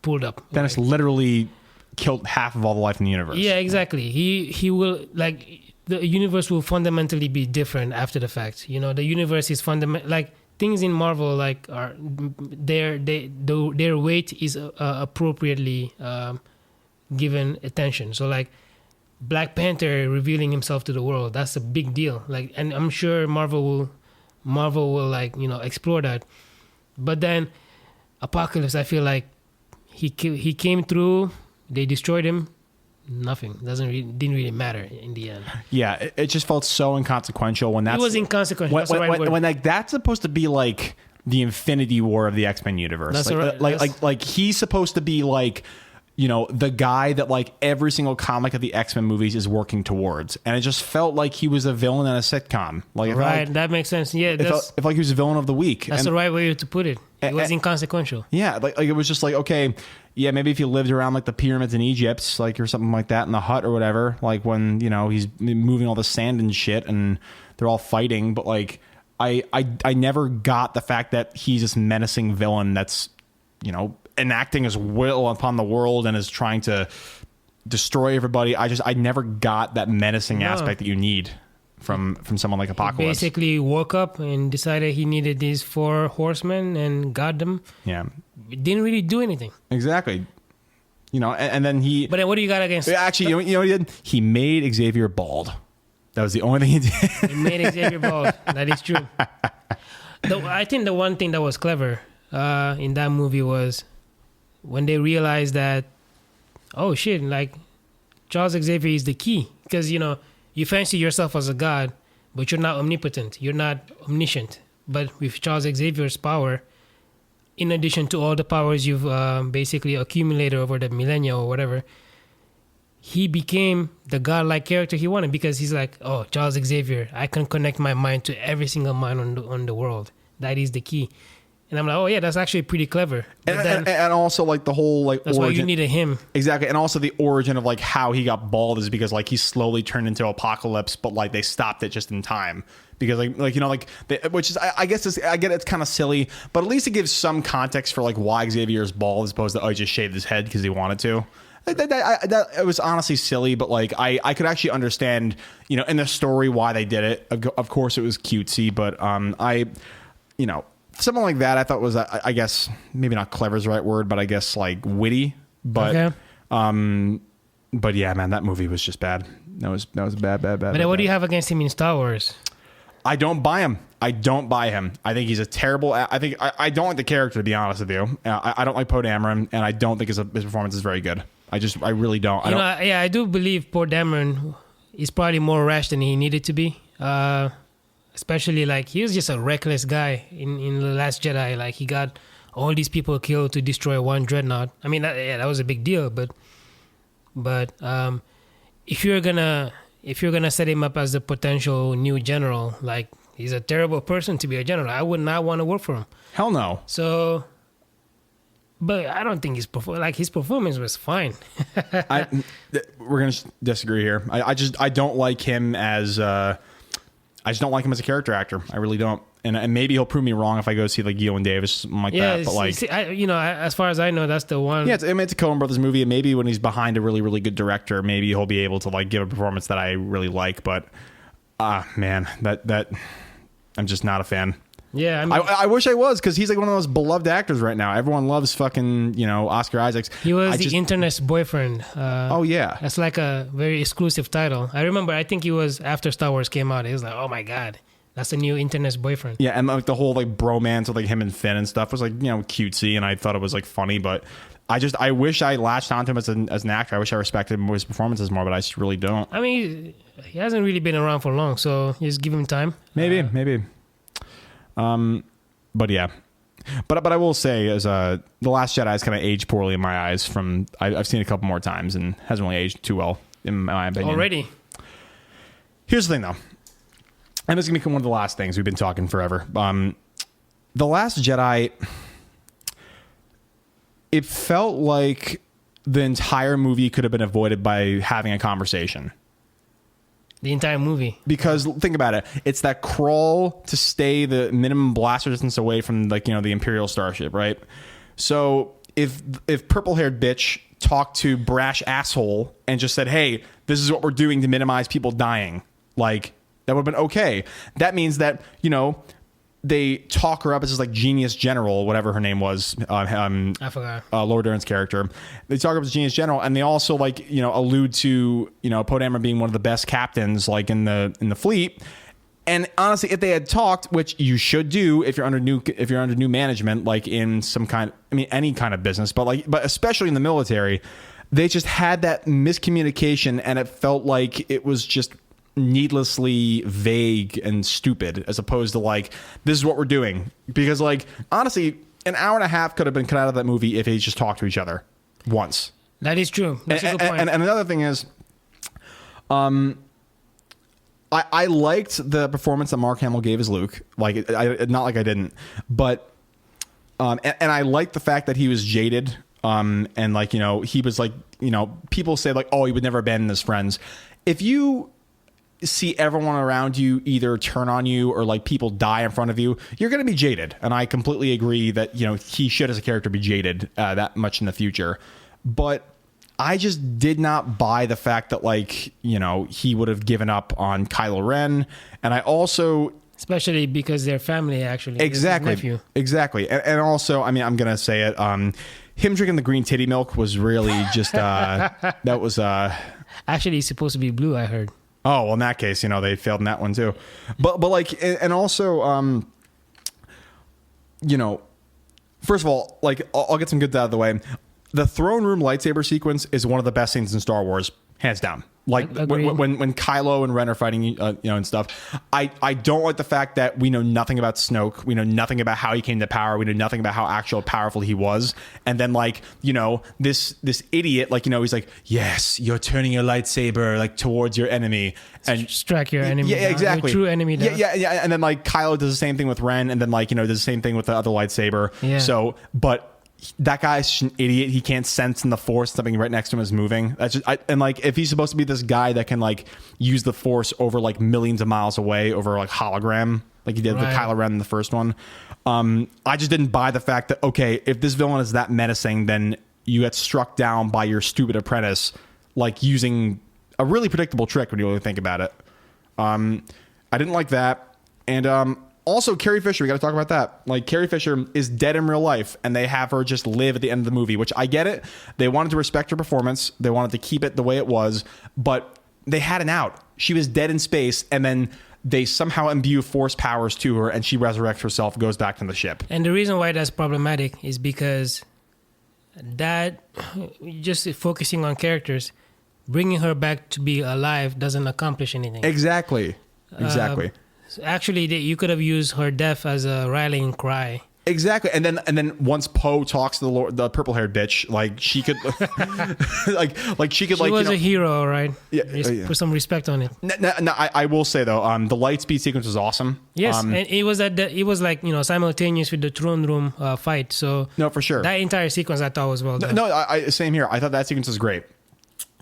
pulled up. Thanos literally killed half of all the life in the universe. Yeah, exactly. He will, like, the universe will fundamentally be different after the fact. The universe is like, things in Marvel, like, are their weight is appropriately given attention. So like Black Panther revealing himself to the world, that's a big deal. Like, and I'm sure Marvel will like, explore that. But then Apocalypse, I feel like he came through, they destroyed him. Nothing. Didn't really matter in the end. Yeah, it just felt so inconsequential when that's. It was inconsequential. That's the right word. When like that's supposed to be like the Infinity War of the X-Men universe. That's like he's supposed to be like, the guy that like every single comic of the X-Men movies is working towards, and it just felt like he was a villain in a sitcom. Like, right, that makes sense. Yeah, it felt like he was a villain of the week. That's the right way to put it. It was inconsequential. Yeah, like it was just like, okay, yeah, maybe if you lived around like the pyramids in Egypt, like, or something like that in the hut or whatever, like when, he's moving all the sand and shit and they're all fighting. But like, I never got the fact that he's this menacing villain that's, enacting his will upon the world and is trying to destroy everybody. I never got that menacing aspect that you need from someone like Apocalypse. He basically woke up and decided he needed these 4 horsemen and got them. Yeah. Didn't really do anything. Exactly. And then he... But then what do you got against... Actually, you know what he did? He made Xavier bald. That was the only thing he did. He made Xavier bald. That is true. I think the one thing that was clever in that movie was when they realized that, oh shit, like, Charles Xavier is the key. Because, you fancy yourself as a god, but you're not omnipotent. You're not omniscient. But with Charles Xavier's power, in addition to all the powers you've basically accumulated over the millennia or whatever, he became the godlike character he wanted, because he's like, oh, Charles Xavier, I can connect my mind to every single mind on the world. That is the key. And I'm like, oh yeah, that's actually pretty clever. And also like the whole like that's origin. Why you needed him. Exactly. And also the origin of like how he got bald is because like he slowly turned into Apocalypse, but like they stopped it just in time. Because which is, I guess I get it's kind of silly, but at least it gives some context for like why Xavier is bald as opposed to, he just shaved his head because he wanted to. That it was honestly silly, but like I could actually understand, in the story why they did it. Of course it was cutesy, but something like that I thought was, I guess maybe not clever is the right word, but I guess like witty. But okay. But yeah, man, that movie was just bad. That was bad. But then what do you have against him in Star Wars? I don't buy him. I think he's a terrible. I don't like the character, to be honest with you. I don't like Poe Dameron, and I don't think his performance is very good. I really don't. I do believe Poe Dameron is probably more rash than he needed to be. Especially like he was just a reckless guy in The Last Jedi. Like he got all these people killed to destroy one dreadnought. I mean, that was a big deal. But if you're gonna set him up as the potential new general, like he's a terrible person to be a general. I would not want to work for him. Hell no. So, but I don't think his performance was fine. We're gonna disagree here. I don't like him as. I just don't like him as a character actor. I really don't. And maybe he'll prove me wrong if I go see like Gillian Davis, something like that. But like, as far as I know, that's the one. Yeah, it's a Coen Brothers movie, and maybe when he's behind a really, really good director, maybe he'll be able to like give a performance that I really like. But man, that I'm just not a fan. Yeah, I mean, I wish I was, because he's like one of the most beloved actors right now. Everyone loves fucking Oscar Isaacs. He was the internet's boyfriend. Oh yeah, that's like a very exclusive title. I remember. I think he was after Star Wars came out. He was like, oh my god, that's the new internet's boyfriend. Yeah, and like the whole like bromance with like him and Finn and stuff was like cutesy, and I thought it was like funny, but I wish I latched onto him as an actor. I wish I respected his performances more, but I just really don't. I mean, he hasn't really been around for long, so just give him time. Maybe. But yeah. But I will say, as The Last Jedi has kind of aged poorly in my eyes. I've seen it a couple more times and hasn't really aged too well in my opinion. Already. Here's the thing, though, and this is gonna become one of the last things. We've been talking forever. The Last Jedi. It felt like the entire movie could have been avoided by having a conversation. The entire movie. Because think about it. It's that crawl to stay the minimum blaster distance away from the Imperial starship, right? So if purple-haired bitch talked to brash asshole and just said, hey, this is what we're doing to minimize people dying, that would have been okay. That means that, they talk her up as this genius general, whatever her name was. I forgot. Laura Dern's character. They talk up as genius general, and they also allude to Poe Dameron being one of the best captains in the fleet. And honestly, if they had talked, which you should do if you're under new management, in any kind of business, but especially in the military, they just had that miscommunication, and it felt like it was just needlessly vague and stupid, as opposed to this is what we're doing. Because honestly, an hour and a half could have been cut out of that movie if they just talked to each other once. That is true. That's a good point. And another thing is, I liked the performance that Mark Hamill gave as Luke. Not like I didn't, but and I liked the fact that he was jaded. And he was people say oh, he would never abandon his friends. If you see everyone around you either turn on you or people die in front of you, you're going to be jaded. And I completely agree that, he should as a character be jaded that much in the future. But I just did not buy the fact that he would have given up on Kylo Ren. And I also... Especially because their family actually. Exactly. Exactly. And also, I'm going to say it. Him drinking the green titty milk was really just... that was... Actually, it's supposed to be blue, I heard. Oh, well, in that case, they failed in that one too. But and also, first of all, I'll get some good out of the way. The throne room lightsaber sequence is one of the best scenes in Star Wars, hands down. When Kylo and Ren are fighting, and stuff. I don't like the fact that we know nothing about Snoke. We know nothing about how he came to power. We know nothing about how actual powerful he was. And then this idiot, he's like, yes, you're turning your lightsaber towards your enemy and strike your enemy. Yeah, down. exactly. Your true enemy. Down. Yeah. And then Kylo does the same thing with Ren, and then does the same thing with the other lightsaber. Yeah. So, but. That guy's just an idiot. He can't sense in the Force something right next to him is moving. That's just, if he's supposed to be this guy that can use the Force over millions of miles away over hologram, like he did with Kylo Ren in the first one. I just didn't buy the fact that, okay, if this villain is that menacing, then you get struck down by your stupid apprentice, using a really predictable trick when you really think about it. I didn't like that. And, also, Carrie Fisher, we got to talk about that. Carrie Fisher is dead in real life, and they have her just live at the end of the movie, which I get it. They wanted to respect her performance. They wanted to keep it the way it was, but they had an out. She was dead in space, and then they somehow imbue Force powers to her, and she resurrects herself, goes back to the ship. And the reason why that's problematic is because that, just focusing on characters, bringing her back to be alive doesn't accomplish anything. Exactly. Actually, you could have used her death as a rallying cry. Exactly, and then once Poe talks to the purple-haired bitch, she could, she could She was a hero, right? Yeah, put some respect on it. No, I will say though, the light speed sequence was awesome. Yes, and it was simultaneous with the throne room fight. So no, for sure, that entire sequence I thought was well done. No, I same here. I thought that sequence was great,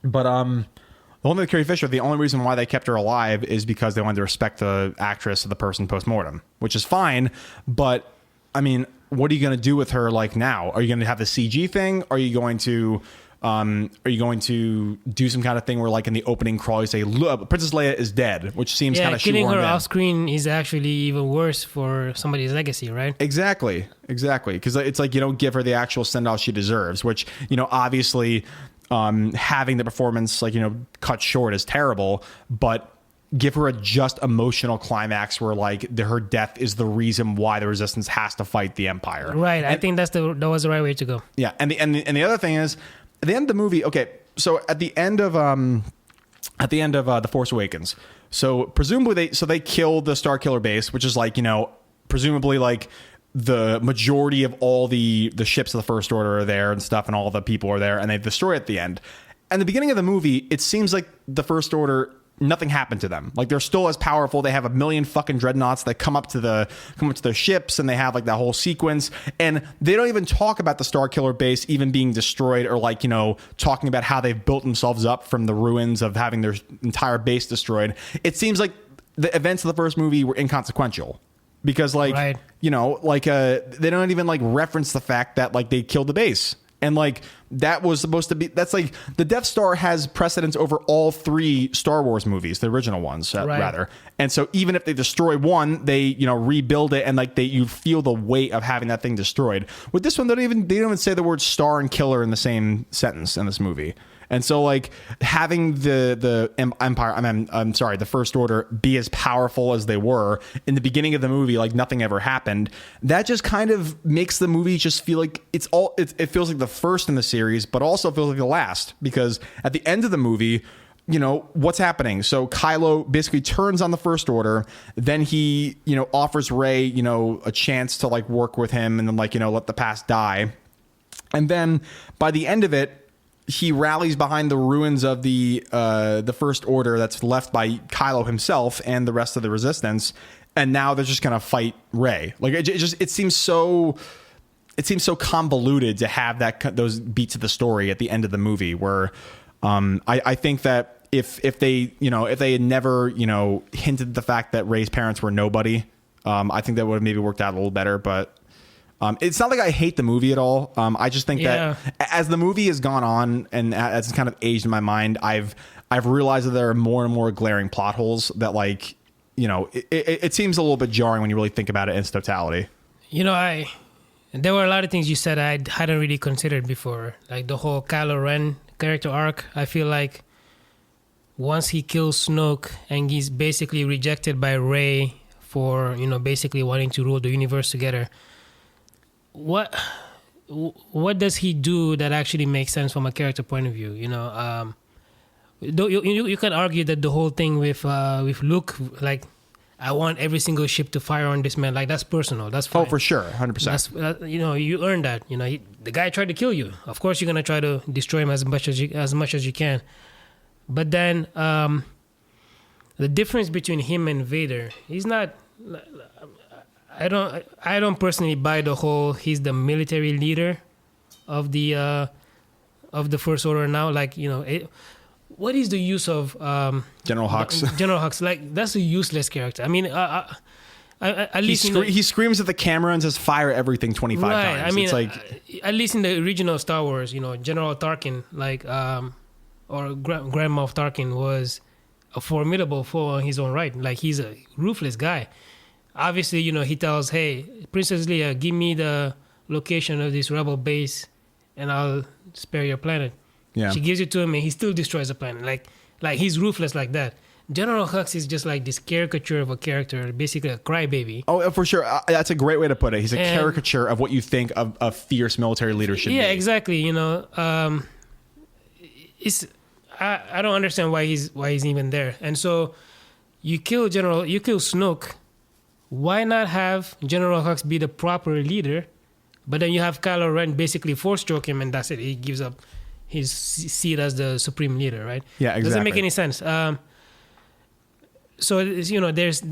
but the one with Carrie Fisher, the only reason why they kept her alive is because they wanted to respect the actress of the person post-mortem, which is fine. But, what are you going to do with her now? Are you going to have the CG thing? Are you going to do some kind of thing where in the opening crawl you say, look, Princess Leia is dead, which seems kind of shoehorned in. Killing her off screen is actually even worse for somebody's legacy, right? Exactly. Because it's you don't give her the actual send-off she deserves, which, obviously... having the performance cut short is terrible, but give her a just emotional climax where like her death is the reason why the Resistance has to fight the Empire. Right. I think that was the right way to go. Yeah, and the other thing is, at the end of the movie, okay, so at the end of The Force Awakens, so presumably they kill the Starkiller base, which is like, you know, presumably like the majority of all the ships of the First Order are there and stuff, and all the people are there, and they destroy it at the end. And the beginning of the movie, it seems like the First Order, nothing happened to them. Like, they're still as powerful. They have a million fucking dreadnoughts that come up to the ships, and they have like that whole sequence. And they don't even talk about the Starkiller base even being destroyed, or like, you know, talking about how they've built themselves up from the ruins of having their entire base destroyed. It seems like the events of the first movie were inconsequential. Because like, right. You know, like they don't even like reference the fact that like they killed the base. And like that was supposed to be, that's like the Death Star has precedence over all 3 Star Wars movies, the original ones, right. Rather. And so even if they destroy one, they, you know, rebuild it, and like you feel the weight of having that thing destroyed. With this one, they don't even say the word star and killer in the same sentence in this movie. And so like having the Empire, I'm sorry, the First Order be as powerful as they were in the beginning of the movie, like nothing ever happened, that just kind of makes the movie just feel like it feels like the first in the series, but also feels like the last, because at the end of the movie, you know, what's happening? So Kylo basically turns on the First Order, then he, you know, offers Rey, you know, a chance to like work with him, and then like, you know, let the past die. And then by the end of it, he rallies behind the ruins of the First Order that's left by Kylo himself and the rest of the Resistance, and now they're just gonna fight Rey. Like it seems so convoluted to have those beats of the story at the end of the movie. Where I think that if they had never, you know, hinted the fact that Rey's parents were nobody, I think that would have maybe worked out a little better. But it's not like I hate the movie at all. I just think that as the movie has gone on and as it's kind of aged in my mind, I've realized that there are more and more glaring plot holes that, like, you know, it seems a little bit jarring when you really think about it in its totality. You know, there were a lot of things you said I hadn't really considered before, like the whole Kylo Ren character arc. I feel like once he kills Snoke and he's basically rejected by Rey for, you know, basically wanting to rule the universe together, what does he do that actually makes sense from a character point of view? You know, though you can argue that the whole thing with Luke, like, I want every single ship to fire on this man, like, that's personal. That's fine. Oh, for sure, 100%. You know, you earned that. You know, the guy tried to kill you. Of course, you're gonna try to destroy him as much as you can. But then the difference between him and Vader, he's not. I don't personally buy the whole he's the military leader of the First Order now. Like, you know, what is the use of General Hux? General Hux, like, that's a useless character. I mean, at least he screams at the camera and says "fire everything" 25 times. I mean, it's like, at least in the original Star Wars, you know, General Tarkin, like, or Grand Moff Tarkin was a formidable foe on his own right. Like, he's a ruthless guy. Obviously, you know, he tells, hey, Princess Leia, give me the location of this rebel base and I'll spare your planet. Yeah. She gives it to him and he still destroys the planet. Like he's ruthless like that. General Hux is just like this caricature of a character, basically a crybaby. Oh, for sure. That's a great way to put it. He's a caricature of what you think of a fierce military leader should be. Yeah, exactly. You know, I don't understand why he's even there. And so you kill Snoke. Why not have General Hux be the proper leader, but then you have Kylo Ren basically force-stroke him, and that's it. He gives up his seat as the supreme leader, right? Yeah, exactly. Doesn't make any sense. So, you know, there is.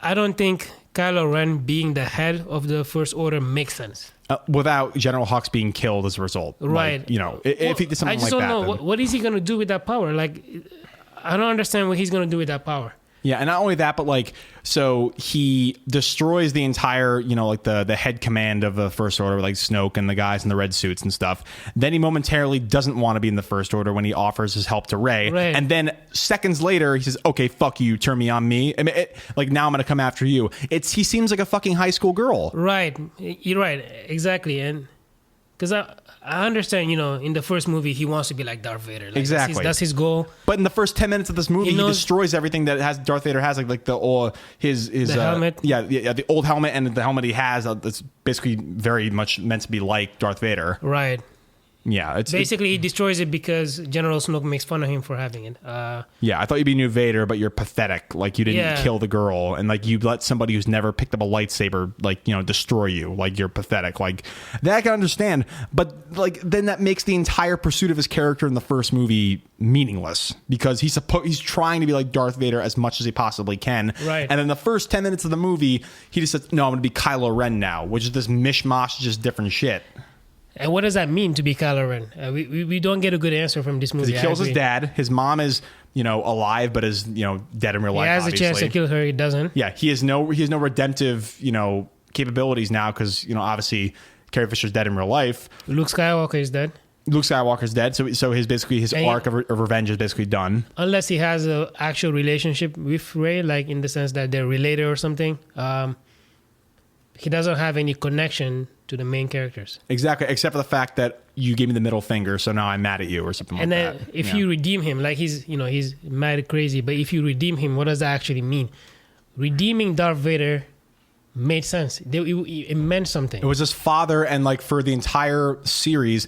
I don't think Kylo Ren being the head of the First Order makes sense. Without General Hux being killed as a result. Right. Like, you know, if he did something like that. I just don't know. What is he going to do with that power? Like, I don't understand what he's going to do with that power. Yeah, and not only that, but like, so he destroys the entire, you know, like the head command of the First Order, like Snoke and the guys in the red suits and stuff. Then he momentarily doesn't want to be in the First Order when he offers his help to Rey. Right. And then seconds later, he says, okay, fuck you, turn me on me. I mean, like, now I'm going to come after you. He seems like a fucking high school girl. Right. You're right. Exactly. And because I understand, in the first movie he wants to be like Darth Vader. Like, Exactly. That's his goal. But in the first 10 minutes of this movie, he destroys everything that has Darth Vader has, like the old his helmet. Yeah, the old helmet and the helmet he has. It's basically very much meant to be like Darth Vader. Right. Yeah, it's basically he destroys it because General Snoke makes fun of him for having it. Yeah, I thought you'd be new Vader, but you're pathetic. Like you didn't kill the girl, and like you let somebody who's never picked up a lightsaber, like destroy you. Like you're pathetic. Like that I can understand, but like then that makes the entire pursuit of his character in the first movie meaningless because he's trying to be like Darth Vader as much as he possibly can. Right. And in the first 10 minutes of the movie, he just says, "No, I'm going to be Kylo Ren now," which is this mishmash, just different shit. And what does that mean to be Kylo Ren? We don't get a good answer from this movie. He kills his dad. His mom is, alive, but is, dead in real life. He has obviously. a chance to kill her. He doesn't. Yeah, he has no redemptive, capabilities now because, obviously Carrie Fisher's dead in real life. Luke Skywalker is dead. Luke Skywalker's dead, so his arc of revenge is basically done. Unless he has an actual relationship with Rey, like in the sense that they're related or something. He doesn't have any connection to the main characters. Exactly, except for the fact that you gave me the middle finger, so now I'm mad at you or something like that. And then if you redeem him, like he's mad crazy, but if you redeem him, what does that actually mean? Redeeming Darth Vader made sense. It meant something. It was his father, and like for the entire series,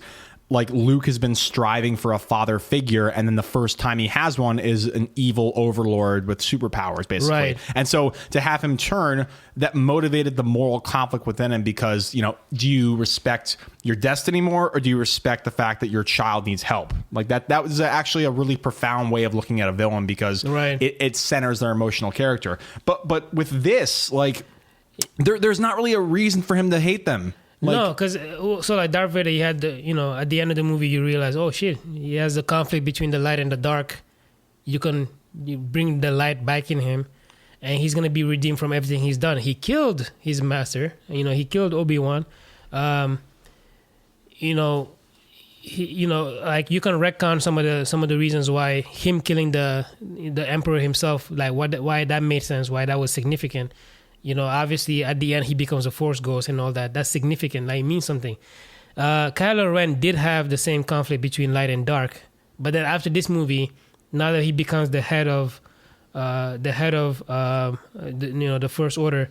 like Luke has been striving for a father figure, and then the first time he has one is an evil overlord with superpowers, basically. Right. And so to have him turn, that motivated the moral conflict within him because, do you respect your destiny more, or do you respect the fact that your child needs help? Like that was actually a really profound way of looking at a villain because it centers their emotional character. But with this, like there's not really a reason for him to hate them. No, because like Darth Vader, he had at the end of the movie, you realize, oh shit, he has a conflict between the light and the dark. You bring the light back in him, and he's gonna be redeemed from everything he's done. He killed his master. He killed Obi-Wan. Like you can retcon some of the reasons why him killing the Emperor himself, like why that made sense, why that was significant. Obviously at the end he becomes a Force ghost and all that. That's significant. Like it means something. Kylo Ren did have the same conflict between light and dark, but then after this movie, now that he becomes the head of the First Order,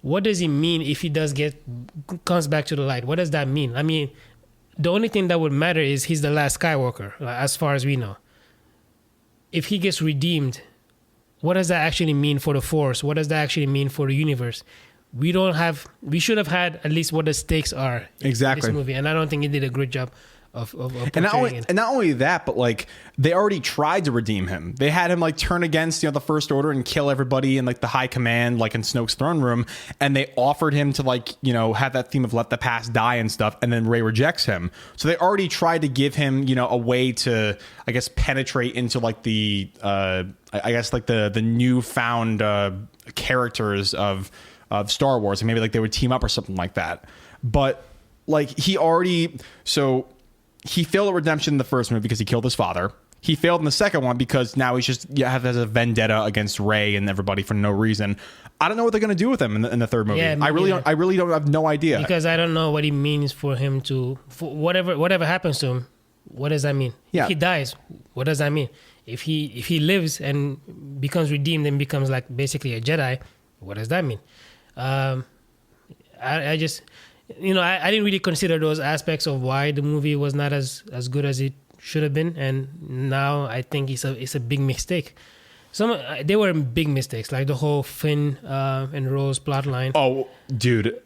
what does he mean if he comes back to the light? What does that mean? I mean, the only thing that would matter is he's the last Skywalker, as far as we know. If he gets redeemed, what does that actually mean for the Force? What does that actually mean for the universe? We should have had at least what the stakes are in this movie, and I don't think he did a great job of portraying it. And not only that, but like they already tried to redeem him. They had him like turn against the First Order and kill everybody in like the high command, like in Snoke's throne room, and they offered him to like have that theme of let the past die and stuff, and then Rey rejects him. So they already tried to give him a way to, I guess, penetrate into like the the newfound characters of Star Wars, and maybe like they would team up or something like that. But like he failed at redemption in the first movie because he killed his father. He failed in the second one because now he's just has a vendetta against Rey and everybody for no reason. I don't know what they're going to do with him in the third movie. I really don't have no idea, because I don't know what it means for him for whatever happens to him. What does that mean? Yeah. If he dies, what does that mean? If he lives and becomes redeemed and becomes like basically a Jedi, what does that mean? I just I didn't really consider those aspects of why the movie was not as good as it should have been, and now I think it's a big mistake. They were big mistakes, like the whole Finn and Rose plotline. Oh, dude,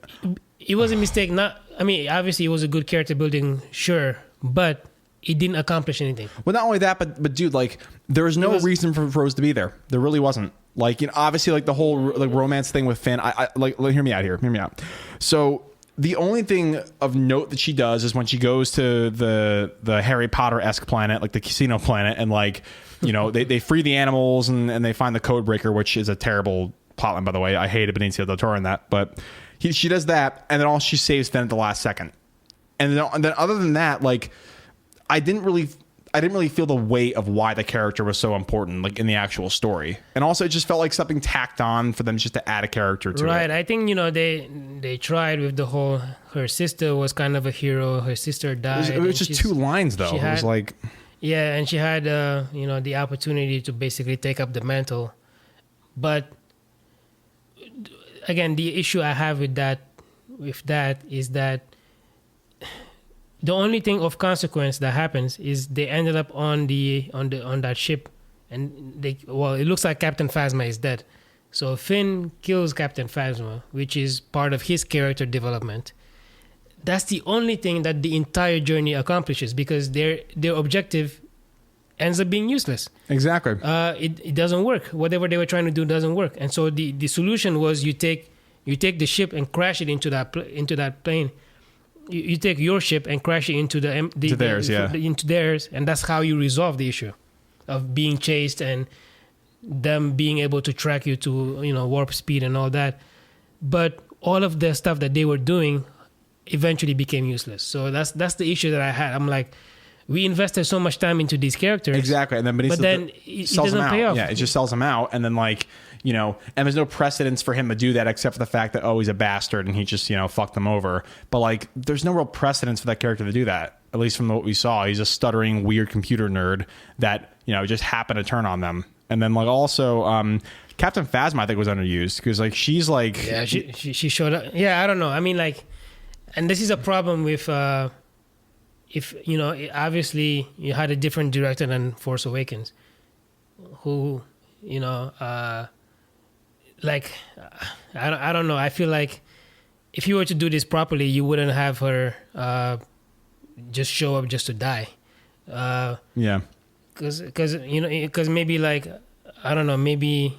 it was a mistake. Obviously it was a good character building, sure, but it didn't accomplish anything. Well, not only that, but dude, like there was no reason for Rose to be there. There really wasn't. Like obviously, like the whole like romance thing with Finn. I like hear me out here. Hear me out. So the only thing of note that she does is when she goes to the Harry Potter-esque planet, like the casino planet, and like they free the animals and they find the code breaker, which is a terrible plotline, by the way. I hated Benicio del Toro in that, but she does that, and then she saves Finn at the last second, and then other than that, like I I didn't really feel the weight of why the character was so important, like in the actual story. And also, it just felt like something tacked on for them just to add a character to it. Right. I think, they tried with the whole, her sister was kind of a hero. Her sister died. It was just 2 lines, though. It was like... Yeah, and she had, the opportunity to basically take up the mantle. But, again, the issue I have with that is that the only thing of consequence that happens is they ended up on that ship, and it looks like Captain Phasma is dead. So Finn kills Captain Phasma, which is part of his character development. That's the only thing that the entire journey accomplishes, because their objective ends up being useless. Exactly. It doesn't work. Whatever they were trying to do doesn't work. And so the solution was you take the ship and crash it into that plane. You take your ship and crash it into into theirs, and that's how you resolve the issue of being chased and them being able to track you to warp speed and all that. But all of the stuff that they were doing eventually became useless. So that's the issue that I had. I'm like, we invested so much time into these characters, exactly, and then it doesn't pay off. Yeah, it just sells them out, and then and there's no precedence for him to do that except for the fact that he's a bastard and he just fucked them over. But there's no real precedence for that character to do that. At least from what we saw, he's a stuttering weird computer nerd that just happened to turn on them. And then also Captain Phasma, I think, was underused because she's she showed up. Yeah, I don't know. I mean, and this is a problem with if obviously you had a different director than Force Awakens, who I don't know. I feel like if you were to do this properly, you wouldn't have her just show up just to die. Yeah. Because maybe maybe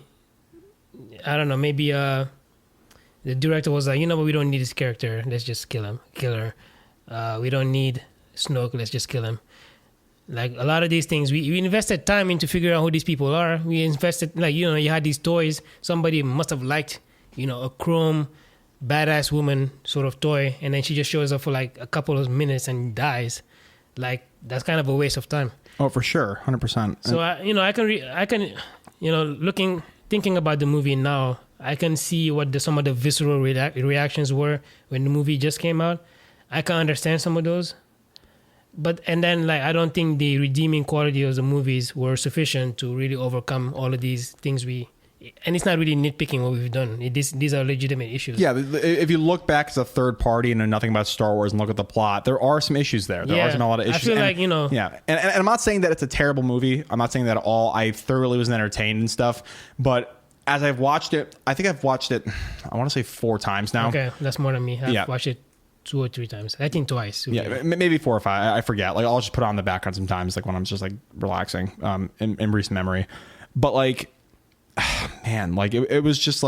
the director was like, but we don't need this character. Let's just kill her. We don't need Snoke. Let's just kill him. Like a lot of these things, we invested time into figuring out who these people are. We invested, you had these toys. Somebody must have liked, a chrome, badass woman sort of toy, and then she just shows up for a couple of minutes and dies. That's kind of a waste of time. Oh, for sure, 100%. So I can, thinking about the movie now, I can see what some of the visceral reactions were when the movie just came out. I can understand some of those. And then I don't think the redeeming quality of the movies were sufficient to really overcome all of these things and it's not really nitpicking what we've done. These are legitimate issues. Yeah, if you look back as a third party and know nothing about Star Wars and look at the plot, there are some issues there. There are a lot of issues. I feel Yeah, and I'm not saying that it's a terrible movie. I'm not saying that at all. I thoroughly was entertained and stuff. But as I've watched it, I think I've watched it, I want to say 4 times now. Okay, that's more than me. I've watched it 2 or 3 times. I think twice. Yeah, maybe 4 or 5. I forget. I'll just put it on the background sometimes, when I'm just relaxing in recent memory. But man, it was just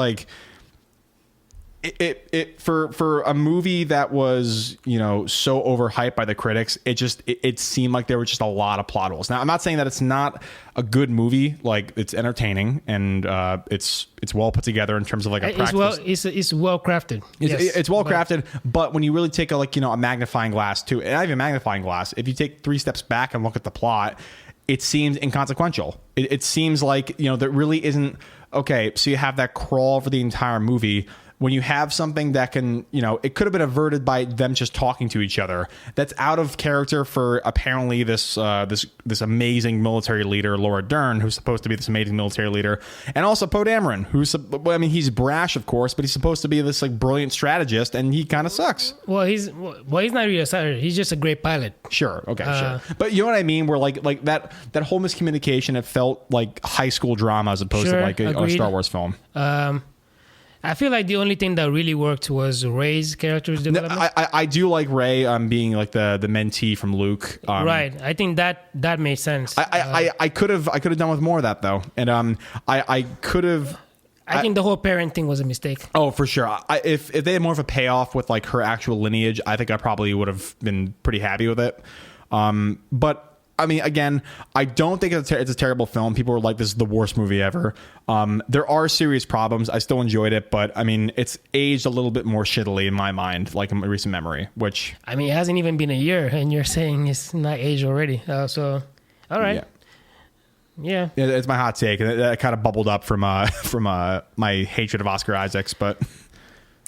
it for a movie that was so overhyped by the critics. It seemed like there were just a lot of plot holes. Now, I'm not saying that it's not a good movie. It's entertaining and it's well put together in terms of a practical. It's well crafted. It's well crafted, but when you really take a magnifying glass too, and not even a magnifying glass, if you take 3 steps back and look at the plot, it seems inconsequential. It seems there really isn't. Okay, so you have that crawl for the entire movie. When you have something that can, it could have been averted by them just talking to each other. That's out of character for apparently this amazing military leader, Laura Dern, who's supposed to be this amazing military leader, and also Poe Dameron, he's brash, of course, but he's supposed to be this brilliant strategist, and he kind of sucks. Well, he's not really a strategist. He's just a great pilot. Sure, okay, sure. But you know what I mean? Where that whole miscommunication, it felt like high school drama as opposed to a Star Wars film. I feel like the only thing that really worked was Rey's character's development. I do like Rey being the mentee from Luke. Right. I think that made sense. I could have done with more of that though, and I could have. I think the whole parent thing was a mistake. Oh, for sure. If they had more of a payoff with her actual lineage, I think I probably would have been pretty happy with it. But. I mean, again, I don't think it's a terrible film. People were like, this is the worst movie ever. There are serious problems. I still enjoyed it, but I mean, it's aged a little bit more shittily in my mind, in recent memory, which... I mean, it hasn't even been a year, and you're saying it's not aged already. So, All right. Yeah. It's my hot take. That kind of bubbled up from my hatred of Oscar Isaacs, but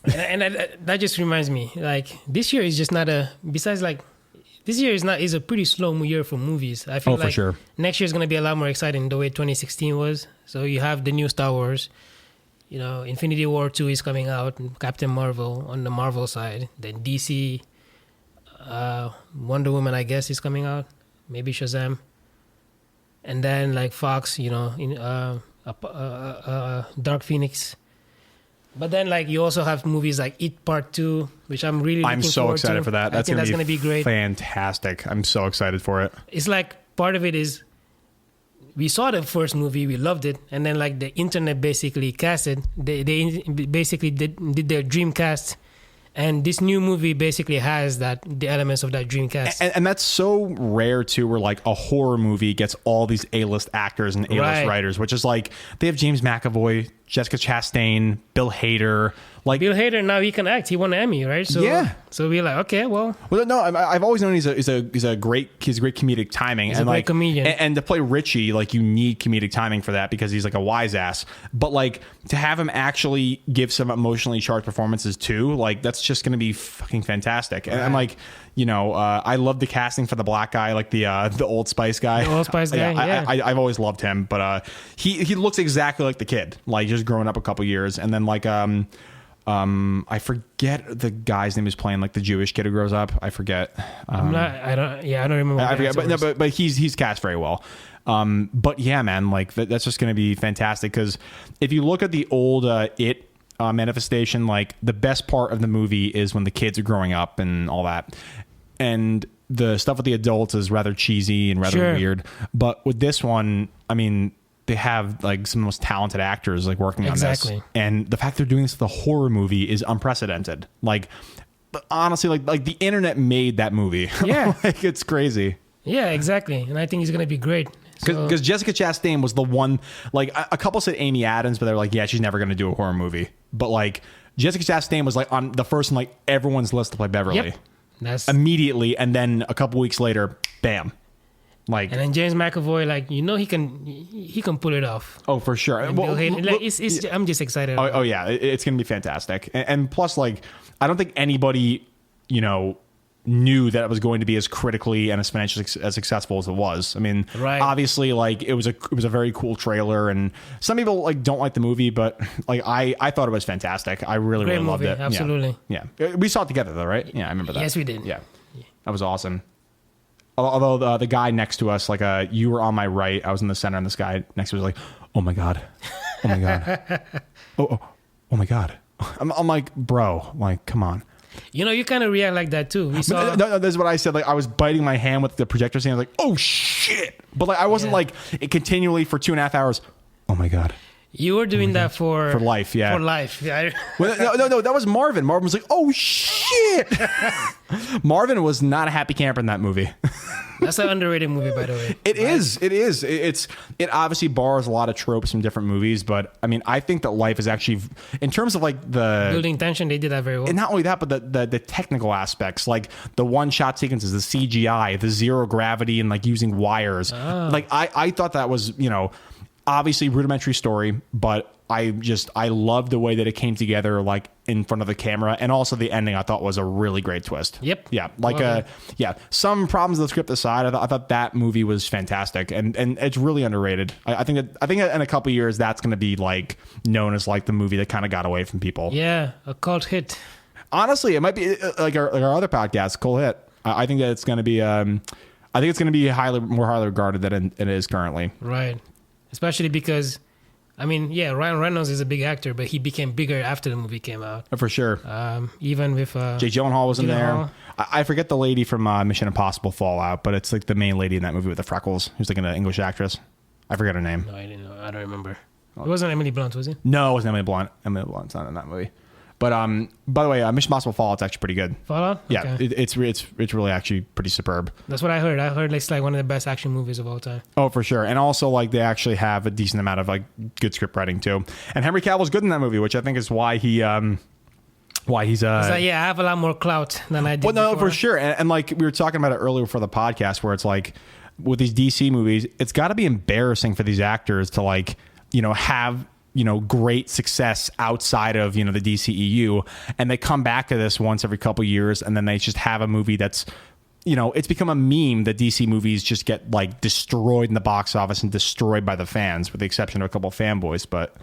and that just reminds me, like, this year is just not this year is a pretty slow year for movies. I feel like for sure. Next year is going to be a lot more exciting the way 2016 was. So you have the new Star Wars, Infinity War 2 is coming out, and Captain Marvel on the Marvel side. Then DC, Wonder Woman, I guess, is coming out. Maybe Shazam. And then like Fox, Dark Phoenix. But then like you also have movies like It Part 2, which I'm really looking I'm so forward excited to. for that. That's going to be great. Fantastic. I'm so excited for it. It's like part of it is we saw the first movie, we loved it, and then like the internet basically cast it. They basically did their dream cast. And this new movie basically has the elements of that dream cast. And that's so rare, too, where, like, a horror movie gets all these A-list actors and A-list writers, which is, like, they have James McAvoy, Jessica Chastain, Bill Hader. Like Bill Hader, now he can act. He won an Emmy, right? So, yeah. So we're like, okay, well. Well, no, I've always known he's a great comedic timing. He's a great comedian. And to play Richie, like, you need comedic timing for that because he's like a wise ass. But like to have him actually give some emotionally charged performances too, like that's just going to be fucking fantastic. And I'm like, I love the casting for the black guy, like the Old Spice guy. The Old Spice guy, yeah. I've always loved him, but he looks exactly like the kid, like just growing up a couple years, and then like I forget the guy's name who's playing like the Jewish kid who grows up. I forget. I don't remember. I forget, but he's cast very well. But yeah, man, like that's just going to be fantastic because if you look at the old It manifestation, like the best part of the movie is when the kids are growing up and all that, and the stuff with the adults is rather cheesy and rather weird. But with this one, I mean, they have like some of the most talented actors like working on this, and the fact they're doing this with a horror movie is unprecedented. Like honestly, like the internet made that movie. Yeah, like it's crazy. Yeah, exactly, and I think he's gonna be great. Because Jessica Chastain was the one, like a couple said Amy Adams, but they're like, yeah, she's never going to do a horror movie. But like Jessica Chastain was like on the first on like everyone's list to play Beverly. Yep. That's immediately, and then a couple weeks later, bam. Like, and then James McAvoy, like he can pull it off. Oh, for sure. I'm just excited. Oh yeah, it's going to be fantastic. And plus, like, I don't think anybody, knew that it was going to be as critically and as financially as successful as it was. I mean, obviously, like it was a very cool trailer, and some people like don't like the movie, but like I thought it was fantastic. I really loved it. Absolutely. Yeah, we saw it together though, right? Yeah, I remember that. Yes, we did. Yeah, that was awesome. Although the guy next to us, like you were on my right, I was in the center, and this guy next to us was like, "Oh my god, oh my god, oh my god." I'm like, bro, like, come on. You kind of react like that too. We saw. No, this is what I said. Like I was biting my hand with the projector stand. I was like, "Oh shit!" But like I wasn't like it continually for 2.5 hours. Oh my god! You were doing that for life, yeah. For life, yeah. Well, no. That was Marvin. Marvin was like, "Oh shit!" Marvin was not a happy camper in that movie. That's an underrated movie, by the way. It is. It obviously borrows a lot of tropes from different movies, but I mean, I think that Life is actually, in terms of like the building tension, they did that very well. And not only that, but the technical aspects, like the one shot sequences, the CGI, the zero gravity, and like using wires. Like I thought that was obviously rudimentary story, but I love the way that it came together, like in front of the camera, and also the ending I thought was a really great twist. Yep. Yeah. Like some problems with the script aside, I thought that movie was fantastic, and it's really underrated. I think in a couple of years that's going to be like known as like the movie that kind of got away from people. Yeah, a cult hit. Honestly, it might be like our other podcast, Cult Hit. I think that it's going to be. I think it's going to be more highly regarded than it is currently. Right. Especially because, I mean, yeah, Ryan Reynolds is a big actor, but he became bigger after the movie came out. For sure. Even with Jake Gyllenhaal was in there. I forget the lady from Mission Impossible Fallout, but it's like the main lady in that movie with the freckles, who's like an English actress. I forget her name. No, I didn't know. I don't remember. It wasn't Emily Blunt, was it? No, it wasn't Emily Blunt. Emily Blunt's not in that movie. But by the way, Mission Impossible Fallout's actually pretty good. Fallout? Yeah, okay. It's really actually pretty superb. That's what I heard. I heard it's like one of the best action movies of all time. Oh, for sure. And also like they actually have a decent amount of like good script writing too. And Henry Cavill's good in that movie, which I think is why he's I have a lot more clout than I did. Well, no, before. for sure. And like we were talking about it earlier for the podcast, where it's like with these DC movies, it's got to be embarrassing for these actors to like, have, great success outside of, the DCEU, and they come back to this once every couple years, and then they just have a movie that's, it's become a meme that DC movies just get like destroyed in the box office and destroyed by the fans, with the exception of a couple of fanboys. But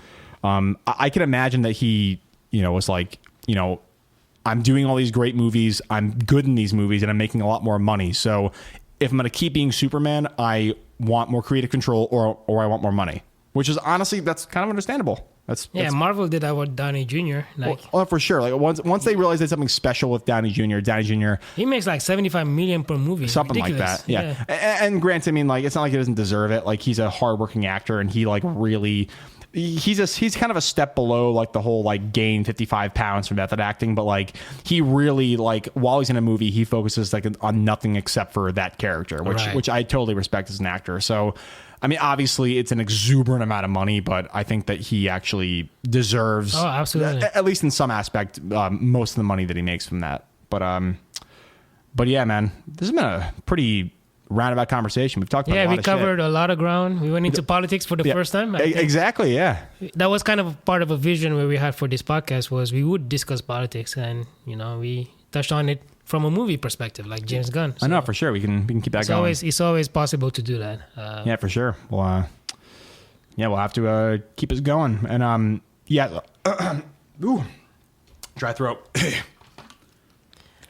I can imagine that he, was like, I'm doing all these great movies, I'm good in these movies, and I'm making a lot more money. So if I'm going to keep being Superman, I want more creative control, or I want more money. Which is honestly, that's kind of understandable. That's Marvel did that with Downey Jr. For sure. Like once they realized there's something special with Downey Jr. He makes like $75 million per movie. Something Ridiculous. like that. Yeah. And granted, I mean, like, it's not like he doesn't deserve it. Like, he's a hardworking actor, and he like really, he's kind of a step below like the whole like gain 55 pounds from method acting, but like he really, like, while he's in a movie, he focuses like on nothing except for that character, which I totally respect as an actor. So I mean, obviously it's an exuberant amount of money, but I think that he actually deserves, absolutely, at least in some aspect, most of the money that he makes from that. But yeah, man, this has been a pretty roundabout conversation. We've talked about a lot we covered a lot of ground. We went into politics for the first time. Exactly, yeah. That was kind of part of a vision where we had for this podcast, was we would discuss politics, and we touched on it from a movie perspective, like James Gunn. So I know, for sure. We can keep that going. It's always possible to do that. Yeah, for sure. Well, we'll have to keep us going. And ooh, dry throat.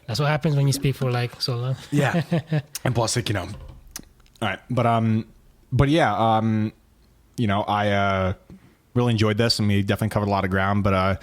That's what happens when you speak for like so long. Yeah, and plus, like, all right, but yeah, I really enjoyed this, and we definitely covered a lot of ground. But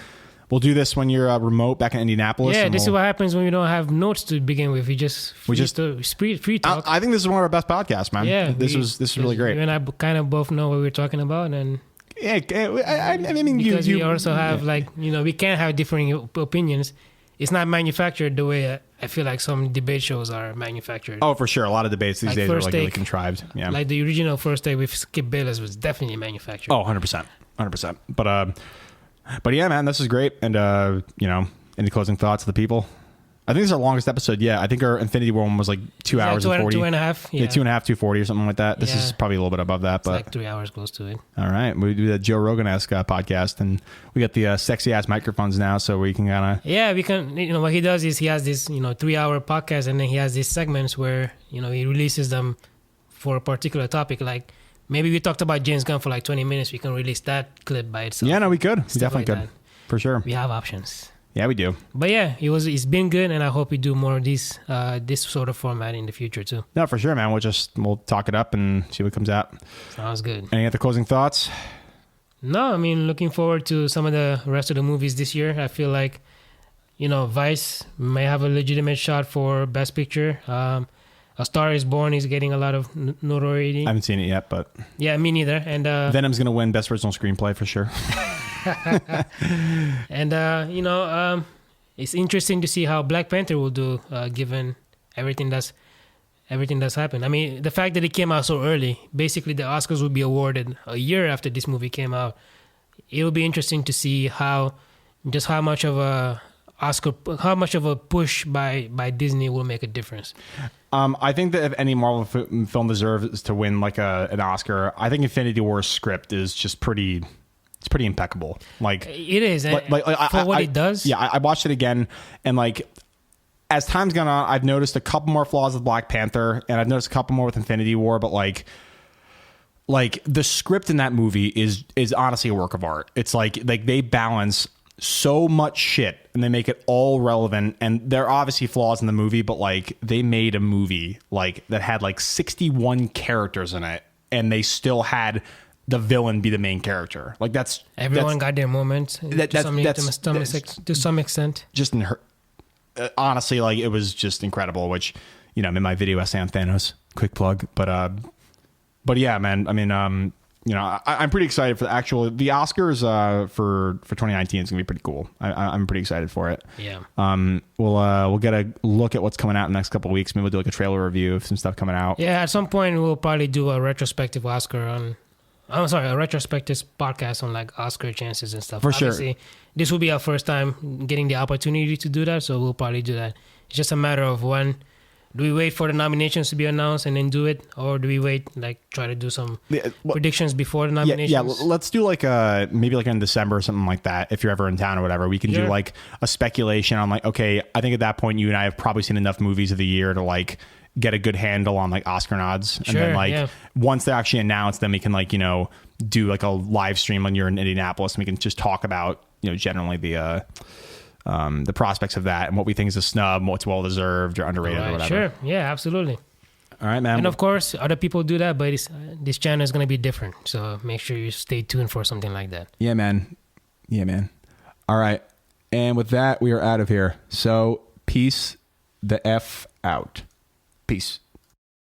we'll do this when you're remote back in Indianapolis. Yeah, this is what happens when we don't have notes to begin with. We just free talk. I think this is one of our best podcasts, man. Yeah, this is really great. You and I kind of both know what we're talking about, and yeah, I mean, because we also have we can't have differing opinions. It's not manufactured the way I feel like some debate shows are manufactured. Oh, for sure. A lot of debates these days are like really contrived. Yeah, like the original First Take with Skip Bayless was definitely manufactured. Oh, 100%. But yeah, man, this is great. And any closing thoughts of the people? I think this is our longest episode yet. I think our Infinity War one was like 2 hours and 40. 2.5. Yeah, 2.5, 240 or something like that. This is probably a little bit above that. It's but like 3 hours close to it. All right. We do that Joe Rogan-esque podcast, and we got the sexy ass microphones now, so we can kind of... Yeah, we can... what he does is he has this 3-hour podcast, and then he has these segments where, he releases them for a particular topic. Like, maybe we talked about James Gunn for like 20 minutes. We can release that clip by itself. Yeah, no, we could. We definitely could. For sure. We have options. Yeah, we do. But yeah, it's been good, and I hope we do more of this sort of format in the future too. No, for sure, man. We'll talk it up and see what comes out. Sounds good. Any other closing thoughts? No, I mean, looking forward to some of the rest of the movies this year. I feel like, Vice may have a legitimate shot for Best Picture. A Star is Born is getting a lot of notoriety. I haven't seen it yet, but... Yeah, me neither. And Venom's going to win Best Original Screenplay for sure. And it's interesting to see how Black Panther will do, given everything that's happened. I mean, the fact that it came out so early, basically the Oscars will be awarded a year after this movie came out. It'll be interesting to see how much of a push by Disney will make a difference. I think that if any Marvel film deserves to win like an Oscar, I think Infinity War's script is just pretty. It's pretty impeccable. Like it is, for what it does. Yeah, I watched it again, and like as time's gone on, I've noticed a couple more flaws with Black Panther, and I've noticed a couple more with Infinity War. But like the script in that movie is honestly a work of art. It's like they balance so much shit and they make it all relevant. And there are obviously flaws in the movie, but like they made a movie like that had like 61 characters in it, and they still had the villain be the main character. Like everyone got their moments to some extent. Just in her, honestly, like it was just incredible. Which I'm in my video essay on Thanos. Quick plug, but yeah, man. I mean, I'm pretty excited for the Oscars for 2019. It's gonna be pretty cool. I'm pretty excited for it. Yeah. We'll get a look at what's coming out in the next couple of weeks. Maybe we'll do like a trailer review of some stuff coming out. Yeah, at some point we'll probably do a retrospective a retrospective podcast on like Oscar chances and stuff. For Obviously, sure. This will be our first time getting the opportunity to do that, so we'll probably do that. It's just a matter of when Do we wait for the nominations to be announced and then do it, or do we wait, like try to do some predictions before the nominations? Yeah, let's do like maybe like in December or something like that. If you're ever in town or whatever, we can do like a speculation on like, okay, I think at that point you and I have probably seen enough movies of the year to like get a good handle on like Oscar nods, and then like once they're actually announced, then we can like, you know, do like a live stream when you're in Indianapolis, and we can just talk about, you know, generally the prospects of that and what we think is a snub, what's well deserved or underrated or whatever. Sure, yeah, absolutely. All right, man. And of course, other people do that, but this channel is going to be different. So make sure you stay tuned for something like that. Yeah, man. Yeah, man. All right. And with that, we are out of here. So peace the F out. Peace.